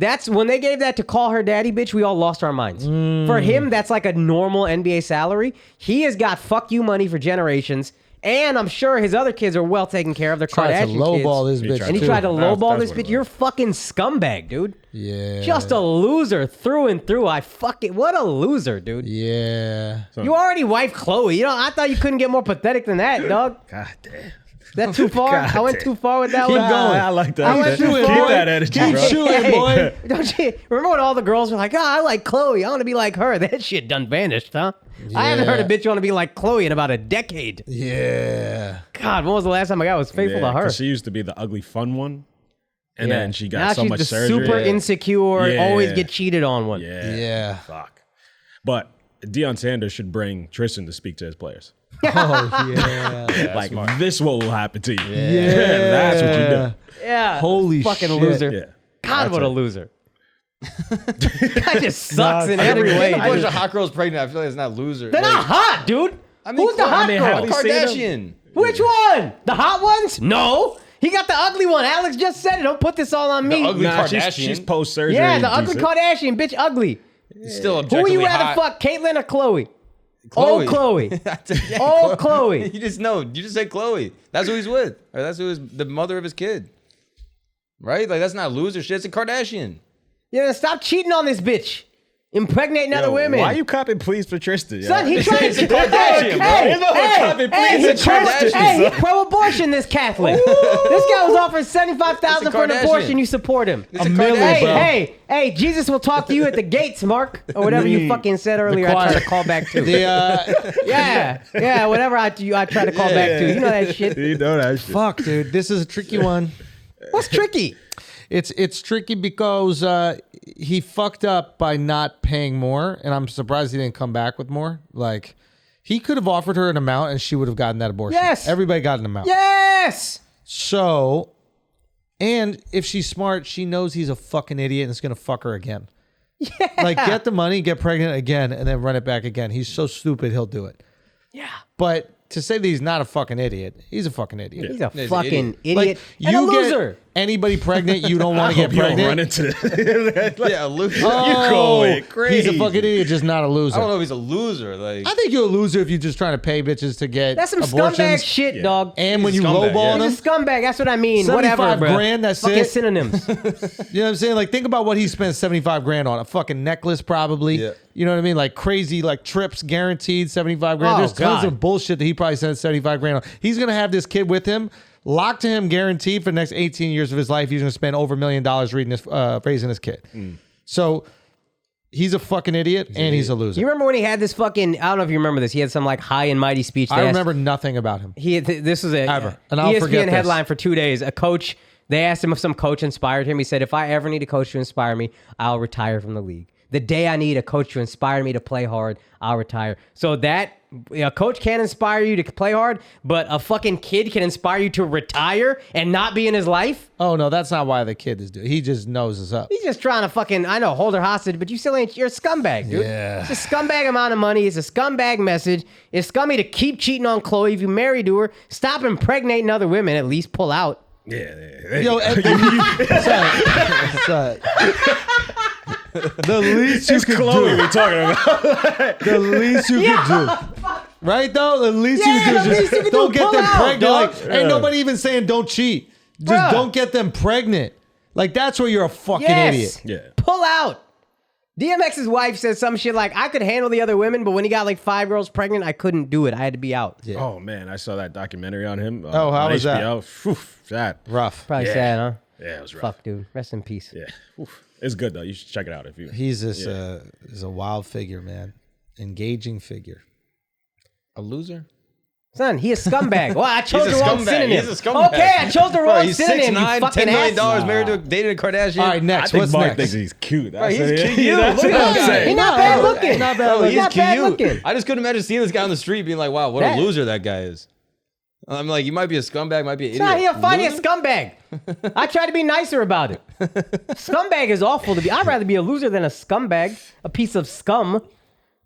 That's when they gave that to call her daddy, bitch. We all lost our minds. For him, that's like a normal NBA salary. He has got fuck you money for generations, and I'm sure his other kids are well taken care of. They're Tried to Kardashian lowball kids. this bitch, And he too. tried to lowball That's this what bitch. it You're a was. fucking scumbag, dude. Yeah. Just a loser through and through. What a loser, dude. Yeah. You already wifed Chloe. You know, I thought you couldn't get more pathetic than that, dog. God damn. That too far? I went too far with that Keep one. going. I like that. I went Keep too far. that energy, Keep bro. shooting, boy. Don't you remember when all the girls were like, I like Chloe. I want to be like her. That shit done vanished, huh? I haven't heard a bitch want to be like Chloe in about a decade. Yeah. God, when was the last time a guy was faithful to her? 'cause she used to be the ugly fun one. And then she got now so she's much the surgery. super insecure, Yeah. always get cheated on one. Yeah. Fuck. But Deion Sanders should bring Tristan to speak to his players. Oh, yeah. Like, this what will happen to you. Yeah. That's what you do. Yeah. Holy fucking shit. loser. Yeah. God, what a loser. Guy just sucks in every way. A bunch Dude. of hot girls pregnant. I feel like it's not loser. They're not hot, dude. I mean, Who's the hot girl? have you seen them? Kardashian. Which one? The hot ones? No. He got the ugly one. Alex just said it. Don't put this all on me. ugly Nah, Kardashian. she's post-surgery. Yeah, the ugly decent. Kardashian, bitch, ugly. Still Who objectively would you rather hot. fuck, Caitlyn or Chloe? Chloe. Oh, Chloe. Yeah, Oh, Chloe. You just know. You just say Chloe. That's who he's with. Or that's who is the mother of his kid. Right? Like, that's not loser shit. It's a Kardashian. Yeah, stop cheating on this bitch. Impregnating other women. Why you copping please for Tristan? Son, he yo? tried It's to a Kardashian, bro. he It's a Kardashian, he pro-abortion, this Catholic. This guy was offered $75,000 for an Kardashian. abortion. You support him. It's a million, Kardashian. bro. Hey, Jesus will talk to you at the gates, Mark, or whatever you fucking said earlier. I choir. tried to call back to. The, Yeah, whatever I tried to call back to. You know that shit. You know that shit. fuck, dude. This is a tricky one. What's tricky? It's tricky because he fucked up by not paying more, and I'm surprised he didn't come back with more. Like, he could have offered her an amount, and she would have gotten that abortion. Yes. Everybody got an amount. Yes. So, and if she's smart, she knows he's a fucking idiot and is gonna fuck her again. Yeah. Like, get the money, get pregnant again, and then run it back again. He's so stupid, he'll do it. Yeah. But to say that he's not a fucking idiot, he's a fucking idiot. He's a He's an fucking idiot. Like, and a you loser. get anybody pregnant, you don't want to get You don't pregnant. run into this. Yeah, a loser. Oh, going he's a crazy. fucking idiot, just not a loser. I don't know if he's a loser. Like, I think you're a loser if you're just trying to pay bitches to get That's some abortions. scumbag shit, dog. And when He's you a scumbag, lowball yeah. He's them, a scumbag. That's what I mean. 75 Whatever, bro. grand, that's fucking it. synonyms. you know what I'm saying? Like, think about what he spent 75 grand on. A fucking necklace, probably. Yeah. You know what I mean? Like, crazy, like, trips guaranteed, 75 grand. Oh, There's tons God. of bullshit that he probably spent 75 grand on. He's going to have this kid with him, locked to him, guaranteed for the next 18 years of his life. He's going to spend over $1 million raising his kid. So, he's a fucking idiot, and he's a loser. You remember when he had this fucking? I don't know if you remember this. He had some like high and mighty speech. I remember nothing about him. This was a Ever. And I'll ESPN forget this. headline for 2 days. A coach. They asked him if some coach inspired him. He said, "If I ever need a coach to inspire me, I'll retire from the league. The day I need a coach to inspire me to play hard, I'll retire." So that a coach can inspire you to play hard, but a fucking kid can inspire you to retire and not be in his life. Oh, no, that's not why the kid is doing it. He just knows us up. He's just trying to fucking, I know, hold her hostage, but you still ain't, you're a scumbag, dude. Yeah. It's a scumbag amount of money. It's a scumbag message. It's scummy to keep cheating on Chloe. If you married to her, stop impregnating other women. At least pull out. Yo, son, the least you could Chloe do. we talking about. The least you could do. Right, though? The least you Yeah, could the do least is you just could don't do, get pull them out, pregnant. dog. Like, ain't nobody even saying don't cheat. Just Bruh. don't get them pregnant. Like, that's where you're a fucking Yes. idiot. Yeah. Pull out. DMX's wife said some shit like, I could handle the other women, but when he got like 5 girls pregnant, I couldn't do it. I had to be out. Yeah. Oh man, I saw that documentary on him. Oh, how on was that? HBO. Phew, that. Rough. Probably Yeah. sad, huh? Yeah, it was rough. Fuck, dude. Rest in peace. Yeah, Oof. It's good though. You should check it out if you. He's this is a wild figure, man. Engaging figure. a loser? Son, he a scumbag. Well, I chose He's the a wrong scumbag. synonym. He's a scumbag. Okay, I chose the wrong He's synonym. 6'9", you fucking $10 million, ass. married to dating a Kardashian. All right, next. I think What's Mark next? thinks he's cute. Bro, he's That's it. cute. Look Look at at him. him. He's not bad looking. Not bad Bro, looking. he's not bad cute. looking. I just couldn't imagine seeing this guy on the street being like, wow, what That- a loser that guy is. I'm like, you might be a scumbag, might be an idiot. Nah, he'll find you a Loser? scumbag. I try to be nicer about it. Scumbag is awful to be. I'd rather be a loser than a scumbag, a piece of scum.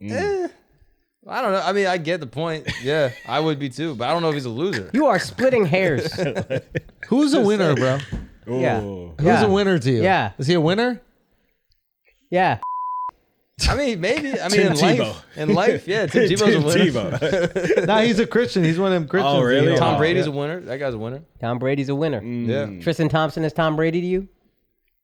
I don't know. I mean, I get the point. Yeah, I would be too, but I don't know if he's a loser. You are splitting hairs. Who's a winner, bro? Yeah. Ooh. Who's a winner to you? Yeah. Is he a winner? Yeah. I mean, maybe. I mean, Tim in Tebow. life, yeah, Tim Tebow's a winner. Tebow. Nah, he's a Christian. He's one of them Christians. Oh, really? you know. Tom Oh, Brady's yeah. a winner. That guy's a winner. Tom Brady's a winner. Yeah. Tristan Thompson is Tom Brady to you?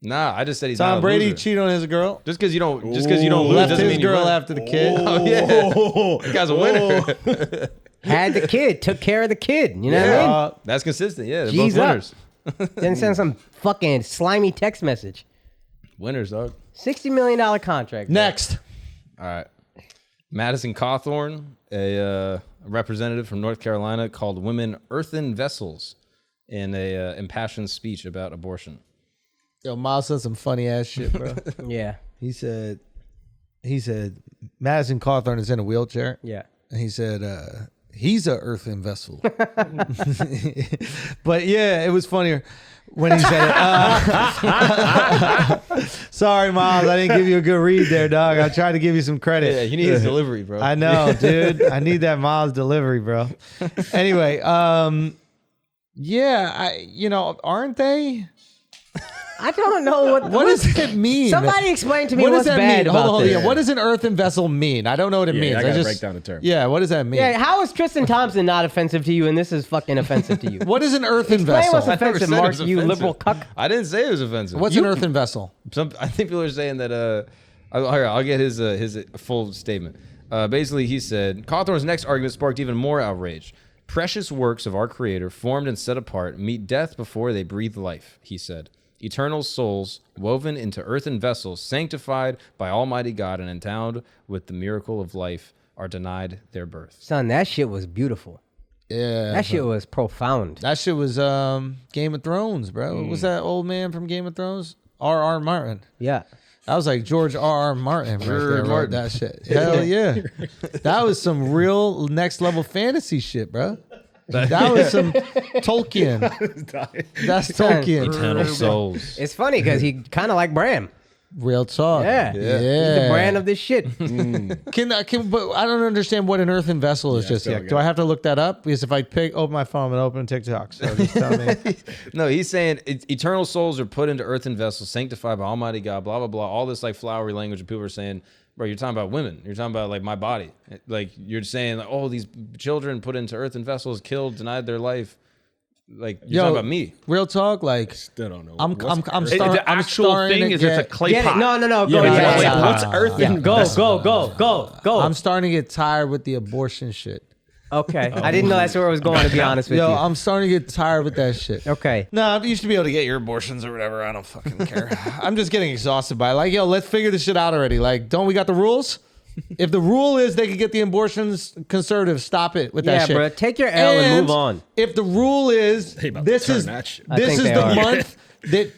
Nah, I just said he's not Tom a Brady loser. cheated on his girl. Just because you don't lose Left doesn't his mean you girl win. after the kid. Oh yeah, that guy's a winner. Had the kid, took care of the kid. You know what I mean? That's consistent. Yeah, they're G's both up. winners. Then send some fucking slimy text message. Winners, dog. $60 million contract. bro. Next. All right. Madison Cawthorn, a representative from North Carolina, called women earthen vessels in a impassioned speech about abortion. Yo, Miles said some funny ass shit, bro. Yeah. He said Madison Cawthorn is in a wheelchair. Yeah. And he said, he's a earthen vessel. But yeah, it was funnier when he said it. Sorry, Miles. I didn't give you a good read there, dog. I tried to give you some credit. Yeah, you need his delivery, bro. I know, dude. I need that Miles delivery, bro. Anyway, yeah, aren't they? I don't know What does it mean? Somebody explain to me What does what's that bad mean? about Hold on, this. yeah. What does an earthen vessel mean? I don't know what it means. I gotta break down the term. Yeah, what does that mean? Yeah, how is Tristan Thompson not offensive to you and this is fucking offensive to you? What is an earthen Explain vessel? what's I never offensive, said it Mark, was you offensive. liberal cuck. I didn't say it was offensive. What's an earthen vessel? I think people are saying that. I'll get his full statement. Basically, he said Cawthorn's next argument sparked even more outrage. Precious works of our Creator, formed and set apart, meet death before they breathe life. He said, eternal souls woven into earthen vessels, sanctified by Almighty God and endowed with the miracle of life, are denied their birth. Son, that shit was beautiful. Yeah. That shit was profound. That shit was Game of Thrones, bro. What was that old man from Game of Thrones? R.R. Martin. Yeah. That was like George R.R. Martin right there, wrote Martin. that shit. Hell yeah. That was some real next level fantasy shit, bro. That was some Tolkien. That's Tolkien. Eternal souls. It's funny because he kind of like Bram. Real talk. Yeah. He's the brand of this shit. But I don't understand what an earthen vessel is just yet. Do I have to look that up? Because if I open my phone and open TikTok, so just tell me. No, he's saying eternal souls are put into earthen vessels, sanctified by Almighty God, blah, blah, blah. All this like flowery language, and people are saying, bro, you're talking about women. You're talking about like my body. Like you're saying, like, oh, these children put into earthen vessels, killed, denied their life. Like you're talking about me. Real talk, like Still don't know. I'm The actual thing is it's a clay Get pot. it? No. Go. Yeah, Yeah, wait, yeah. what's earthen? Go. I'm starting to get tired with the abortion shit. Okay. I didn't know that's where it was going, to be honest with Yo, you. I'm starting to get tired with that shit. Okay. No, you used to be able to get your abortions or whatever. I don't fucking care. I'm just getting exhausted by it. Like, yo, let's figure this shit out already. Like, don't we got the rules? If the rule is they can get the abortions, conservatives, stop it with that Yeah, shit. bro. Take your L and move on. If the rule is They about to this turn is that shit. I this think is they the are. month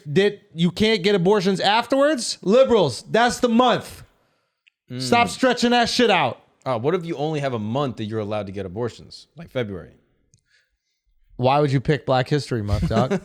that you can't get abortions afterwards, liberals, that's the month. Stop stretching that shit out. What if you only have a month that you're allowed to get abortions, like February? Why would you pick Black History Month, dog?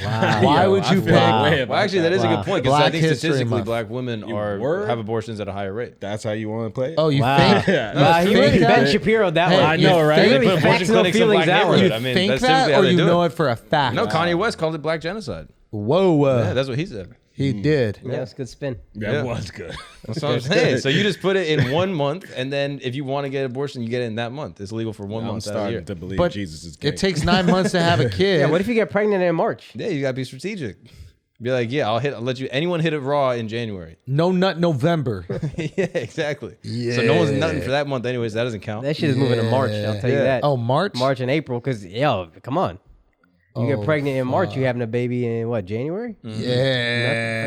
Wow. Why would you pick? Well, actually, that is a good point because I Black think History statistically, Month. black women word? have abortions at a higher rate. That's how you want to play it? Oh, you Wow. think? Wow, he really think Ben that? Shapiro that Hey, one. I know, right? He They really put abortion facts no clinics in feelings black that one. neighborhood. You I mean, think that's that, typically how or they you do know it. it for a fact? No, Kanye West called it black genocide. Whoa, Yeah, that's what he said. he did. Yeah, it's a good spin. That Yeah. was good. That's what I'm saying. So you just put it in 1 month, and then if you want to get abortion, you get it in that month. It's legal for 1 I'm month out of the year. starting to believe But Jesus is gay. it takes 9 months to have a kid. Yeah, what if you get pregnant in March? Yeah, you gotta be strategic. Be like, yeah, I'll let you. Anyone hit it raw in January. No nut November. Yeah, exactly. So no one's nutting for that month, anyways. That doesn't count. That shit is moving to March. I'll tell you Yeah. that. Oh, March? March and April, because, yo, come on. You get pregnant in March, you having a baby in what, January? Yeah.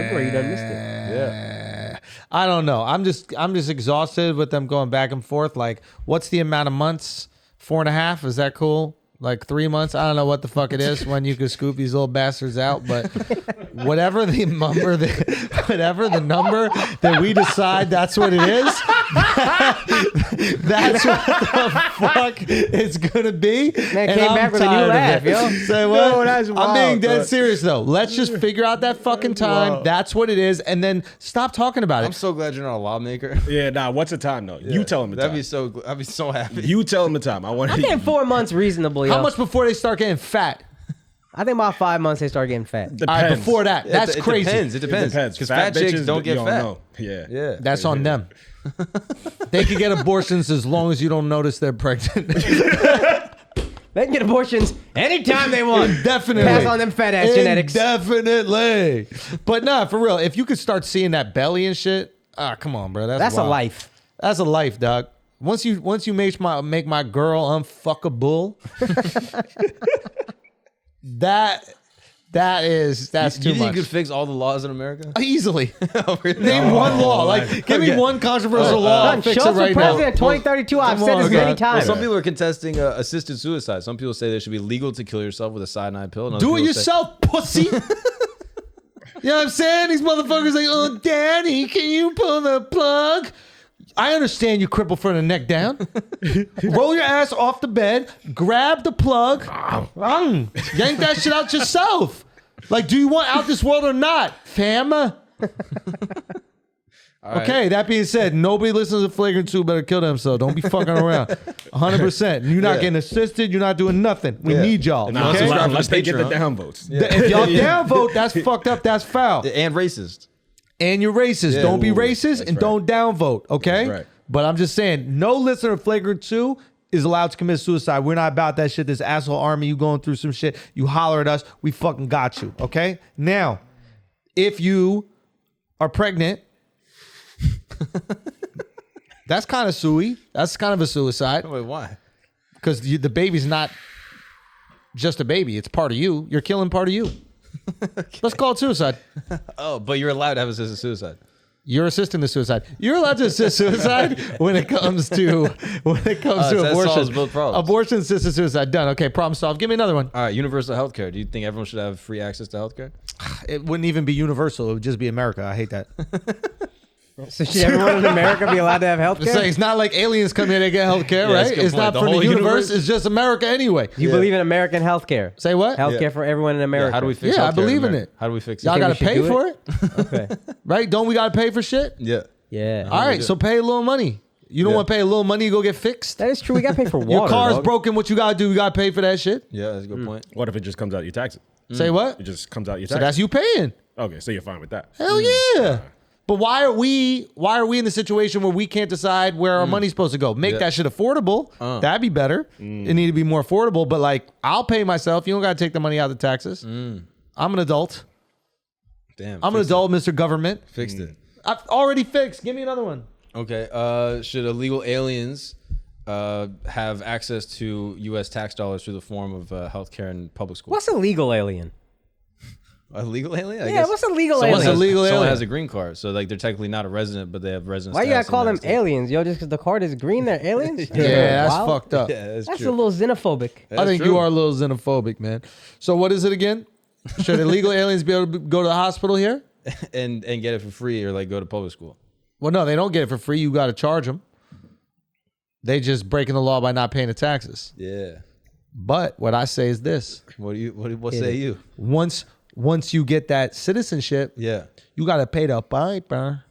February, you done missed it. Yeah. I don't know. I'm just exhausted with them going back and forth. Like, what's the amount of months 4.5. Is that cool? Like 3 months? I don't know what the fuck it is when you can scoop these little bastards out, but whatever the number that we decide, that's what it is. That's what the fuck it's gonna be. Man, and came I'm back with a new tired of laugh, it. yo. Say what? No, that's I'm wild, being dead bro. serious though. Let's just figure out that fucking time. That's what it is, and then stop talking about I'm it. so glad you're not a lawmaker. Yeah, nah. What's the time though? You tell him the time. I'd be so happy. You tell him the time. I want I think 4 months reasonable, yo. How much before they start getting fat? I think about 5 months they start getting fat. All right, before that, that's it crazy. Depends. It depends. Because fat chicks bitches, don't get you fat. know. Yeah. Yeah. That's on them. They can get abortions as long as you don't notice they're pregnant. They can get abortions anytime they want. Definitely. Pass on them fat ass genetics. Definitely. But nah, for real, if you could start seeing that belly and shit, come on, bro. That's That's a wild. life. That's a life, dog. Once you make my girl unfuckable, that's too You think much. you could fix all the laws in America? Easily. Name one law. Like, give me one controversial law. I'll fix it Schulz for right now. president 2032. I've Come said on, this God. many times. Well, some people are contesting assisted suicide. Some people say they should be legal to kill yourself with a cyanide pill. and other Do it people say- yourself, pussy. You know what I'm saying? These motherfuckers like, oh, daddy, can you pull the plug? I understand you crippled from the neck down. Roll your ass off the bed, grab the plug, yank that shit out yourself. Like, do you want out this world or not, fam? Okay, that being said, nobody listens to Flagrant 2 better kill themselves. Don't be fucking around. 100%. You're not getting assisted. You're not doing nothing. We need y'all. Nah, Okay? unless they get the downvotes. If y'all downvote, that's fucked up. That's foul. And racist. And you're racist. Yeah, don't be ooh, racist and don't downvote, okay? That's right. But I'm just saying, no listener of Flagrant 2 is allowed to commit suicide. We're not about that shit. This asshole army, you going through some shit, you holler at us, we fucking got you, okay? Now, if you are pregnant, that's kind of suey. That's kind of a suicide Wait, why? because the baby's not just a baby. It's part of you. You're killing part of you. Let's call it suicide. Oh, but you're allowed to have assisted suicide. You're assisting the suicide. You're allowed to assist suicide when it comes to that abortion. solves both problems. Abortion, assisted suicide, done. Okay, problem solved. Give me another one. All right, universal healthcare. Do you think everyone should have free access to healthcare? It wouldn't even be universal. It would just be America. I hate that. So should everyone in America be allowed to have health It's, care? like, it's not like aliens come here to get health care, that's right? a good It's point. not The for the whole universe. universe? It's just America anyway. Do you believe in American health care? Say what? Health care for everyone in America. How do we fix Yeah, I healthcare believe in America? it. How do we fix it? Y'all got to we should pay do for it? it, Okay. right? Don't we got to pay for shit? Yeah. Yeah. All right, so pay a little money. You don't want to pay a little money to go get fixed? That is true. We got to pay for water. Your car's dog. broken. What you got to do? You got to pay for that shit? Yeah, that's a good point. What if it just comes out your taxes? Say what? It just comes out your So taxes. that's you paying. Okay, so you're fine with that. Hell yeah. But why are we in the situation where we can't decide where our money's supposed to go? Make that shit affordable. That'd be better. It need to be more affordable. But like, I'll pay myself. You don't got to take the money out of the taxes. I'm an adult. Damn. I'm an adult, Mr. Government. Fixed it. I've already fixed. Give me another one. Okay. Should illegal aliens have access to U.S. tax dollars through the form of healthcare and public schools? What's a legal alien? A legal alien? I Yeah, guess what's a legal someone alien? has, What's a legal someone alien? has a green card, so like they're technically not a resident, but they have residence. Why you gotta status in call the them United States. aliens, yo? Just because the card is green, they're aliens? Yeah, that's Wow. fucked up. Yeah, that's That's true. a little xenophobic. I think you are a little xenophobic, man. So what is it again? Should illegal aliens be able to go to the hospital here? and get it for free or like go to public school. Well, no, they don't get it for free. You got to charge them. They just breaking the law by not paying the taxes. Yeah. But what I say is this: What say you? once you get that citizenship, Yeah. you got to pay the piper.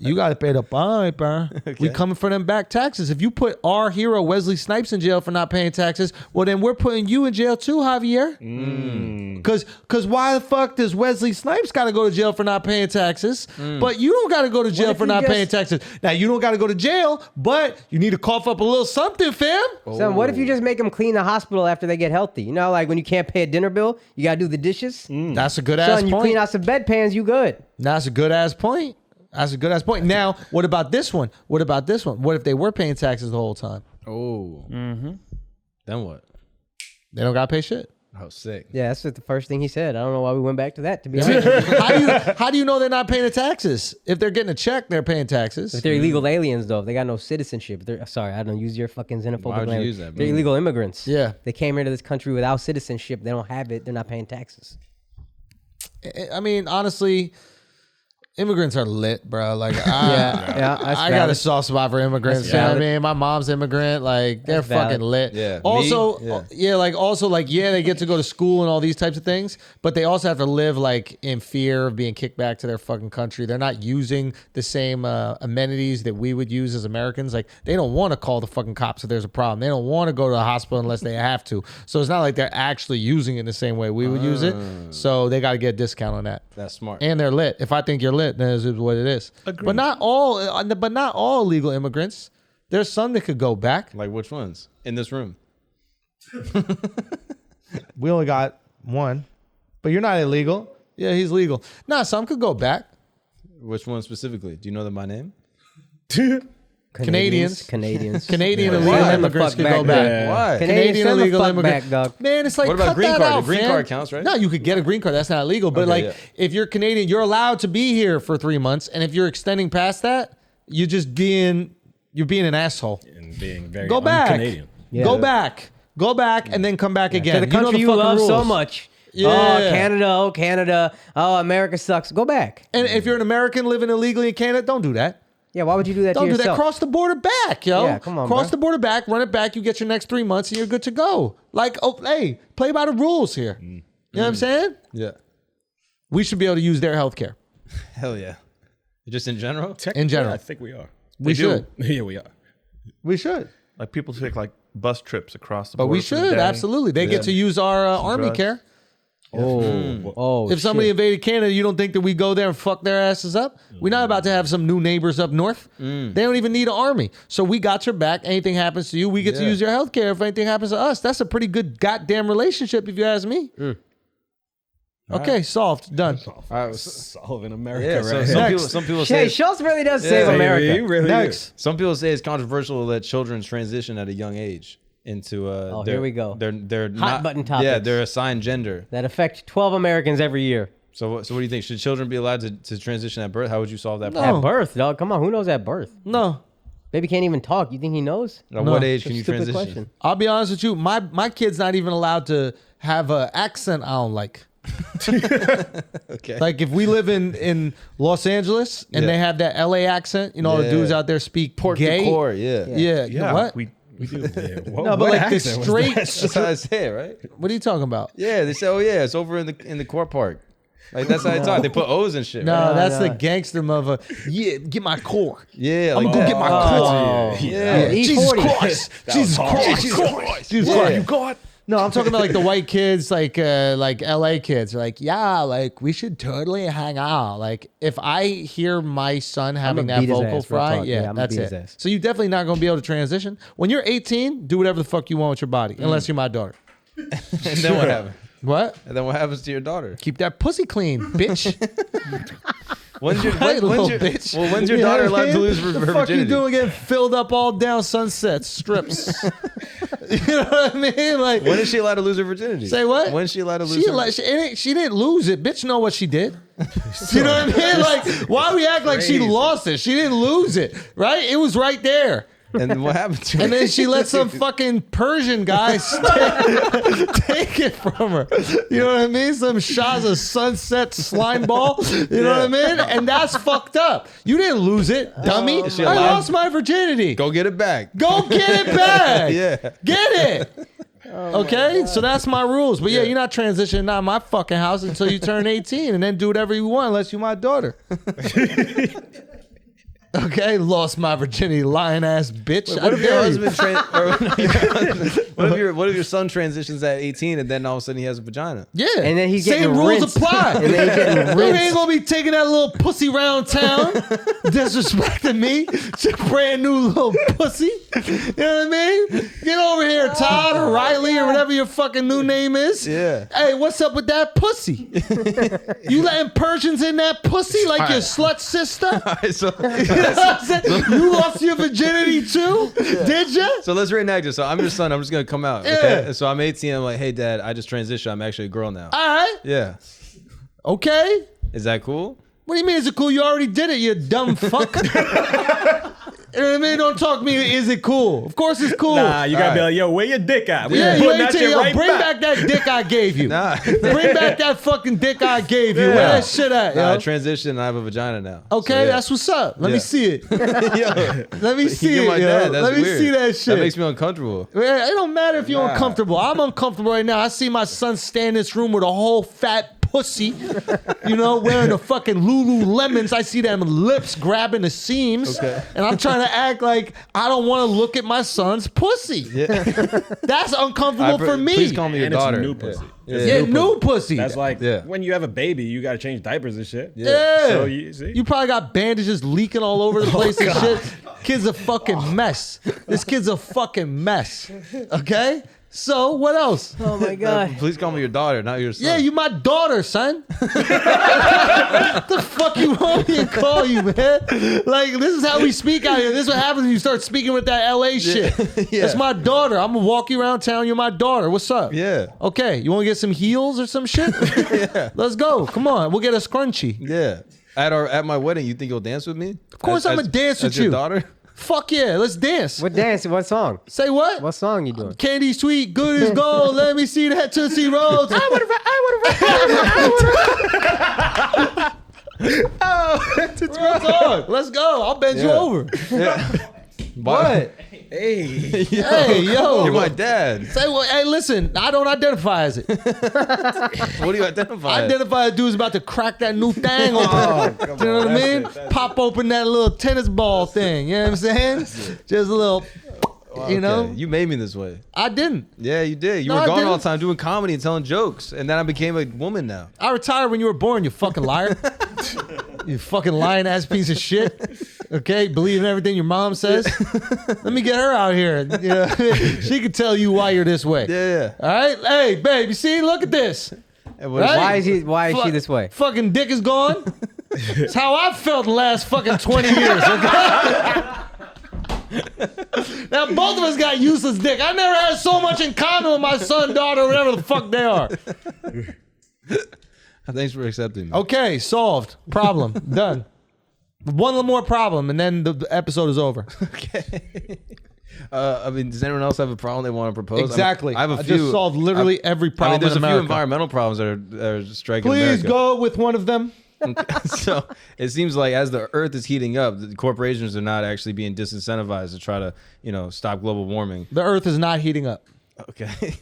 You got to pay the piper. We coming for them back taxes. If you put our hero Wesley Snipes in jail for not paying taxes, well then we're putting you in jail too, Javier. Cause why the fuck does Wesley Snipes got to go to jail for not paying taxes, but you don't got to go to jail if for you not just- paying taxes? Now you don't got to go to jail, but you need to cough up a little something, fam. Son, what if you just make them clean the hospital after they get healthy? You know, like when you can't pay a dinner bill, you gotta do the dishes. That's a good ass Son, you point. clean out some bedpans, you good. That's a good ass point. That's a good ass point. Now, what about this one? What about this one? What if they were paying taxes the whole time? Oh. Mm-hmm. Then what? They don't got to pay shit. Oh, sick. Yeah, that's the first thing he said. I don't know why we went back to that, to be honest. How do you know they're not paying the taxes? If they're getting a check, they're paying taxes. If they're illegal aliens, though, if they got no citizenship. Sorry, I don't use your fucking xenophobic Why would you language. use that, They're bro? illegal immigrants. Yeah. They came here to this country without citizenship. They don't have it. They're not paying taxes. I mean, honestly, immigrants are lit, bro. Like, That's I got a valid. soft spot for immigrants. That's You know what I valid. mean? My mom's immigrant. Like, they're That's valid. fucking lit. Yeah. Also, Me? yeah. They get to go to school and all these types of things, but they also have to live like in fear of being kicked back to their fucking country. They're not using the same amenities that we would use as Americans. Like, they don't want to call the fucking cops if there's a problem. They don't want to go to the hospital unless they have to. So it's not like they're actually using it the same way we would use it. So they got to get a discount on that. That's smart. And they're lit. If I think you're lit, then it's what it is. Agreed. But not all illegal immigrants. There's some that could go back. Like which ones in this room? We only got one, but you're not illegal. Yeah, he's legal. Nah, some could go back. Which one specifically? Do you know them by name? Canadians. Canadians. Canadian Yeah. illegal Send them the immigrants fuck could go back, back. man. Why? Canadian send the illegal fuck immigrant. back, dog. Man, it's like, What about cut green that card? out, The green fam. card counts, right? No, you could get a green card. That's not illegal. But Okay, like, yeah. if you're Canadian, you're allowed to be here for 3 months. And if you're extending past that, you're being an asshole. And being very Go back. un-Canadian. Yeah. Go back, and then come back again. To the country you fucking love so rules. much. Yeah. Oh, Canada. Oh, America sucks. Go back. And if you're an American living illegally in Canada, don't do that. Yeah, why would you do that Don't to do yourself? that. Cross the border back, yo. Yeah, come on, Cross bro. the border back, run it back. You get your next 3 months, and you're good to go. Like, oh, hey, play by the rules here. You know what I'm saying? Yeah. We should be able to use their health care. Hell yeah. Just in general? In general. I think we are. We should. Yeah, we are. We should. Like people take like bus trips across the But border. we for the should, day. absolutely. They get to use our army drugs. care. Oh, If somebody shit. invaded Canada, you don't think that we go there and fuck their asses up? We're not about to have some new neighbors up north. They don't even need an army. So we got your back. Anything happens to you, we get to Yeah. use your health care if anything happens to us. That's a pretty good goddamn relationship if you ask me. Okay, solved. Done. All right. Solving America, Yeah. right? Some people Hey, say Schulz really does save Yeah. America. You really Next. some people say it's controversial to let children transition at a young age into here we go. They're Hot not, button Yeah, topics. they're assigned gender. That affect 12 Americans every year. So what do you think? Should children be allowed to transition at birth? How would you solve that No. problem? At birth, dog. Come on, who knows at birth? No. Baby can't even talk. You think he knows? At No. what age That's can a you stupid transition? question. I'll be honest with you. My kid's not even allowed to have an accent I don't like. Okay. Like if we live in Los Angeles and Yeah. they have that LA accent, all the Yeah. dudes out there speak gay. the core, yeah. Yeah. Yeah, What? we do. Yeah. No, but like the straight. That's how I say it, right? What are you talking about? Yeah, they say, oh yeah, it's over in the core park. Like that's how they talk. They put O's and shit. No, right? that's the gangster mother. Yeah, get my core. Yeah, I'm like gonna go get my core. Yeah. Jesus E40. Christ. Jesus Christ. Jesus Christ. Jesus Christ. You got. No, I'm talking about like the white kids, like LA kids. They're like, yeah, like we should totally hang out. Like if I hear my son having I'ma that beat his vocal ass, real fry, talk. Yeah, I'ma that's beat his it. ass. So you're definitely not gonna be able to transition. When you're 18, do whatever the fuck you want with your body, unless you're my daughter. And then what happens? What? And then what happens to your daughter? Keep that pussy clean, bitch. When's your Right, when's little your, bitch. Well, when's your You know daughter what I allowed to mean? lose her The fuck virginity? you doing getting filled up all down Sunset strips? You know what I mean? Like When is she allowed to lose her virginity? Say what? When is she allowed to lose She, her like, she didn't lose it. Bitch know what she did. You know what I mean? Like, why we act like she lost it? She didn't lose it, right? It was right there. And then what happened to her? And then she let some fucking Persian guy take it from her. You know what I mean? Some shots of sunset slime ball. You know what I mean? And that's fucked up. You didn't lose it, dummy. Is she I allowed- lost my virginity. Go get it back. Go get it back. Yeah. Get it. Okay, so that's my rules. But yeah, you're not transitioning out of my fucking house until you turn 18 and then do whatever you want unless you're my daughter. Okay, lost my virginity, lying ass bitch. What I if your dare you. husband what if your son transitions at 18 and then all of a sudden he has a vagina? Yeah. And then he's Same getting rules rinsed. apply. And then he's getting You rinsed. ain't gonna be taking that little pussy round town, disrespecting me. It's a brand new little pussy. You know what I mean? Get over here, Todd or Riley or whatever your fucking new name is. Yeah. Hey, what's up with that pussy? You letting Persians in that pussy like your slut sister? All right, so You know You lost your virginity too? Did you? So let's reenact it. So I'm your son. I'm just gonna come out. Okay. So I'm 18. I'm like, hey, Dad, I just transitioned. I'm actually a girl now. All right. Yeah. Okay. Is that cool? What do you mean? Is it cool? You already did it. You dumb fuck. You know what I mean? Don't talk to me. Is it cool? Of course it's cool. Nah, you gotta be like, yo, where your dick at? We Yeah, putting you ain't that tell shit you, right bring back that dick I gave you. Nah. Bring back that fucking dick I gave you. Yeah. Where that shit at, Nah, I yo? transitioned and I have a vagina now. Okay, So, yeah. that's what's up. Let me Yeah. see it. Yo, Let me see you're it, my yo. dad. That's Let me weird. see that shit. That makes me uncomfortable. Man, it don't matter if you're uncomfortable. I'm uncomfortable right now. I see my son stand in this room with a whole fat pussy, you know, wearing the fucking Lululemons. I see them lips grabbing the seams, and I'm trying to act like I don't want to look at my son's pussy. That's uncomfortable for me. Please call me your And it's daughter. new pussy. Yeah, new pussy. That's like Yeah. when you have a baby, you gotta change diapers and shit. Yeah. So you see, You probably got bandages leaking all over the place and shit. Kid's a fucking mess. This kid's a fucking mess. Okay? So, what else? Oh my God. Please call me your daughter, not your son. Yeah, you my daughter, son. What the fuck you want me to call you, man? Like, this is how we speak out here. This is what happens when you start speaking with that LA shit. Yeah. That's my daughter. I'm gonna walk you around town. You're my daughter. What's up? Yeah. Okay, you wanna get some heels or some shit? Yeah. Let's go. Come on. We'll get a scrunchie. Yeah. At my wedding, you think you'll dance with me? Of course I'm gonna dance with as your you. daughter? Fuck yeah, let's dance. What dance? What song? Say what? What song you doing? Candy sweet, good as gold. Let me see that Tootsie Rolls. I would Let's go. I'll bend you over. What? hey, Hey, yo. You're my dad. Say what? Hey, listen. I don't identify as it. What do you identify? I identify as dude's about to crack that new thing open. You know what I mean? Pop open that little tennis ball thing. You know what I'm saying? Just a little. You know? You made me this way. I didn't. Yeah, you did. You No, were I gone all didn't. the time doing comedy and telling jokes, and then I became a woman now. I retired when you were born, you fucking liar. You fucking lying ass piece of shit. Okay, believing everything your mom says. Let me get her out here. You know, she can tell you why you're this way. Yeah. All right, hey, babe, you see? Look at this. And what Right? Why is she this way? Fucking dick is gone. It's how I've felt the last fucking 20 years. Okay? Now both of us got useless dick. I never had so much in common with my son, daughter, whatever the fuck they are. Thanks for accepting me. Okay, solved. Problem. Done. One more problem, and then the episode is over. Okay. I mean, does anyone else have a problem they want to propose? Exactly. I have a few. just solved literally every problem there's in a few America. environmental problems that are striking Please America. go with one of them. So it seems like as the earth is heating up, the corporations are not actually being disincentivized to try to, stop global warming. The earth is not heating up. Okay.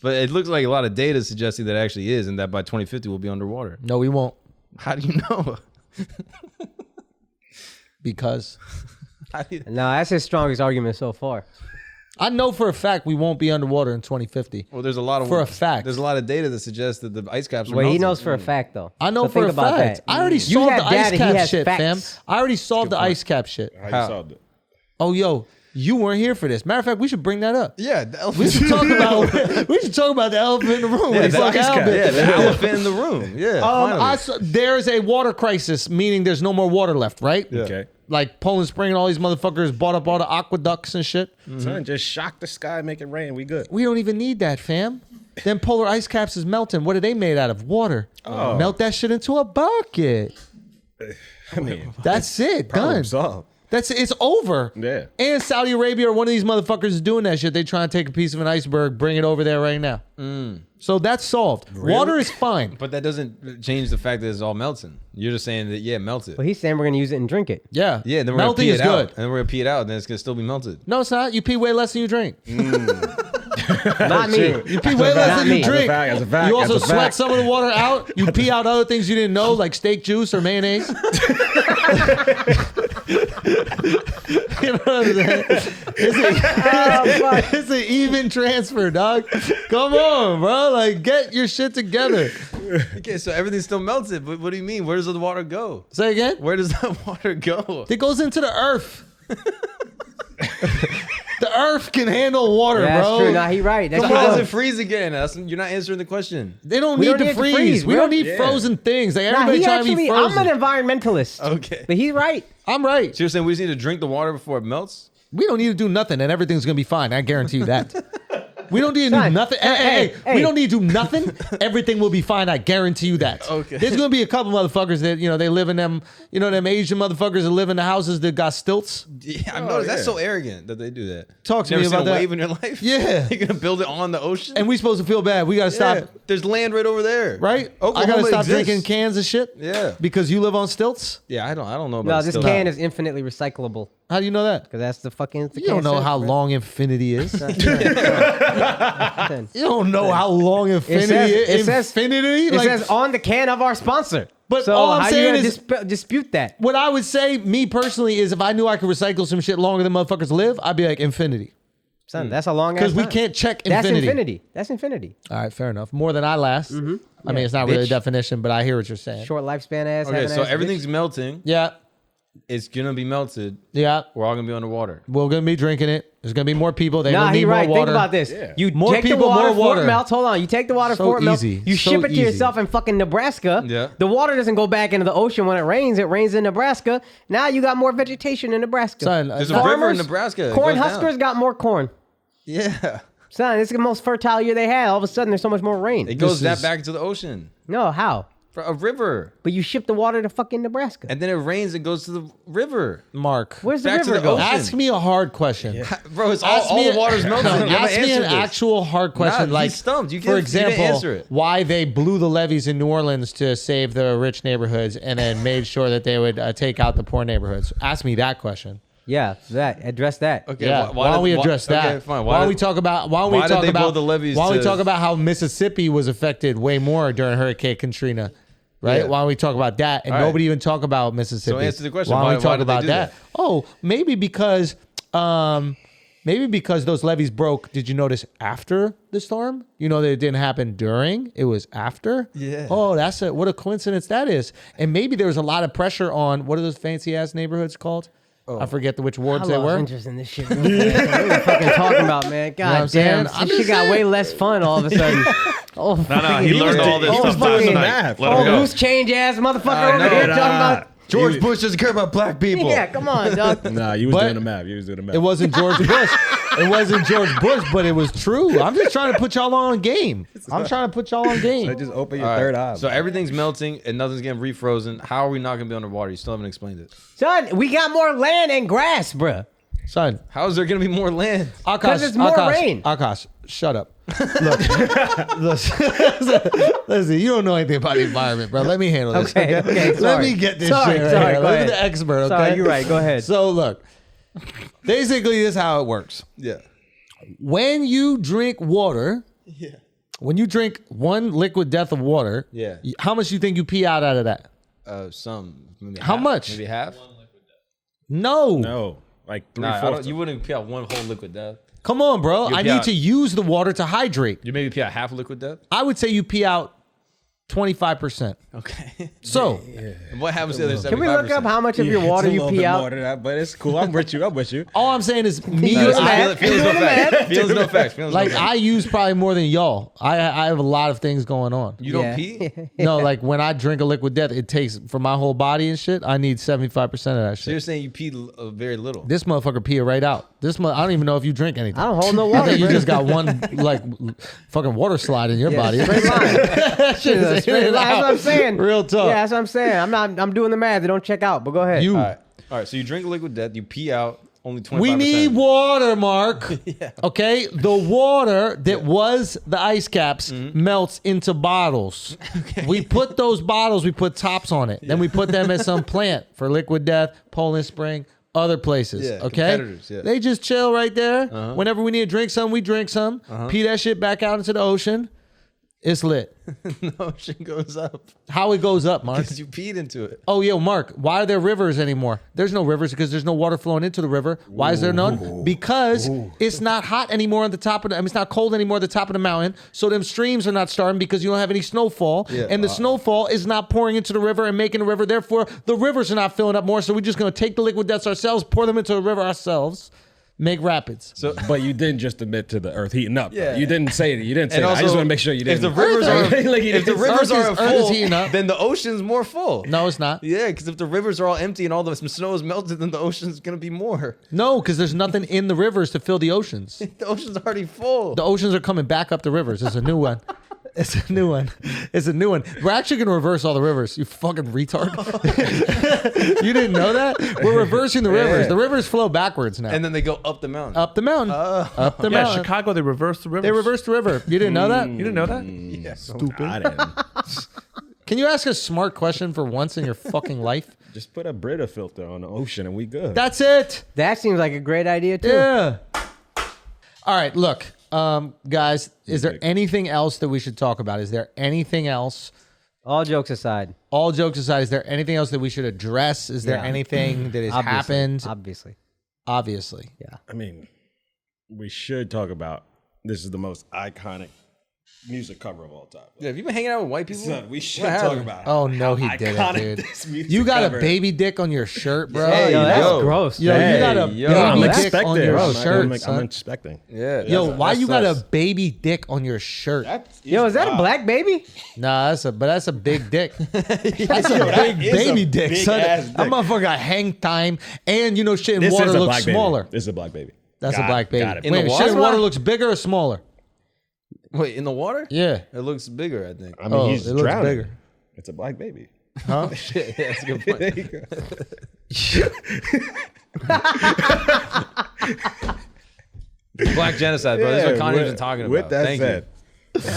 But it looks like a lot of data suggesting that it actually is, and that by 2050 we'll be underwater. No, we won't. How do you know? Because No, that's his strongest argument so far. I know for a fact we won't be underwater in 2050. Well, there's a lot of For a fact. There's a lot of data that suggests that the ice caps are Well, he melting. knows for a fact though. I know So for think a about fact. that. I already You solved have the data, ice he cap has shit, facts. fam. I already solved the ice cap shit. how you How? solved it? Oh, yo, you weren't here for this. Matter of fact, we should bring that up. Yeah, the We should talk about the elephant in the room. Yeah, When the fuck ice cap. Albert. Yeah, the elephant in the room. Yeah, finally. There's a water crisis, meaning there's no more water left, right? Yeah. Okay. Like Poland Spring and all these motherfuckers bought up all the aqueducts and shit. Son, just shock the sky, make it rain. We good. We don't even need that, fam. Then polar ice caps is melting. What are they made out of? Water. Oh. Melt that shit into a bucket. I mean, That's it. problem Done. solved. That's it. It's over. Yeah. And Saudi Arabia or one of these motherfuckers is doing that shit. They trying to take a piece of an iceberg, bring it over there right now. So that's solved. Water is fine. But that doesn't change the fact that it's all melting. You're just saying that, melt it. But he's saying we're gonna use it and drink it. Yeah. Yeah, then we're melting gonna pee is it good. out. And then we're gonna pee it out, and then it's gonna still be melted. No, it's not. You pee way less than you drink. Not me. You pee way less Not than me. you That's a drink. fact, that's a fact, You also that's a sweat fact. some of the water out. You pee out other things you didn't know, like steak juice or mayonnaise. You know what I'm saying? It's an even transfer, dog. Come on, bro. Like, get your shit together. Okay, so everything's still melted. But what do you mean? Where does the water go? Say again? Where does that water go? It goes into the earth. The Earth can handle water, That's bro. true. Nah, he right. That's So true. how does it freeze again? You're not answering the question. They don't We need don't to need to freeze. freeze, We bro. don't need frozen things. Like Nah, everybody he trying to be actually, I'm frozen. an environmentalist. Okay. But he's right. I'm right. So you're saying we just need to drink the water before it melts? We don't need to do nothing, and everything's gonna be fine. I guarantee you that. We don't need to do Son, nothing. hey, hey. We don't need to do nothing. Everything will be fine. I guarantee you that. Okay. There's gonna be a couple motherfuckers that they live in them. Them Asian motherfuckers that live in the houses that got stilts. Yeah, I've noticed that's so arrogant that they do that. Talk to Never me seen about a that. wave in your life? Yeah. You're gonna build it on the ocean? And we supposed to feel bad. We gotta Yeah. stop. There's land right over there, Right? Oklahoma I gotta stop exists. drinking cans of shit. Yeah. Because you live on stilts. Yeah, I don't know about No, this still. can is infinitely recyclable. How do you know that? Because that's the fucking. You don't know how long infinity is. You It don't know how long infinity is. It says Infinity? says on the can of our sponsor. But so all I'm how saying you is- dispute that? What I would say, me personally, is if I knew I could recycle some shit longer than motherfuckers live, I'd be like infinity. Son, that's a long ass Because we time. can't check That's infinity. infinity. That's infinity. All right, fair enough. More than I last. I mean, it's not really a bitch. definition, but I hear what you're saying. Short lifespan ass. Okay, having so ass everything's bitch. melting. Yeah, It's gonna be melted. yeah. We're all gonna be underwater. We're gonna be drinking it. There's gonna be more people. They Nah, gonna he need right. more water. Think about this. You More take people, the water more before water. it melts. Hold on. You take the water So before it melts. easy. You So ship it to easy. yourself in fucking Nebraska. Yeah. The water doesn't go back into the ocean when it rains. It rains in Nebraska. Now you got more vegetation in Nebraska. Son, There's a Farmers- river in Nebraska. It Corn goes huskers down. got more corn. Yeah. Son, it's the most fertile year they had. All of a sudden, there's so much more rain. It goes This is- back into the ocean. No, how? For a river. But you ship the water to fucking Nebraska. And then it rains and goes to the river. Mark. Where's the back to river the go? ocean. Ask me a hard question. Bro, it's Ask all me the water's melting. You haven't Ask me answered an this. actual hard question. Nah, like, he's stumped. You for can't- you didn't example, answer it. why they blew the levees in New Orleans to save the rich neighborhoods and then made sure that they would take out the poor neighborhoods. Ask me that question. Yeah, that. Address that. Okay, Yeah. Why don't we address that? Okay, fine. Why don't we talk about? Why don't we why did talk they about? blow the levees Why don't we to- talk about how Mississippi was affected way more during Hurricane Katrina? Right? Yeah. Why don't we talk about that? And All right. nobody even talk about Mississippi. So answer the question. Why don't we Why talk did they about do that? that? Oh, maybe because those levees broke. Did you notice after the storm? You know that it didn't happen during. It was after. Yeah. Oh, what a coincidence that is. And maybe there was a lot of pressure on what are those fancy ass neighborhoods called? I forget which wards I they lost were. interest in this shit. What are you fucking talking about, man? God what I'm damn, saying? I'm this shit just got saying. way less fun all of a sudden. Oh, No, he learned all this he was stuff last doing night. math. Let him oh, go. loose change ass motherfucker over know, here talking about. George Bush doesn't care about black people. Yeah, come on, dog. Nah, you was But- doing the math. You was doing the math. It wasn't George Bush. It wasn't George Bush, but it was true. I'm just trying to put y'all on game. I'm trying to put y'all on game. So just open your All right, third eye. So everything's melting and nothing's getting refrozen. How are we not gonna be underwater? You still haven't explained it. Son, we got more land and grass, bruh. Son, How is there gonna be more land? Akash, it's more rain. Akash, shut up. Look, listen, you don't know anything about the environment, bro. Let me handle this. Okay, Let sorry. me get this Sorry, shit right sorry, here. go Look at ahead. the expert, okay? Sorry, you're right. Go ahead. So look, basically this is how it works. Yeah. When you drink water, when you drink one liquid death of water, Yeah. how much do you think you pee out of that? Maybe How half, much? Maybe half. No. no, like Nah, three-fourths. you wouldn't pee out one whole liquid death. Come on, bro. You I pee need out- to use the water to hydrate. You maybe pee out half a liquid death. I would say you pee out 25%. Okay. So, And what happens to the other 75%? Can we look up how much of your water It's a you little pee bit out? more than that, but it's cool. I'm with you. I'm with you. all I'm saying is me, do the Feelings math. no facts. Feelings no facts. Feelings no like facts. I use probably more than y'all. I have a lot of things going on. You don't Yeah. pee? No, like when I drink a liquid death, it takes for my whole body and shit. I need 75% of that So you're shit. saying you pee very little? This motherfucker pee it right out. I don't even know if you drink anything. I don't hold no I water. think you bro. just got one like fucking water slide in your body. Straight line. That shit is Straight in and line. That's out. what I'm saying. Real talk. Yeah, that's what I'm saying. I'm doing the math. They don't check out. But go ahead. You. All right. So you drink a liquid death. You pee out only 25%. We need water, Mark. Okay? The water that was the ice caps melts into bottles. We put those bottles, we put tops on it. Then we put them at some plant for Liquid Death, Poland Spring, other places. Yeah, okay? competitors, yeah. They just chill right there. Whenever we need to drink some, we drink some. Pee that shit back out into the ocean. It's lit. The ocean goes up How it goes up, Mark. because you peed into it. Oh, yo, Mark, why are there rivers anymore? There's no rivers because there's no water flowing into the river. Why is there none? Because it's not hot anymore on the top of it's not cold anymore at the top of the mountain. So them streams are not starting because you don't have any snowfall. Yeah. And the snowfall is not pouring into the river and making the river. Therefore, the rivers are not filling up more. So we're just going to take the liquid deaths ourselves, pour them into the river ourselves. make rapids. So, But you didn't just admit to the earth heating up. Yeah. You didn't say it. You didn't say And that. I also, just want to make sure you didn't. If the rivers are, if the rivers Earth aren't is full, heating up. then the ocean's more full. No, it's not. Yeah, because if the rivers are all empty and all the snow is melted, then the ocean's gonna be more. No, because there's nothing in the rivers to fill the oceans. The ocean's already full. The oceans are coming back up the rivers. It's a new one. It's a new one. It's a new one. We're actually going to reverse all the rivers. You fucking retard. You didn't know that? We're reversing the rivers. The rivers flow backwards now. And then they go up the mountain. Up the mountain. Up the Yeah, mountain. Chicago, they reversed the rivers. They reversed the river. You didn't know that? You didn't know that? Yeah. Stupid. I didn't. Can you ask a smart question for once in your fucking life? Just put a Brita filter on the ocean and we good. That's it. That seems like a great idea too. Yeah. All right, look. Guys, is there anything else that we should talk about? Is there anything else? All jokes aside. All jokes aside, is there anything else that we should address? Is there anything that has happened? Obviously. Yeah. I mean, we should talk about this is the most iconic music cover of all time. Yeah, have you been hanging out with white people? Son, we should talk about Oh no, he did it, dude. You got a baby dick on your shirt, bro. Hey, Yo, that's yo. gross. Yo, you got a I'm baby dick on your I'm shirt, son. expecting. Yeah. Yo, why you got a baby dick on your shirt? Yo, is that a black baby? Nah, that's a big dick. That's a big baby dick, son. That motherfucker got hang time, and shit in water looks smaller. This is a black baby. That's a black baby. Got it. In the Wait, water? shit in water looks bigger or smaller? Wait, in the water? Yeah. It looks bigger, I think. I mean, he's it looks drowning. bigger. It's a black baby. Huh? Shit, yeah, that's a good point. There you go. Black genocide, bro. This is what Connie's been talking about. With that Thank said,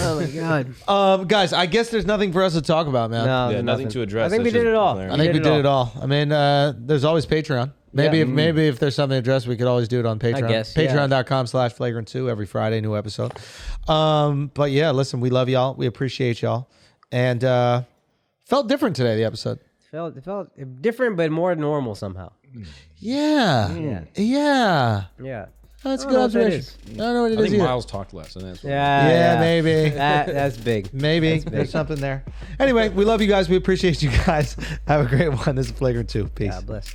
Oh my god. Guys, I guess there's nothing for us to talk about, man. No, you. Yeah, nothing to address. I think we That's did just it all. declaring. I think we did it all. I mean, there's always Patreon. Maybe Yeah. maybe if there's something to address, we could always do it on Patreon. guess, yeah. Patreon.com/flagrant2 every Friday, new episode. But yeah, listen, we love y'all. We appreciate y'all. And felt different today, the episode. It felt different, but more normal somehow. Yeah. Yeah. Yeah. That's a I good don't know what that observation. is. I don't know what it I is think either. Miles talked less, and that's what Yeah, maybe. That's big. Maybe. There's something there. Anyway, we love you guys. We appreciate you guys. Have a great one. This is Flagrant 2. Peace. God bless.